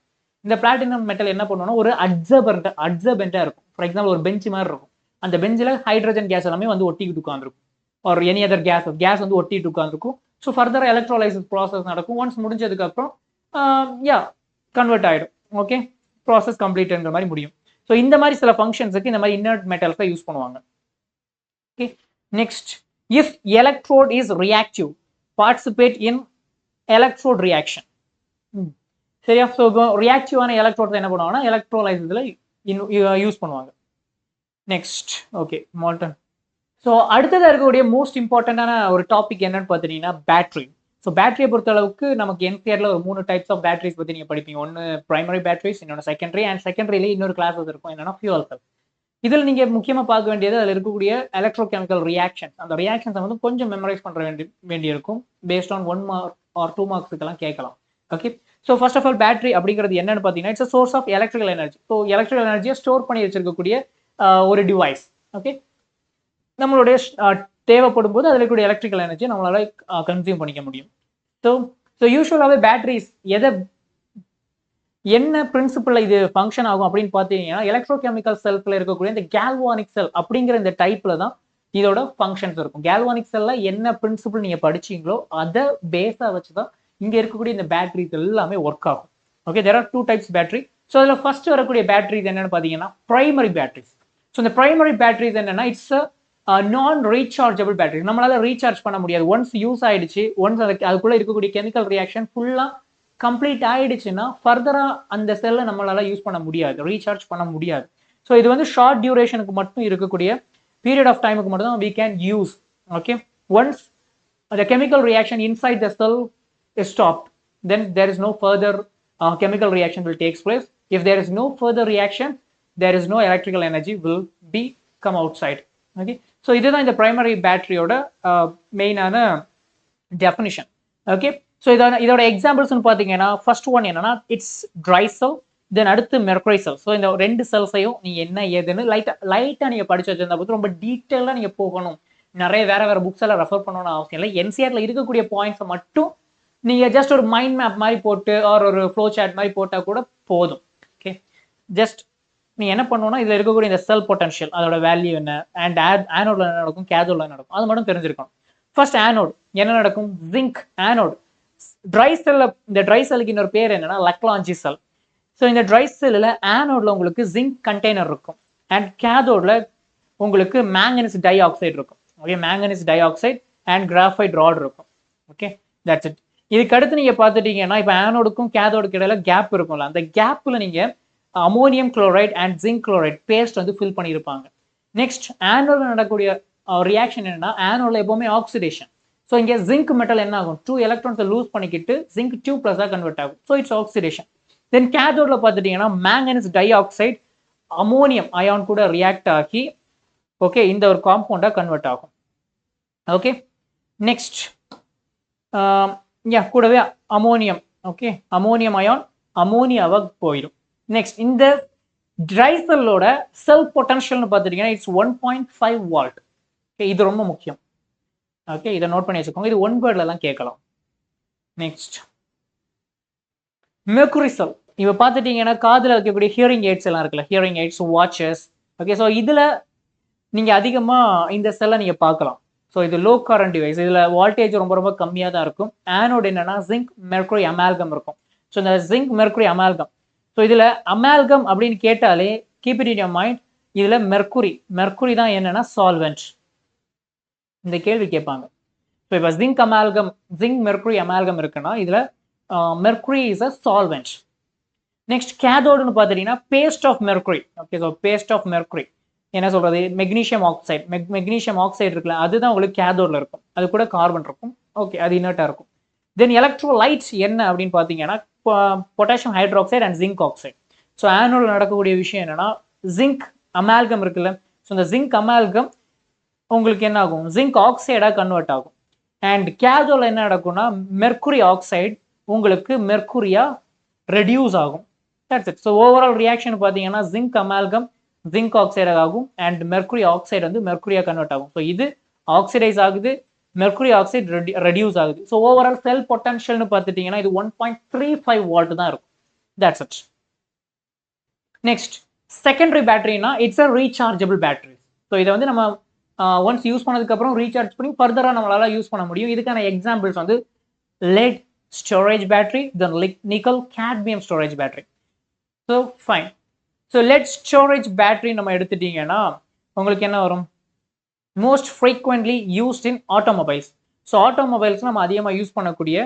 இந்த பிளாட்டினம் மெட்டல் என்ன பண்ணுவோம்னா, ஒரு அட்சர்பெண்டா இருக்கும். ஃபார் எக்ஸாம்பிள் ஒரு பெஞ்ச் மாதிரி இருக்கும், அந்த பெஞ்சில் ஹைட்ரஜன் கேஸ் எல்லாமே வந்து ஒட்டிக்கிட்டு உட்காந்துருக்கும், ஒரு எனி அதர் கேஸ் வந்து ஒட்டிட்டு உட்காந்துருக்கும். ஸோ ஃபர்தர் எலக்ட்ரோலைசிஸ் ப்ராசஸ் நடக்கும். ஒன்ஸ் முடிஞ்சதுக்கு அப்புறம் கன்வெர்ட் ஆயிடும். ஓகே, ப்ராசஸ் கம்ப்ளீட்ங்கிற மாதிரி முடியும். ஸோ இந்த மாதிரி சில ஃபங்க்ஷன்ஸுக்கு இந்த மாதிரி இன்னர்ட் மெட்டல்ஸை யூஸ் பண்ணுவாங்க. Okay, next, if electrode is reactive participate in electrode reaction. சரியா, ஸோ ரியாக்டிவான எலக்ட்ரோட்ஸ் என்ன பண்ணுவாங்கன்னா எலக்ட்ரோலைசிஸ்ல யூஸ் பண்ணுவாங்க. Next, okay, Malton. ஸோ அடுத்ததாக இருக்கக்கூடிய மோஸ்ட் இம்பார்ட்டண்டான ஒரு டாபிக் என்னன்னு பார்த்தீங்கன்னா பேட்டரி. ஸோ ஸோ பேட்டரியை பொறுத்த அளவுக்கு நமக்கு என்சிஆர்ல ஒரு 3 டைப்ஸ் ஆஃப் பேட்டரிஸ் பற்றி நீங்கள் படிப்பீங்க. ஒன்று பிரைமரி பேட்டரிஸ், இன்னொன்று செகண்டரி, அண்ட் செகண்டரியிலே இன்னொரு கிளாஸஸ் இருக்கும், என்னன்னா ஃபியூவல் செல். இதில் நீங்கள் முக்கியமாக பார்க்க வேண்டியது அதில் இருக்கக்கூடிய எலக்ட்ரோகெமிக்கல் ரியாக்ஷன். அந்த ரியாக்ஷன்ஸை வந்து கொஞ்சம் மெமரைஸ் பண்ணுற வேண்டியிருக்கும். பேஸ்ட் ஆன் 1 மார்க் ஆர் 2 மார்க்ஸுக்கெல்லாம் கேட்கலாம். Okay, so first of all battery அப்படிங்கிறது என்னன்னு பார்த்தீங்கன்னா, it's source of electrical energy. So electrical எனர்ஜியை ஸ்டோர் பண்ணி வச்சிருக்கக்கூடிய ஒரு டிவைஸ். ஓகே, நம்மளுடைய தேவைப்படும் போது அதில் இருக்கக்கூடிய எலக்ட்ரிக்கல் எனர்ஜி நம்மளால கன்சியூம் பண்ணிக்க முடியும். ஸோ யூஸ்வலாகவே பேட்டரிஸ் என்ன பிரின்சிபல் இது ஃபங்க்ஷன் ஆகும் அப்படின்னு பார்த்தீங்கன்னா, எலக்ட்ரோகெமிக்கல் செல்ஸ்ல இருக்கக்கூடிய இந்த கேல்வானிக் செல் அப்படிங்கிற இந்த டைப்ல தான் இதோட ஃபங்க்ஷன்ஸ் இருக்கும். கேல்வானிக் செல்ல என்ன பிரின்சிபல் நீங்க படிச்சீங்களோ அதை பேஸா வச்சுதான் இங்க இருக்கக்கூடிய இந்த பேட்டரிஸ் எல்லாமே ஒர்க் ஆகும். Okay, there are 2 types battery. So அதில் ஃபர்ஸ்ட் வரக்கூடிய பேட்டரிஸ் என்னன்னு பார்த்தீங்கன்னா பிரைமரி பேட்டரிஸ். ஸோ இந்த பிரைமரி பேட்டரிஸ் என்னன்னா, இட்ஸ் நான் ரீசார்ஜபிள் பேட்டரி. நம்மளால ரீசார்ஜ் பண்ண முடியாது. ஒன்ஸ் யூஸ் ஆயிடுச்சு, ஒன்ஸ் அதுக்குள்ள இருக்கக்கூடிய கெமிக்கல் ரியாக்ஷன் ஃபுல்லா கம்ப்ளீட் ஆயிடுச்சுன்னா ஃபர்தரா அந்த செல்லை நம்மளால யூஸ் பண்ண முடியாது, ரீசார்ஜ் பண்ண முடியாது. ஸோ இது வந்து ஷார்ட் டியூரேஷனுக்கு மட்டும் இருக்கக்கூடிய பீரியட் ஆஃப் டைமுக்கு மட்டும் தான் we can use. Okay, once the chemical reaction inside the cell is stopped, then there is no further chemical reaction will takes place. If there is no further reaction, there is no electrical energy will be come outside. Okay, so இதுதான் இந்த primary பேட்டரியோட மெயினான definition. Okay, so இதோட எக்ஸாம்பிள்ஸ்னு பார்த்தீங்கன்னா, first one என்னன்னா it's dry cell, தென் அடுத்து mercury செல். So இந்த 2 செல்ஸையும் நீங்க என்ன ஏதுன்னு லைட்டா நீங்க படிச்சு வச்சிருந்தா போது, ரொம்ப டீட்டெயிலாக நீங்க போகணும், நிறைய வேற புக்ஸ் எல்லாம் ரெஃபர் பண்ணணும்னு அவசியம் இல்லை. என்சிஆர்ல இருக்கக்கூடிய பாயிண்ட்ஸை மட்டும் நீங்க ஜஸ்ட் ஒரு மைண்ட் மேப் மாதிரி போட்டு ஒரு ஃப்ளோ சார்ட் மாதிரி போட்டா கூட போதும். ஓகே, ஜஸ்ட் நீ என்ன பண்ணணும்னா இதுல இருக்கக்கூடிய இந்த செல் பொட்டன்ஷியல், அதோட வேல்யூ என்ன, அண்ட் ஆனோட்ல என்ன நடக்கும், கேதோட்ல என்ன நடக்கும், அது மட்டும் தெரிஞ்சிருக்கணும். ஃபர்ஸ்ட் ஆனோட் என்ன நடக்கும், ஜிங்க் ஆனோட். ட்ரை செல்ல, இந்த ட்ரை செல்லுக்கு இன்னொரு பேர் என்னன்னா லக்லாஞ்சி செல். ஸோ இந்த ட்ரை செல்லில் ஆனோட்ல உங்களுக்கு ஜிங்க் கண்டெய்னர் இருக்கும், அண்ட் கேதோட்ல உங்களுக்கு மேங்கனீஸ் டை ஆக்சைடு இருக்கும். Okay, manganese dioxide and graphite rod இருக்கும். Okay, that's it. இதுக்கு அடுத்து நீங்க பார்த்துட்டீங்கன்னா, இப்போ ஆனோடுக்கும் கேதோடுக்கு இடையில கேப் இருக்கும்ல, அந்த கேப்ல நீங்க ammonium chloride and zinc chloride paste வந்து ஃபில் பண்ணியிருப்பாங்க. நெக்ஸ்ட் ஆனோட்ல நடக்கக்கூடிய ரியாக்ஷன் என்னன்னா, ஆனோட்ல எப்பவுமே ஆக்சிடேஷன். ஸோ இங்கே ஜிங்க் மெட்டல் என்ன ஆகும், 2 எலக்ட்ரான்ஸை லூஸ் பண்ணிக்கிட்டு ஜிங்க் 2+ கன்வெர்ட் ஆகும். So it's oxidation. தென் கேதோட்ல பார்த்துட்டீங்கன்னா manganese dioxide ammonium ion கூட ரியாக்ட் ஆகி ஓகே இந்த ஒரு காம்பவுண்டா கன்வெர்ட் ஆகும். ஓகே, நெக்ஸ்ட் கூடவே அமோனியம். ஓகே, அமோனியம் அயான் அமோனியாவா போயிடும். நெக்ஸ்ட் இந்த ட்ரை செல்லோட செல் பொட்டன்ஷியல்னு பார்த்துட்டீங்கன்னா இட்ஸ் 1.5 வால்ட். ஓகே, இது ரொம்ப முக்கியம். ஓகே, இதை நோட் பண்ணி வச்சுக்கோங்க, இது 1 வேர்ட்ல எல்லாம் கேட்கலாம். நெக்ஸ்ட் மெர்குரி செல். இப்போ பார்த்துட்டீங்கன்னா காதில் வைக்கக்கூடிய ஹியரிங் எய்ட்ஸ் எல்லாம் இருக்குல்ல, hearing AIDS, watches. Okay, so இதில் நீங்கள் அதிகமாக இந்த செல்லை நீங்கள் பார்க்கலாம். ஸோ இது லோ கரண்ட் டிவைஸ், இதில் வால்டேஜ் ரொம்ப கம்மியாக தான் இருக்கும். ஆனோட் என்னன்னா ஜிங்க் மெர்குரி அமால்கம் இருக்கும். ஸோ இந்த ஜிங்க் மெர்குரி அமால்கம், ஸோ இதில் அமால்கம் அப்படின்னு கேட்டாலே keep it in your mind, இதில் மெர்குரி தான் என்னன்னா சால்வெண்ட். இந்த கேள்வி கேட்பாங்க. ஸோ இப்போ ஜிங்க் மெர்குரி அமால்கம் இருக்குன்னா இதில் mercury is a solvent. Next கேதோடுன்னு பார்த்துட்டீங்கன்னா paste of mercury. Okay, so paste of mercury என்ன சொல்றது, மெக்னீஷியம் ஆக்சைடு. மெக்னீஷியம் ஆக்சைடு இருக்குல்ல, அதுதான் உங்களுக்கு கேதோட்ல இருக்கும், அது கூட கார்பன் இருக்கும். ஓகே, அது இனர்ட்டா இருக்கும். தென் எலக்ட்ரோலைட்ஸ் என்ன அப்படின்னு பார்த்தீங்கன்னா potassium hydroxide and zinc oxide. So ஆனோட்ல நடக்கக்கூடிய விஷயம் என்னன்னா ஜிங்க் அமால்கம் இருக்குல்ல, ஸோ இந்த ஜிங்க் அமால்கம் உங்களுக்கு என்ன ஆகும், ஜிங்க் ஆக்சைடா கன்வெர்ட் ஆகும். அண்ட் கேதோட்ல என்ன நடக்கும்னா மெர்குரி ஆக்சைடு உங்களுக்கு மெர்குரியா ரெடியூஸ் ஆகும். That's it. So overall reaction பார்த்தீங்கன்னா ஜிங்க் அமால்கம் ஜிங்க் ஆக்சைடு ஆகும் அண்ட் மெர்குரி ஆக்சைடு வந்து மெர்குரியா கன்வெர்ட் ஆகும். ஸோ இது ஆக்சிடைஸ் ஆகுது, மெர்குரி ஆக்சைடு ரெடியூஸ் ஆகுது. ஸோ ஓவரால் செல் பொட்டன்ஷியல்னு பார்த்துட்டீங்கன்னா இது 1.35 வால்ட் தான் இருக்கும். That's it. நெக்ஸ்ட் செகண்டரி பேட்டரினா it's a rechargeable battery. So இதை வந்து நம்ம ஒன்ஸ் யூஸ் பண்ணதுக்கு அப்புறம் ரீசார்ஜ் பண்ணி ஃபர்தரா நம்மளால யூஸ் பண்ண முடியும். இதுக்கான எக்ஸாம்பிள்ஸ் வந்து lead storage battery, then nickel cadmium storage battery. So fine. So lead storage battery நம்ம எடுத்துட்டீங்கன்னா உங்களுக்கு என்ன வரும், most frequently used in automobiles. So automobiles நம்ம அதிகமாக யூஸ் பண்ணக்கூடிய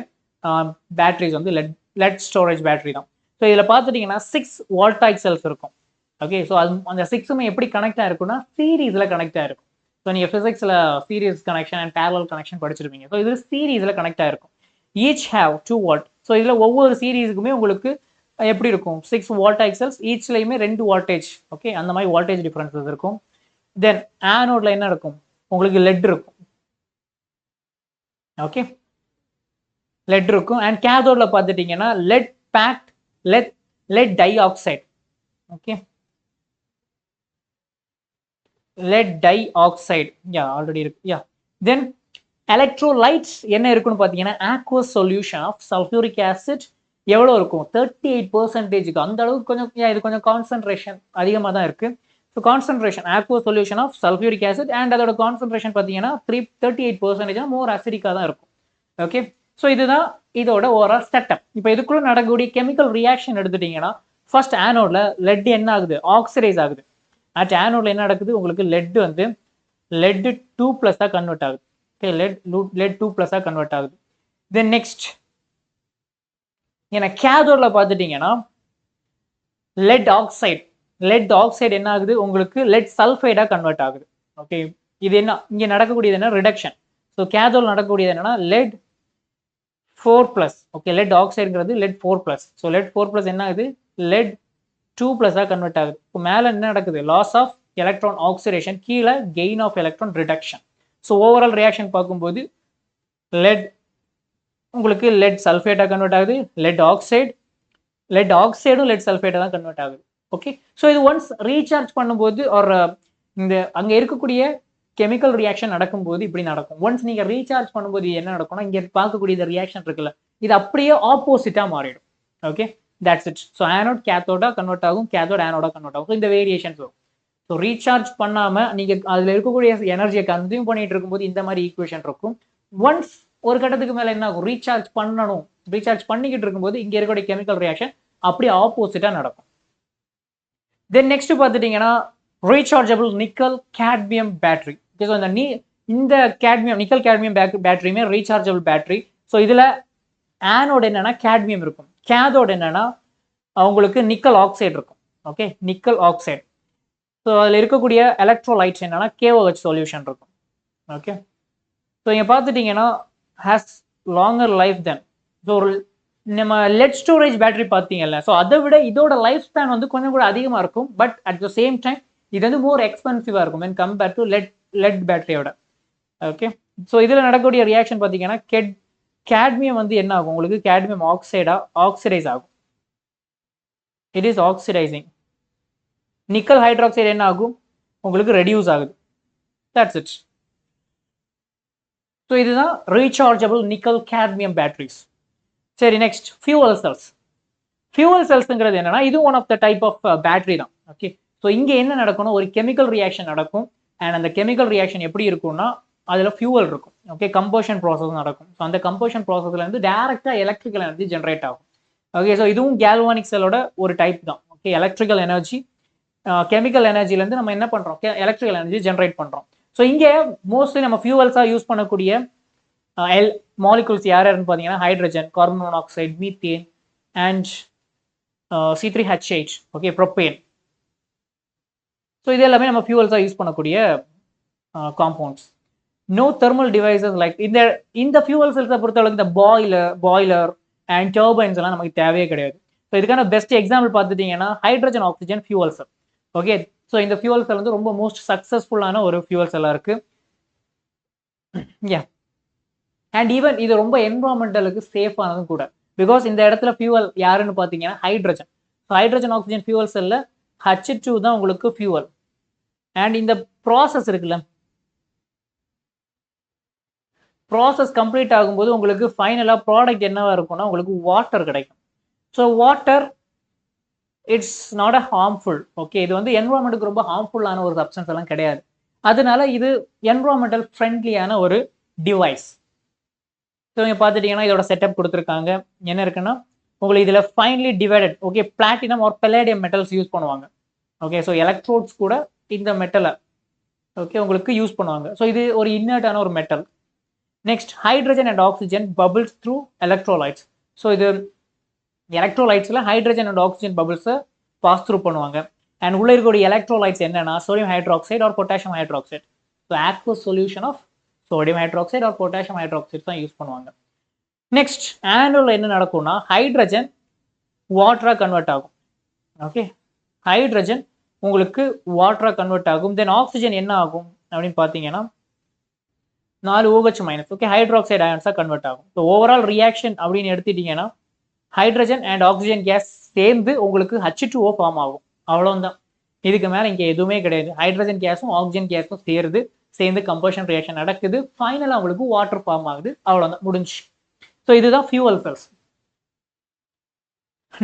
பேட்டரிஸ் வந்து லெட் ஸ்டோரேஜ் பேட்டரி தான். ஸோ இதில் பார்த்துட்டீங்கன்னா 6 வோல்டாய்க் செல்ஸ் இருக்கும். ஓகே, ஸோ அது அந்த 6மே எப்படி கனெக்ட் ஆயிருக்கும்னா சீரீஸில் கனெக்ட் ஆயிருக்கும். ஸோ நீங்கள் ஃபிசிக்ஸில் series connection and parallel connection படிச்சிருப்பீங்க. ஸோ இது சீரீஸில் கனெக்ட் ஆயிருக்கும். Each have 2 what. ஸோ இதில் ஒவ்வொரு சீரீஸுக்குமே உங்களுக்கு எப்படி இருக்கும் 6 வோல்டேஜ் செல்ஸ், ஈச்லையுமே 2 வோல்டேஜ். ஓகே, அந்த மாதிரி வோல்டேஜ் டிஃபரன்சஸ் இருக்கும். தென் ஆனோட்ல என்ன இருக்கும் உங்களுக்கு லெட் இருக்கும். ஓகே, லெட் இருக்கும். அண்ட் கேதோட்ல பார்த்துட்டீங்கன்னா lead packed lead dioxide. Okay, lead dioxide already இருக்கு. தென் எலக்ட்ரோலைட்ஸ் என்ன இருக்குன்னு பார்த்தீங்கன்னா aqueous solution of sulphuric acid எவ்வளோ இருக்கும் 38%. அந்த அளவுக்கு கொஞ்சம் இது கொஞ்சம் கான்சன்ட்ரேஷன் அதிகமாக தான் இருக்கு. So concentration aqueous solution of sulphuric acid and அதோட கான்சன்ட்ரேஷன் பார்த்தீங்கன்னா 38% மோர் அசிடிக்காக தான் இருக்கும். ஓகே, ஸோ இதுதான் இதோட ஓவரால் செட்டப். இப்போ இதுக்குள்ள நடக்கக்கூடிய கெமிக்கல் ரியாக்ஷன் எடுத்துட்டீங்கன்னா ஃபர்ஸ்ட் ஆனோட்ல லெட் என்ன ஆகுது ஆக்சிடைஸ் ஆகுது. அட் ஆனோட்ல என்ன நடக்குது உங்களுக்கு லெட் வந்து லெட் 2+ கன்வெர்ட் ஆகுது. ஓகே, லெட் 2+ கன்வெர்ட் ஆகுது. தென் நெக்ஸ்ட் ஏன்னா கேதோட்ல பார்த்துட்டீங்கன்னா லெட் ஆக்சைடு என்ன ஆகுது உங்களுக்கு லெட் சல்ஃபைடா கன்வெர்ட் ஆகுது. ஓகே, இது என்ன இங்க நடக்கக்கூடியது என்ன ரிடக்ஷன். ஸோ கேதோட்ல நடக்கக்கூடியது என்னன்னா லெட் 4+. ஓகே, லெட் ஆக்சைடுங்கிறது லெட் 4+. ஸோ லெட் 4+ என்ன ஆகுது லெட் 2+ கன்வெர்ட் ஆகுது. இப்போ மேல என்ன நடக்குது லாஸ் ஆஃப் எலக்ட்ரான் ஆக்சிடேஷன், கீழே gain of electron reduction. So overall reaction பார்க்கும்போது லெட் உங்களுக்கு லெட் சல்ஃபேட்டா கன்வெர்ட் ஆகுது, லெட் ஆக்சைடும் லெட் சல்ஃபேட்டா தான் கன்வெர்ட் ஆகுது. ஓகே, ஸோ இது ஒன்ஸ் ரீசார்ஜ் பண்ணும்போது ஒரு இந்த அங்கே இருக்கக்கூடிய கெமிக்கல் ரியாக்ஷன் நடக்கும்போது இப்படி நடக்கும். ஒன்ஸ் நீங்க ரீசார்ஜ் பண்ணும்போது என்ன நடக்கும்னா இங்க பார்க்கக்கூடிய இந்த ரியாக்ஷன் இருக்குல்ல இது அப்படியே ஆப்போசிட்டா மாறிடும். Okay, that's it. So anode கேத்தோடா கன்வெர்ட் ஆகும், கேத்தோட் ஆனோடா கன்வெர்ட் ஆகும். ஸோ இந்த வேரியேஷன்ஸ் வரும். ஸோ ரீசார்ஜ் பண்ணாம நீங்க அதுல இருக்கக்கூடிய எனர்ஜியை கன்சியூம் பண்ணிட்டு இருக்கும்போது இந்த மாதிரி ஈக்குவேஷன் இருக்கும். ஒன்ஸ் ஒரு கட்டத்துக்கு மேல என்ன ஆகும் ரீசார்ஜ் பண்ணிக்கிட்டு இருக்கும்போது இங்க இருக்கக்கூடிய கெமிக்கல் ரியாக்ஷன் அப்படியே ஆப்போசிட்டா நடக்கும். தென் நெக்ஸ்ட் பார்த்துட்டீங்கன்னா rechargeable nickel cadmium battery. So இந்த நிக்கல் கேட்மியம் பேட்டரியுமே ரீசார்ஜபிள் பேட்டரி. ஸோ இதுல ஆனோட் என்னன்னா கேட்மியம் இருக்கும், கேதோட் என்னன்னா அவங்களுக்கு நிக்கல் ஆக்சைடு இருக்கும். Okay, nickel oxide. ஸோ அதில் இருக்கக்கூடிய எலக்ட்ரோலைட்ஸ் என்னன்னா KOH சொல்யூஷன் இருக்கும். ஓகே, ஸோ இங்கே பார்த்துட்டீங்கன்னா has longer life then. So ஒரு நம்ம லெட் ஸ்டோரேஜ் பேட்டரி பார்த்தீங்கல்ல, ஸோ அதை விட இதோட லைஃப் ஸ்பேன் வந்து கொஞ்சம் கூட அதிகமாக இருக்கும். But at the same time இது வந்து மோர் எக்ஸ்பென்சிவாக இருக்கும் வென் கம்பேர் டு லெட் பேட்டரியோட. ஓகே, ஸோ இதில் நடக்கக்கூடிய ரியாக்ஷன் பார்த்தீங்கன்னா கேட்மியம் வந்து என்ன ஆகும் உங்களுக்கு கேட்மியம் ஆக்சிடைஸ் ஆகும். It is oxidising. Nickel hydroxide என்ன ஆகும் உங்களுக்கு ரெடியூஸ் ஆகுது. That's it. ஸோ இதுதான் ரீசார்ஜபிள் நிக்கல் கேட்மியம் பேட்டரிஸ். சரி, நெக்ஸ்ட் ஃபியூவல் செல்ஸ்ங்கிறது என்னன்னா இது one of the type of battery தான். ஓகே, ஸோ இங்கே என்ன நடக்கணும் ஒரு கெமிக்கல் ரியாக்ஷன் நடக்கும். அண்ட் அந்த கெமிக்கல் ரியாக்ஷன் எப்படி இருக்கும்னா அதில் ஃபியூவல் இருக்கும். ஓகே, கம்பஷன் ப்ராசஸ் நடக்கும். ஸோ அந்த கம்பஷன் ப்ராசஸ்ல இருந்து டைரக்டா எலக்ட்ரிக்கல் எனர்ஜி ஜென்ரேட் ஆகும். ஓகே, ஸோ இதுவும் கேல்வானிக் செல்லோட ஒரு டைப் தான். ஓகே, எலக்ட்ரிக்கல் எனர்ஜி கெமிக்கல் எனர்ஜிலேருந்து நம்ம என்ன பண்ணுறோம் எலக்ட்ரிக்கல் எனர்ஜி ஜென்ரேட் பண்ணுறோம். ஸோ இங்கே மோஸ்ட்லி நம்ம ஃபியூவல்ஸாக யூஸ் பண்ணக்கூடிய மாலிகுல்ஸ் யாருன்னு பார்த்தீங்கன்னா hydrogen, carbon monoxide, methane and C3H8. Okay, propane. So இது எல்லாமே நம்ம ஃபியூவல்ஸாக யூஸ் பண்ணக்கூடிய compounds. No thermal devices like இந்த ஃபியூவல் செல்ஸை பொறுத்தளவுக்கு இந்த பாய்லர் அண்ட் டர்பைன்ஸ் எல்லாம் நமக்கு தேவையே கிடையாது. ஸோ இதுக்கான பெஸ்ட் எக்ஸாம்பிள் பார்த்துட்டீங்கன்னா ஹைட்ரஜன் ஆக்சிஜன் ஃபியூவல் செல். ஓகே, ஸோ இந்த ஃபியூவல் செல் வந்து ரொம்ப மோஸ்ட் சக்ஸஸ்ஃபுல்லான ஒரு ஃபியூவல் செல்லாக இருக்கு. அண்ட் ஈவன் இது ரொம்ப என்வரான்மெண்டலுக்கு சேஃபானதும் கூட. பிகாஸ் இந்த இடத்துல ஃபியூவல் யாருன்னு பார்த்தீங்கன்னா hydrogen. So hydrogen oxygen fuel செல்ல H2 தான் உங்களுக்கு ஃபியூவல். அண்ட் இந்த ப்ராசஸ் இருக்குல்ல ப்ராசஸ் கம்ப்ளீட் ஆகும்போது உங்களுக்கு ஃபைனலாக ப்ராடக்ட் என்னவா இருக்கும்னா உங்களுக்கு வாட்டர் கிடைக்கும். So water it's not a harmful. Okay, இது வந்து என்வரான்மெண்ட்டுக்கு ரொம்ப ஹார்ம்ஃபுல்லான ஒரு சப்ஸ்டன்ஸ் எல்லாம் கிடையாது. அதனால இது என்வரான்மெண்டல் ஃப்ரெண்ட்லியான ஒரு டிவைஸ். ஸோ இங்கே பார்த்துட்டீங்கன்னா இதோட செட்டப் கொடுத்துருக்காங்க. என்ன இருக்குன்னா உங்களுக்கு இதில் finely divided okay platinum or palladium metals use பண்ணுவாங்க. ஓகே, ஸோ எலக்ட்ரோட்ஸ் கூட இந்த மெட்டலை ஓகே உங்களுக்கு யூஸ் பண்ணுவாங்க. ஸோ இது ஒரு இன்னர்டான ஒரு metal. Next hydrogen and oxygen bubbles through electrolytes. So இது எலக்ட்ரோலைட்ஸில் ஹைட்ரஜன் அண்ட் ஆக்சிஜன் பபிள்ஸை பாஸ் த்ரூ பண்ணுவாங்க. அண்ட் உள்ள இருக்கக்கூடிய எலக்ட்ரோலைட்ஸ் என்னன்னா sodium hydroxide or potassium hydroxide. So aqueous solution of sodium hydroxide or potassium hydroxide தான் யூஸ் பண்ணுவாங்க. Next ஆனோடில் என்ன நடக்கும்னா ஹைட்ரஜன் வாட்டராக கன்வெர்ட் ஆகும். ஓகே, ஹைட்ரஜன் உங்களுக்கு வாட்டராக கன்வெர்ட் ஆகும். தென் ஆக்சிஜன் என்ன ஆகும் அப்படின்னு பார்த்தீங்கன்னா 4 OH மைனஸ், ஓகே, ஹைட்ராக்சைடு அயான்ஸாக கன்வெர்ட் ஆகும். ஸோ ஓவரால் ரியாக்ஷன் அப்படின்னு எடுத்துட்டீங்கன்னா ஹைட்ரஜன் அண்ட் ஆக்சிஜன் கேஸ் சேர்ந்து உங்களுக்கு H2O ஃபார்ம் ஆகும். அவ்வளோதான், இதுக்கு மேலே இங்கே எதுவுமே கிடையாது. ஹைட்ரஜன் கேஸும் ஆக்சிஜன் கேஸும் சேர்ந்து கம்பஷன் ரியாக்ஷன் நடக்குது. ஃபைனலாக உங்களுக்கு வாட்டர் ஃபார்ம் ஆகுது. அவ்வளோதான், முடிஞ்சு. ஸோ இதுதான் ஃபியூவல் செல்ஸ்.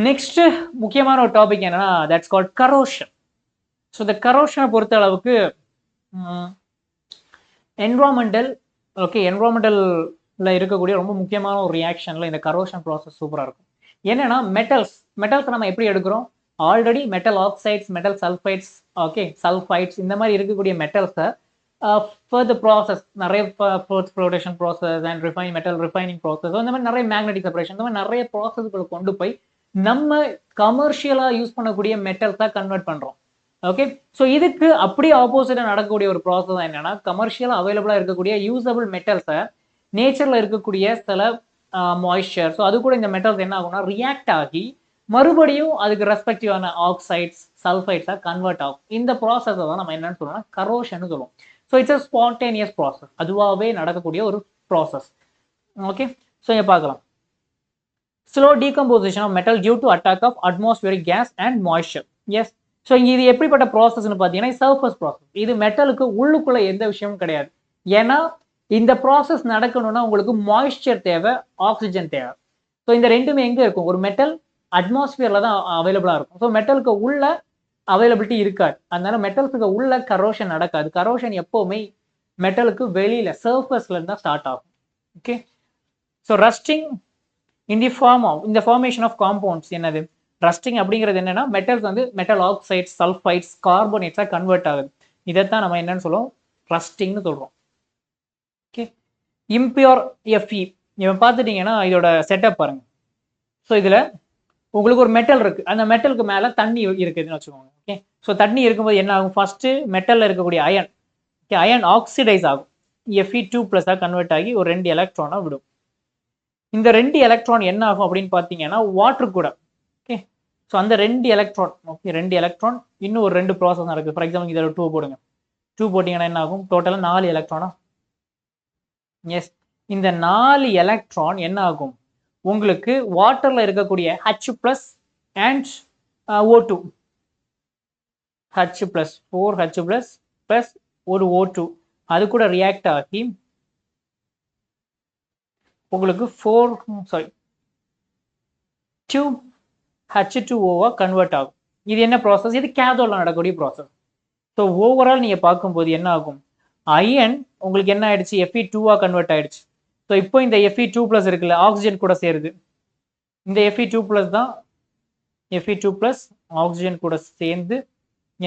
நெக்ஸ்ட் முக்கியமான ஒரு டாபிக் என்னன்னா தட்ஸ் கால்ட் கரோஷன். ஸோ இந்த கரோஷனை பொறுத்த அளவுக்கு என்விரான்மெண்டல், ஓகே, என்விரான்மெண்டல்ல இருக்கக்கூடிய ரொம்ப முக்கியமான ஒரு ரியாக்ஷன்ல இந்த கரோஷன் ப்ராசஸ் சூப்பராக இருக்கும். என்னன்னா மெட்டல்ஸ் நம்ம எப்படி எடுக்கிறோம்? Already metal oxides, metal sulphides, okay, sulphides இந்த மாதிரி இருக்கக்கூடிய மெட்டல்ஸை ஃபர்தர் ப்ராசஸ், நிறைய froth flotation process and refining process, இந்த மாதிரி நிறைய மேக்னெட்டிக் செப்பரேஷன், இந்த மாதிரி நிறைய ப்ராசஸ்களை கொண்டு போய் நம்ம கமர்ஷியலாக யூஸ் பண்ணக்கூடிய மெட்டல்ஸாக கன்வெர்ட் பண்ணுறோம். ஓகே, ஸோ இதுக்கு அப்படியே ஆப்போசிட்டாக நடக்கக்கூடிய ஒரு ப்ராசஸ் என்னன்னா கமர்ஷியலாக அவைலபிளாக இருக்கக்கூடிய யூசபிள் மெட்டல்ஸை நேச்சரில் இருக்கக்கூடிய சில மாய்ஸ்சர், ஸோ அது கூட இந்த மெட்டல்ஸ் என்ன ஆகும்னா ரியாக்ட் ஆகி மறுபடியும் அதுக்கு ரெஸ்பெக்டிவான ஆக்சைட்ஸ், சல்ஃபைட்ஸாக கன்வெர்ட் ஆகும். இந்த ப்ராசஸை தான் நம்ம என்னன்னு சொல்லுவோம்னா கரோஷன் சொல்லுவோம். So it's a spontaneous process, அதுவாகவே நடக்கக்கூடிய ஒரு ப்ராசஸ். ஓகே, ஸோ இங்கே பார்க்கலாம். Slow decomposition of metal due to attack of atmospheric gas and moisture. Yes, so இங்கே இது எப்படிப்பட்ட ப்ராசஸ்ன்னு பார்த்தீங்கன்னா சர்ஃபஸ் ப்ராசஸ். இது மெட்டலுக்கு உள்ளுக்குள்ள எந்த விஷயமும் கிடையாது. ஏன்னா இந்த ப்ராசஸ் நடக்கணும்னா உங்களுக்கு மாய்ஸ்சர் தேவை, ஆக்சிஜன் தேவை. ஸோ இந்த ரெண்டுமே எங்கே இருக்கும்? ஒரு மெட்டல் அட்மாஸ்பியரில் தான் அவைலபிளாக இருக்கும். ஸோ மெட்டலுக்கு உள்ள அவைலபிலிட்டி இருக்காது. அதனால மெட்டல்ஸுக்கு உள்ள கரோஷன் நடக்காது. கரோஷன் எப்போவுமே மெட்டலுக்கு வெளியில் சர்ஃபஸ்லேருந்து தான் ஸ்டார்ட் ஆகும். Okay, so rusting in the formation of compounds. என்னது ரஸ்டிங் அப்படிங்கிறது? என்னன்னா மெட்டல்ஸ் வந்து மெட்டல் ஆக்சைட்ஸ், சல்ஃபைட்ஸ், கார்பனேட்ஸாக கன்வெர்ட் ஆகுது. இதைத்தான் நம்ம என்னன்னு சொல்லுவோம்? ரஸ்டிங்னு சொல்கிறோம். ஓகே, இம்பியூர் Fe இவன் பார்த்துட்டீங்கன்னா இதோட செட்டப் பாருங்க. ஸோ இதில் உங்களுக்கு ஒரு மெட்டல் இருக்கு, அந்த மெட்டலுக்கு மேலே தண்ணி இருக்குதுன்னு வச்சுக்கோங்க. ஓகே, ஸோ தண்ணி இருக்கும்போது என்ன ஆகும்? ஃபர்ஸ்ட் மெட்டலில் இருக்கக்கூடிய அயன், ஓகே, அயன் ஆக்சிடைஸ் ஆகும், Fe2+ கன்வெர்ட் ஆகி ஒரு 2 எலக்ட்ரானாக விடும். இந்த 2 எலக்ட்ரான் என்ன ஆகும் அப்படின்னு பார்த்தீங்கன்னா வாட்டர் கூட. ஓகே, ஸோ அந்த 2 எலக்ட்ரான், ஓகே, 2 எலக்ட்ரான் இன்னும் ஒரு 2 ப்ராசஸ் நடக்குது. ஃபார் எக்ஸாம்பிள் இதில் 2 போடுங்க. 2 போட்டிங்கன்னா என்ன ஆகும்? டோட்டலாக 4 எலக்ட்ரானா? எஸ், இந்த 4 எலக்ட்ரான் என்ன ஆகும்? உங்களுக்கு வாட்டர்ல இருக்கக்கூடிய H+ and O2, H+, 4H+ plus ஒரு O2 அது கூட ரியாக்ட் ஆகி உங்களுக்கு 2H2O கன்வெர்ட் ஆகும். இது என்ன ப்ராசஸ்? இது கேதோட்ல நடக்கக்கூடிய ப்ராசஸ். ஸோ ஓவரால் நீங்க பார்க்கும்போது என்ன ஆகும்? அயன் உங்களுக்கு என்ன ஆயிடுச்சு? Fe2 கன்வெர்ட் ஆயிடுச்சு. ஸோ இப்போ இந்த Fe2+ இருக்குல்ல, ஆக்சிஜன் கூட சேருது. இந்த Fe2+ தான் Fe2+ ஆக்சிஜன் கூட சேர்ந்து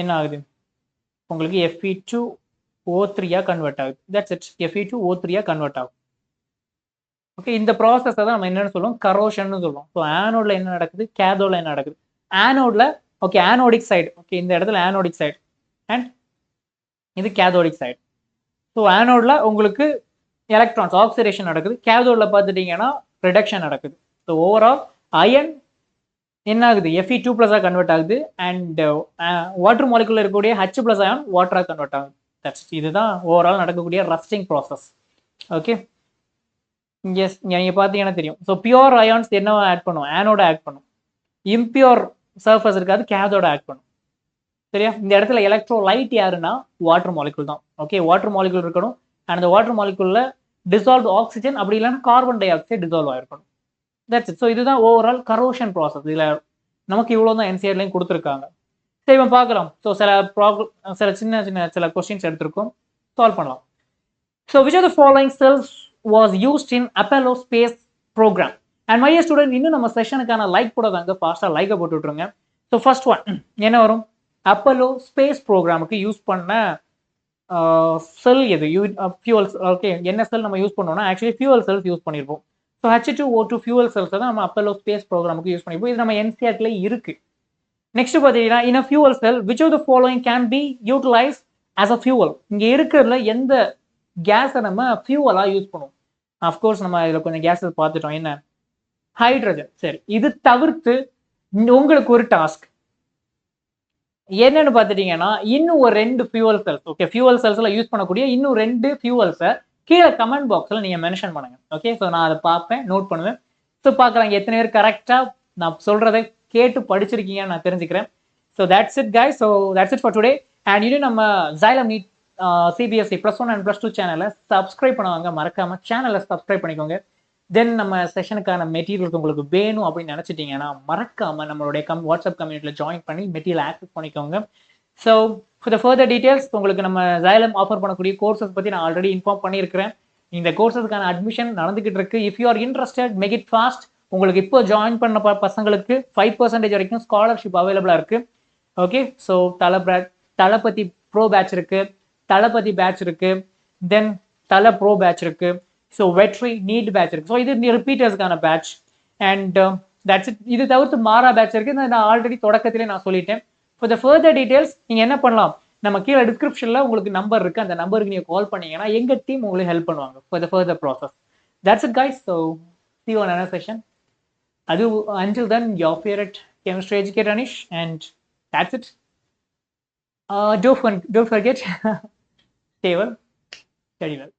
என்ன ஆகுது? உங்களுக்கு Fe2O3 கன்வெர்ட் ஆகுது. தட்ஸ் இட், Fe2O3 கன்வெர்ட் ஆகும். ஓகே, இந்த ப்ராசஸை தான் நம்ம என்னன்னு சொல்லுவோம்? கரோஷன் சொல்லுவோம். ஸோ ஆனோட்ல என்ன நடக்குது, கேதோட்ல என்ன நடக்குது? ஆனோட்ல, ஓகே, ஆனோடிக் சைடு, ஓகே, இந்த இடத்துல ஆனோடிக் சைடு அண்ட் இது கேதோடிக் சைடு. ஸோ ஆனோட்ல உங்களுக்கு எலக்ட்ரான்ஸ் ஆக்சிடேஷன் நடக்குது, கேதோட்ல பார்த்துட்டீங்கன்னா ரிடக்ஷன் நடக்குது. ஸோ ஓவரால் அயன் என்ன ஆகுது? Fe2+ கன்வெர்ட் ஆகுது அண்ட் வாட்டர் மாலிகுலர் இருக்கக்கூடிய H+ அயான் வாட்டராக கன்வெர்ட் ஆகுது. தட்ஸ், இதுதான் ஓவரால் நடக்கக்கூடிய ரஸ்டிங் ப்ராசஸ். ஓகே, எஸ், நீங்கள் பார்த்தீங்கன்னா தெரியும். ஸோ பியூர் அயான்ஸ் என்ன ஆட் பண்ணும்? ஆனோட ஆட் பண்ணும். இம்பியூர் சர்ஃபஸ் இருக்காது, கேதோட ஆட் பண்ணும். சரியா? இந்த இடத்துல எலக்ட்ரோலைட் யாருன்னா வாட்டர் மாலிகுல் தான். ஓகே, வாட்டர் மாலிகுல் இருக்கணும் அண்ட் அந்த வாட்டர் மாலிகுல்ல டிசால்வ் ஆக்சிஜன், அப்படி இல்லைன்னா கார்பன் டை ஆக்சைடு டிசால்வ் ஆயிருக்கணும். That's it. ஸோ இதுதான் ஓவரால் கரோஷன் ப்ராசஸ். இதில் நமக்கு இவ்வளோ தான் NCERTலையும் கொடுத்துருக்காங்க. சரி, இப்போ பார்க்கலாம். ஸோ சில சின்ன கொஸ்டின்ஸ் எடுத்திருக்கோம், சால்வ் பண்ணலாம். So which of the following cells was used in Apollo space program? And my student, இன்னும் நம்ம செஷனுக்கான லைக் கூட தாங்க, ஃபாஸ்ட்டாக லைக்கை போட்டு விட்ருங்க. ஸோ ஃபர்ஸ்ட் ஒன் என்ன வரும்? அப்போலோ ஸ்பேஸ் ப்ரோக்ராமுக்கு யூஸ் பண்ண செல் எது? ஃபியூவல்ஸ். ஓகே, என்ன செல் நம்ம யூஸ் பண்ணோம்னா ஆக்சுவலி ஃபியூவல் செல்ஸ் யூஸ் பண்ணியிருப்போம். ஸோ H2O2 ஃபியூவல் செல்ஸ் தான் நம்ம அப்போலோ ஸ்பேஸ் ப்ரோக்ராமுக்கு யூஸ் பண்ணியிருப்போம். இது நம்ம NCERTல இருக்கு. நெக்ஸ்ட் பார்த்தீங்கன்னா in a fuel cell which of the following can be utilized as a fuel? இங்கே இருக்கிறதுல எந்த கேஸை நம்ம ஃபியூவலாக யூஸ் பண்ணுவோம்? அஃப்கோர்ஸ் நம்ம இதில் கொஞ்சம் கேஸஸ் பார்த்துட்டோம். என்ன ஹைட்ரஜன். சரி, இது தவிர்த்து உங்களுக்கு ஒரு டாஸ்க் என்னன்னு பார்த்துட்டீங்கன்னா, இன்னும் ஒரு 2 ஃபியூவல் செல்ஸ், ஓகே, ஃபியூவல் செல்ஸ்ல யூஸ் பண்ணக்கூடிய இன்னும் 2 ஃபியூவல்ஸை கீழே கமெண்ட் பாக்ஸ்ல நீங்க மென்ஷன் பண்ணுங்க. ஓகே, ஸோ நான் அதை பார்ப்பேன், நோட் பண்ணுவேன். ஸோ பார்க்கலாம் எத்தனை பேர் கரெக்டா நான் சொல்றதை கேட்டு படிச்சிருக்கீங்கன்னு நான் தெரிஞ்சுக்கிறேன். So that's it guys. So that's it for today. And இன்னும் நம்ம Xylem NEET CBSE +1 அண்ட் +2 சேனலை சப்ஸ்கிரைப் பண்ணுவாங்க, மறக்காம சேனலை சப்ஸ்கிரைப் பண்ணிக்கோங்க. தென் நம்ம செஷனுக்கான மெட்டீரியல்ஸ் உங்களுக்கு வேணும் அப்படின்னு நினைச்சிட்டீங்கன்னா மறக்காம நம்மளுடைய வாட்ஸ்அப் கம்யூனிட்டியில் ஜாயின் பண்ணி மெட்டீரியல் ஆக்சஸ் பண்ணிக்கோங்க. So for the further details உங்களுக்கு நம்ம Xylem ஆஃபர் பண்ணக்கூடிய கோர்சஸ் பற்றி நான் ஆல்ரெடி இன்ஃபார்ம் பண்ணியிருக்கிறேன். இந்த கோர்சஸ்க்கான அட்மிஷன் நடந்துகிட்டு இருக்கு. If you are interested, make it fast. உங்களுக்கு இப்போ ஜாயின் பண்ண பசங்களுக்கு 5% வரைக்கும் ஸ்காலர்ஷிப் அவைலபிளா இருக்கு. ஓகே, ஸோ தளபதி ப்ரோ பேட்ச் இருக்கு, தளபதி பேட்ச் இருக்கு, தென் தல ப்ரோ பேட்ச் இருக்கு, ஸோ வெட்ரி நீட் பேட்ச் இருக்கு. ஸோ இது ரிப்பீட்டர்ஸ்க்கான பேட்ச். And that's it. இது தவிர்த்து மாறா பேட்ச் இருக்கு. நான் ஆல்ரெடி தொடக்கத்திலே நான் சொல்லிட்டேன். ஃபார் த ஃபர்தர் டீடைல்ஸ் நீங்க என்ன பண்ணலாம், நம்ம கீழே டிஸ்கிரிப்ஷன்ல உங்களுக்கு நம்பர் இருக்கு, அந்த நம்பருக்கு நீங்க கால் பண்ணீங்கன்னா எங்க டீம் உங்களுக்கு ஹெல்ப் பண்ணுவாங்க for the further process. That's it guys. So see you on another session. Until then, your favorite chemistry educator Anish, and that's it. Don't forget, stay well, study well.